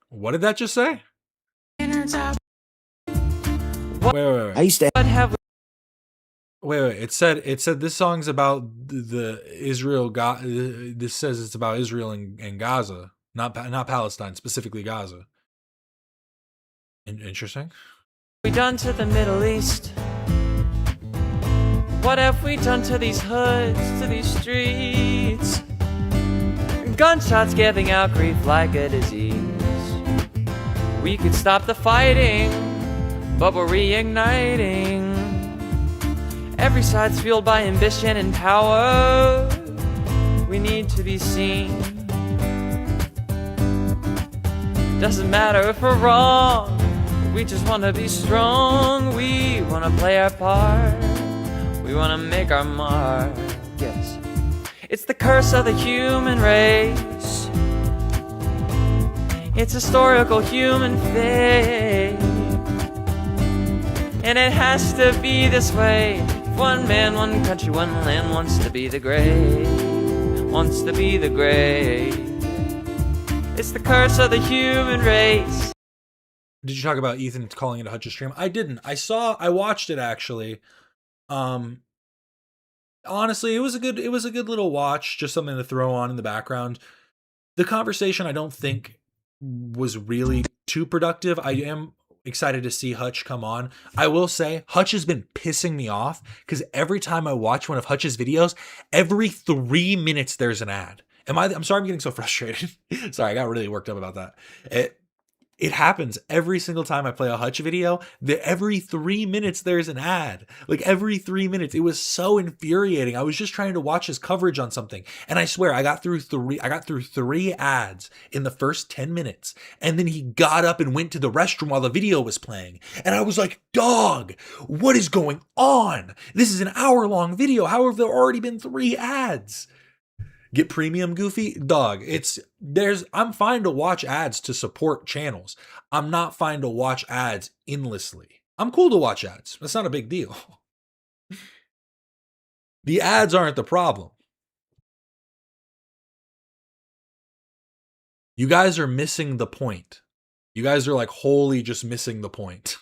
What did that just say? In her top. Wait. I used to have. Wait. It said this song's about the Israel. This says it's about Israel and Gaza, not Palestine, specifically Gaza. Interesting. We done to the Middle East? What have we done to these hoods, to these streets? Gunshots giving out grief like a disease. We could stop the fighting, but we're reigniting. Every side's fueled by ambition and power. We need to be seen. Doesn't matter if we're wrong. We just want to be strong. We want to play our part. We want to make our mark. Yes. It's the curse of the human race. It's historical human fate. And it has to be this way. One man, one country, one land wants to be the great. Wants to be the great. It's the curse of the human race. Did you talk about Ethan calling it a Hutch stream? I didn't. I watched it actually. Honestly, it was a good little watch, just something to throw on in the background. The conversation I don't think was really too productive. I am excited to see Hutch come on. I will say Hutch has been pissing me off because every time I watch one of Hutch's videos, every 3 minutes there's an ad. I'm sorry I'm getting so frustrated. Sorry, I got really worked up about that. It happens every single time I play a Hutch video. Every 3 minutes there's an ad. Like every 3 minutes. It was so infuriating. I was just trying to watch his coverage on something, and I swear I got through three ads in the first 10 minutes. And then he got up and went to the restroom while the video was playing. And I was like, dog, what is going on? This is an hour-long video. How have there already been 3 ads? Get premium, Goofy? Dog, I'm fine to watch ads to support channels. I'm not fine to watch ads endlessly. I'm cool to watch ads. That's not a big deal. The ads aren't the problem. You guys are missing the point. You guys are like wholly just missing the point.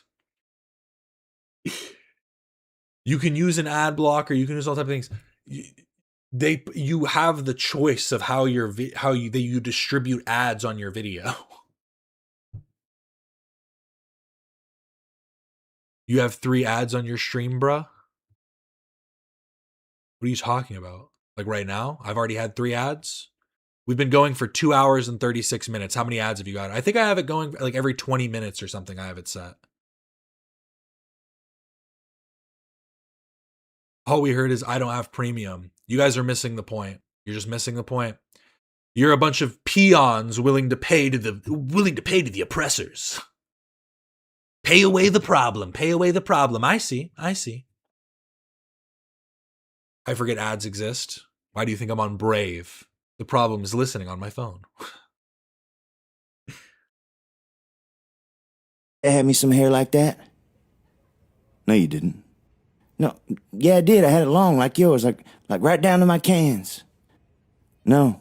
You can use an ad blocker. You can use all type of things. You have the choice of how you distribute ads on your video. You have 3 ads on your stream, bruh? What are you talking about? Like right now? I've already had 3 ads. We've been going for 2 hours and 36 minutes. How many ads have you got? I think I have it going like every 20 minutes or something. I have it set. All we heard is I don't have premium. You guys are missing the point. You're just missing the point. You're a bunch of peons willing to pay to the oppressors. Pay away the problem. Pay away the problem. I see. I forget ads exist. Why do you think I'm on Brave? The problem is listening on my phone. I had me some hair like that? No, you didn't. No, yeah, I did. I had it long like yours, like right down to my cans. No,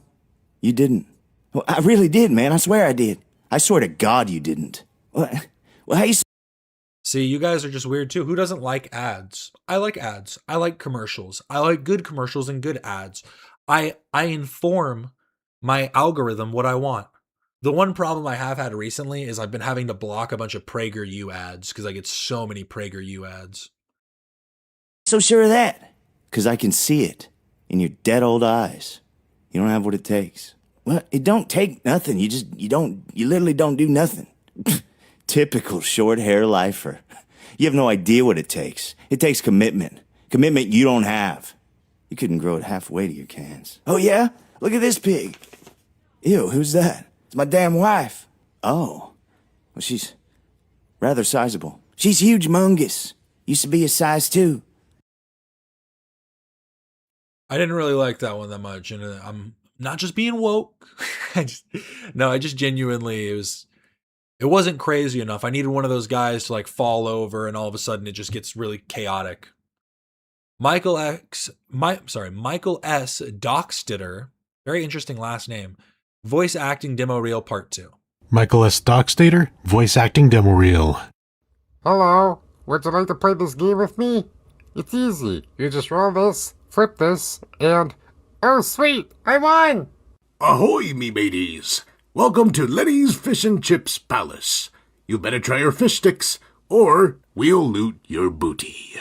you didn't. Well, I really did, man. I swear I did. I swear to God you didn't. Well, how you... See, you guys are just weird too. Who doesn't like ads? I like ads. I like commercials. I like good commercials and good ads. I inform my algorithm what I want. The one problem I have had recently is I've been having to block a bunch of PragerU ads because I get so many PragerU ads. So sure of that? Because I can see it in your dead old eyes. You don't have what it takes. Well, it don't take nothing. You literally don't do nothing. Typical short hair lifer. You have no idea what it takes. It takes commitment. Commitment you don't have. You couldn't grow it halfway to your cans. Oh yeah? Look at this pig. Ew, who's that? It's my damn wife. Oh. Well, she's rather sizable. She's huge-mongous. Used to be a size 2. I didn't really like that one that much, and I'm not just being woke. I just genuinely, it wasn't crazy enough. I needed one of those guys to like fall over, and all of a sudden it just gets really chaotic. Michael S. Dockstader, very interesting last name. Voice acting demo reel part 2. Michael S. Dockstader, voice acting demo reel. Hello, would you like to play this game with me? It's easy. You just roll this, flip this, and... oh, sweet! I won! Ahoy, me mateys! Welcome to Lenny's Fish and Chips Palace. You better try our fish sticks, or we'll loot your booty.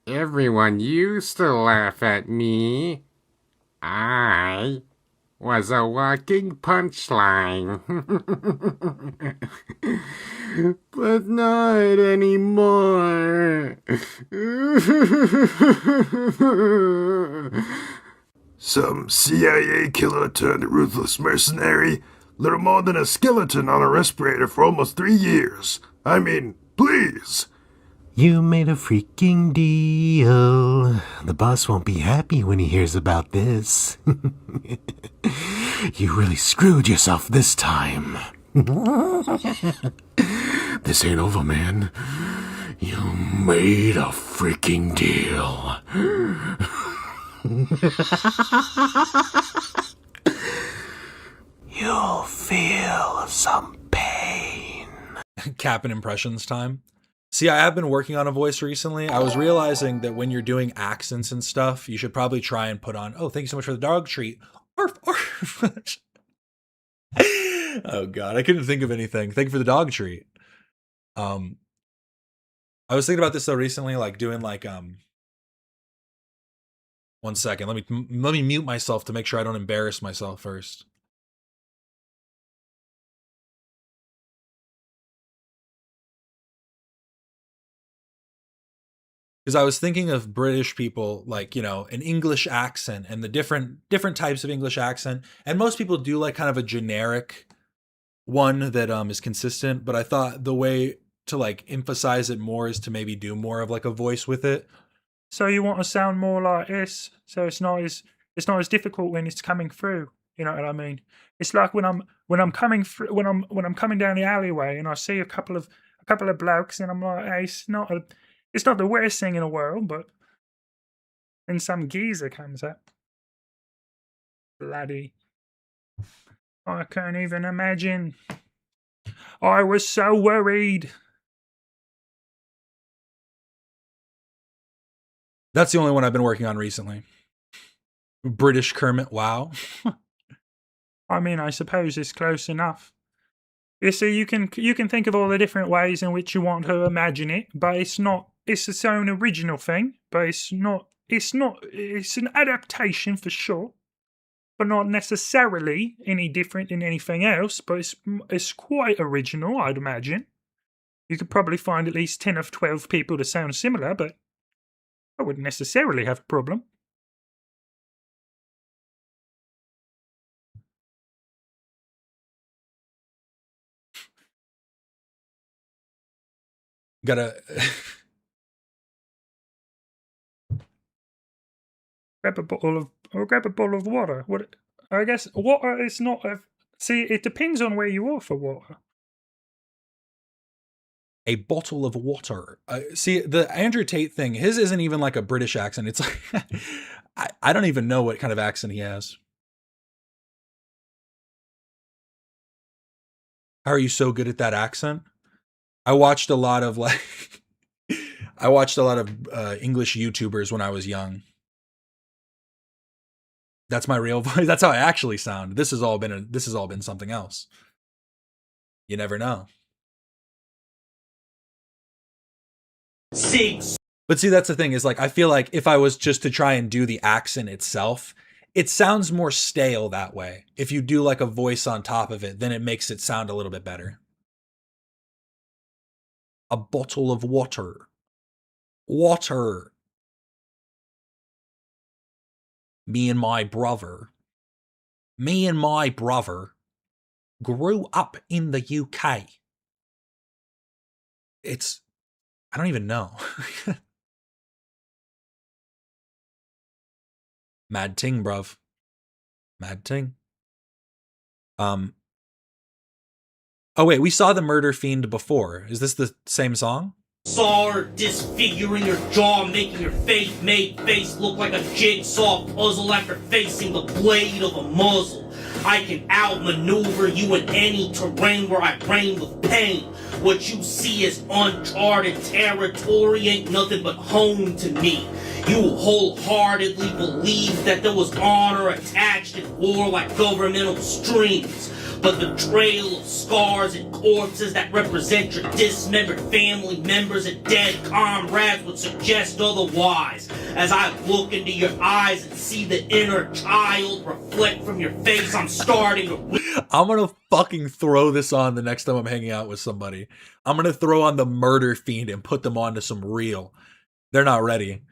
Everyone used to laugh at me. I was a walking punchline. But not anymore. Some CIA killer turned ruthless mercenary. Little more than a skeleton on a respirator for almost 3 years. I mean, please. You made a freaking deal. The boss won't be happy when he hears about this. You really screwed yourself this time. This ain't over, man. You made a freaking deal. You'll feel some pain. Cap'n impressions time. See, I have been working on a voice recently. I was realizing that when you're doing accents and stuff, you should probably try and put on, oh, thank you so much for the dog treat. Arf, arf. Oh, God, I couldn't think of anything. Thank you for the dog treat. I was thinking about this though recently, like doing like 1 second. Let me mute myself to make sure I don't embarrass myself first. Because I was thinking of British people, like, you know, an English accent and the different types of English accent, and most people do like kind of a generic one that is consistent. But I thought the way to like emphasize it more is to maybe do more of like a voice with it. So you want to sound more like this, so it's not as difficult when it's coming through. You know what I mean? It's like when I'm coming through, when I'm coming down the alleyway and I see a couple of blokes and I'm like, hey, it's not the worst thing in the world, but then some geezer comes up. Bloody, I can't even imagine. I was so worried. That's the only one I've been working on recently. British Kermit, wow. I mean, I suppose it's close enough. You see, you can think of all the different ways in which you want to imagine it, but it's its own original thing, but it's an adaptation for sure, but not necessarily any different than anything else, but it's quite original, I'd imagine. You could probably find at least 10 or 12 people to sound similar, but I wouldn't necessarily have a problem. Gotta grab a bottle of water. What? I guess water is not a. See, it depends on where you are for water. a bottle of water. See, the Andrew Tate thing, his isn't even like a British accent. It's like, I don't even know what kind of accent he has. How are you so good at that accent? I watched a lot of English YouTubers when I was young. That's my real voice. That's how I actually sound. This has all been something else. You never know. But see, that's the thing, is like, I feel like if I was just to try and do the accent itself, it sounds more stale that way. If you do like a voice on top of it, then it makes it sound a little bit better. A bottle of water. Water. Me and my brother grew up in the UK. I don't even know. Mad ting, bruv. Mad ting. Oh wait, we saw The Murder Fiend before. Is this the same song? Saw her disfiguring your jaw, making your fake-made face look like a jigsaw puzzle after facing the blade of a muzzle. I can outmaneuver you in any terrain where I reign with pain. What you see as uncharted territory ain't nothing but home to me. You wholeheartedly believe that there was honor attached in war like governmental strings. But the trail of scars and corpses that represent your dismembered family members and dead comrades would suggest otherwise. As I look into your eyes and see the inner child reflect from your face, I'm starting to... I'm gonna fucking throw this on the next time I'm hanging out with somebody. I'm gonna throw on The Murder Fiend and put them onto some real. They're not ready.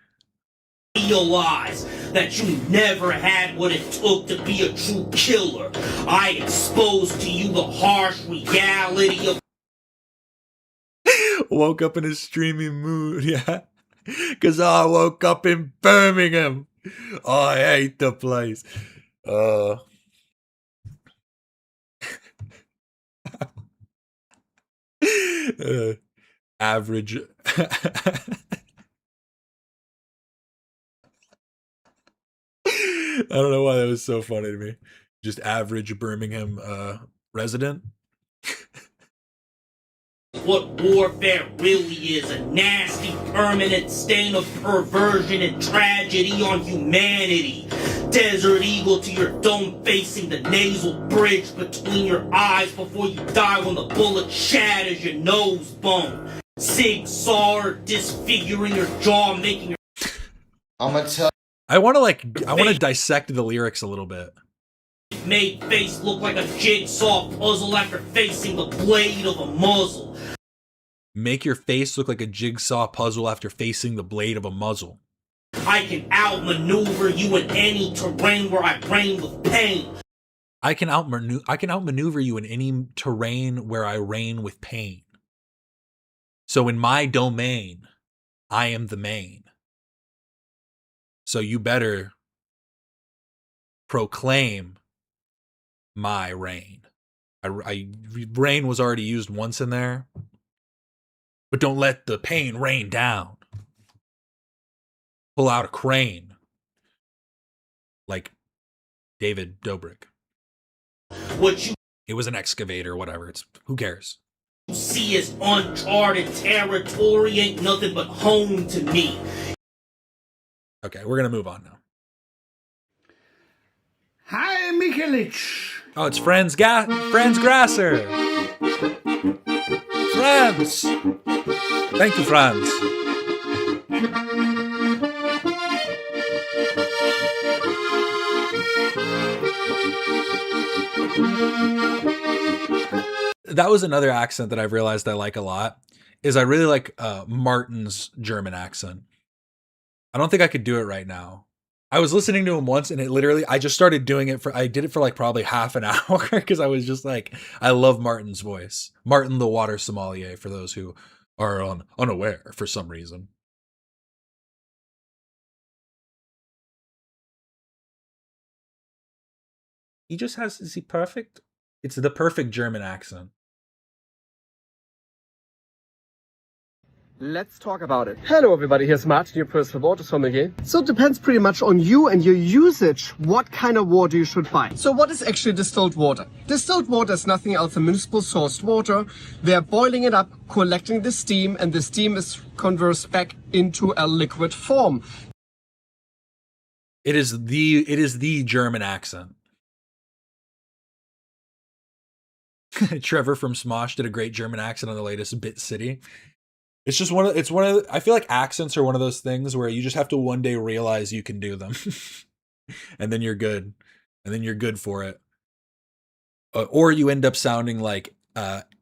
Realize that you never had what it took to be a true killer. I exposed to you the harsh reality of... Woke up in a streamy mood, yeah. Cause I woke up in Birmingham. I hate the place. Average. I don't know why that was so funny to me. Just average Birmingham resident. What warfare really is, a nasty permanent stain of perversion and tragedy on humanity. Desert Eagle to your dome facing the nasal bridge between your eyes before you die when the bullet shatters your nose bone. Zigzag disfiguring your jaw, making your... I'm gonna tell. I want to dissect the lyrics a little bit. Made face look like a jigsaw puzzle after facing the blade of a muzzle. Make your face look like a jigsaw puzzle after facing the blade of a muzzle. I can outmaneuver you in any terrain where I reign with pain. I can outmaneuver you in any terrain where I reign with pain. So in my domain, I am the main. So you better proclaim my reign. Reign was already used once in there, but don't let the pain rain down. Pull out a crane, like David Dobrik. It was an excavator, whatever. Who cares? You see as uncharted territory ain't nothing but home to me. Okay, we're gonna move on now. Hi, Mikulich. Oh, it's Franz Grasser. Franz. Thank you, Franz. That was another accent that I've realized I like a lot, is I really like Martin's German accent. I don't think I could do it right now. I was listening to him once and I just started doing it I did it for like probably half an hour because I was just like, I love Martin's voice. Martin the Water Sommelier, for those who are unaware for some reason. Is he perfect? It's the perfect German accent. Let's talk about it. Hello everybody, here's Martin, your personal water sommelier. So it depends pretty much on you and your usage, what kind of water you should buy. So what is actually distilled water? Distilled water is nothing else than municipal sourced water. They're boiling it up, collecting the steam, and the steam is converted back into a liquid form. It is the German accent. Trevor from Smosh did a great German accent on the latest Bit City. It's just I feel like accents are one of those things where you just have to one day realize you can do them. And then you're good. And then you're good for it. Or you end up sounding like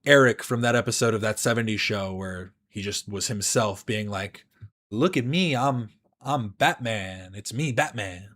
Eric from that episode of That 70s Show where he just was himself being like, look at me, I'm Batman. It's me, Batman.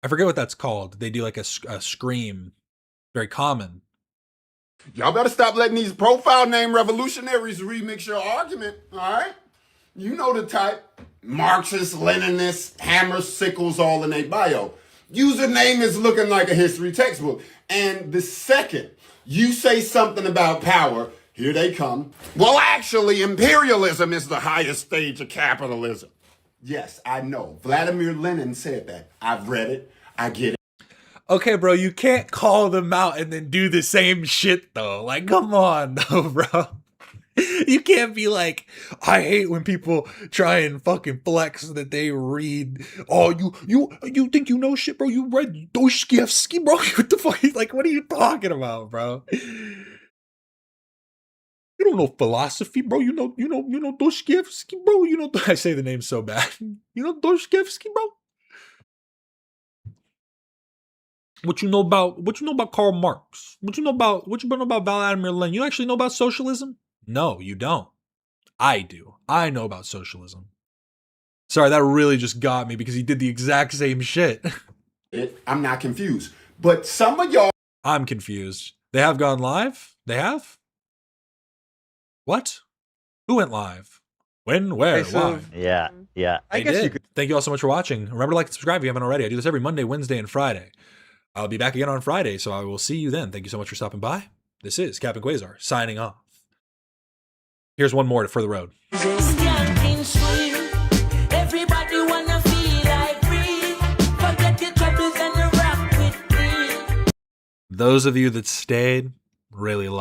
I forget what that's called. They do like a scream. Very common. Y'all better stop letting these profile name revolutionaries remix your argument, all right? You know the type. Marxist, Leninist, hammers, sickles, all in their bio. Username is looking like a history textbook. And the second you say something about power, here they come. Well, actually, imperialism is the highest stage of capitalism. Yes, I know. Vladimir Lenin said that. I've read it. I get it. Okay, bro, you can't call them out and then do the same shit, though. Like, come on, though, bro. You can't be like, I hate when people try and fucking flex that they read. Oh, you think you know shit, bro? You read Dostoevsky, bro? What the fuck? Like, what are you talking about, bro? You don't know philosophy, bro. You know Dostoevsky, bro. You know, I say the name so bad. You know Dostoevsky, bro. What you know about Karl Marx? What you know about Vladimir Lenin? You actually know about socialism? No, you don't. I do. I know about socialism. Sorry, that really just got me because he did the exact same shit. I'm not confused. But some of y'all... I'm confused. They have gone live? They have? What? Who went live? When, where, why? Yeah. I guess you could. Thank you all so much for watching. Remember to like and subscribe if you haven't already. I do this every Monday, Wednesday, and Friday. I'll be back again on Friday, so I will see you then. Thank you so much for stopping by. This is Captain Quasar signing off. Here's one more for the road. Everybody wanna feel like free. Forget your troubles and rock with me. Those of you that stayed, really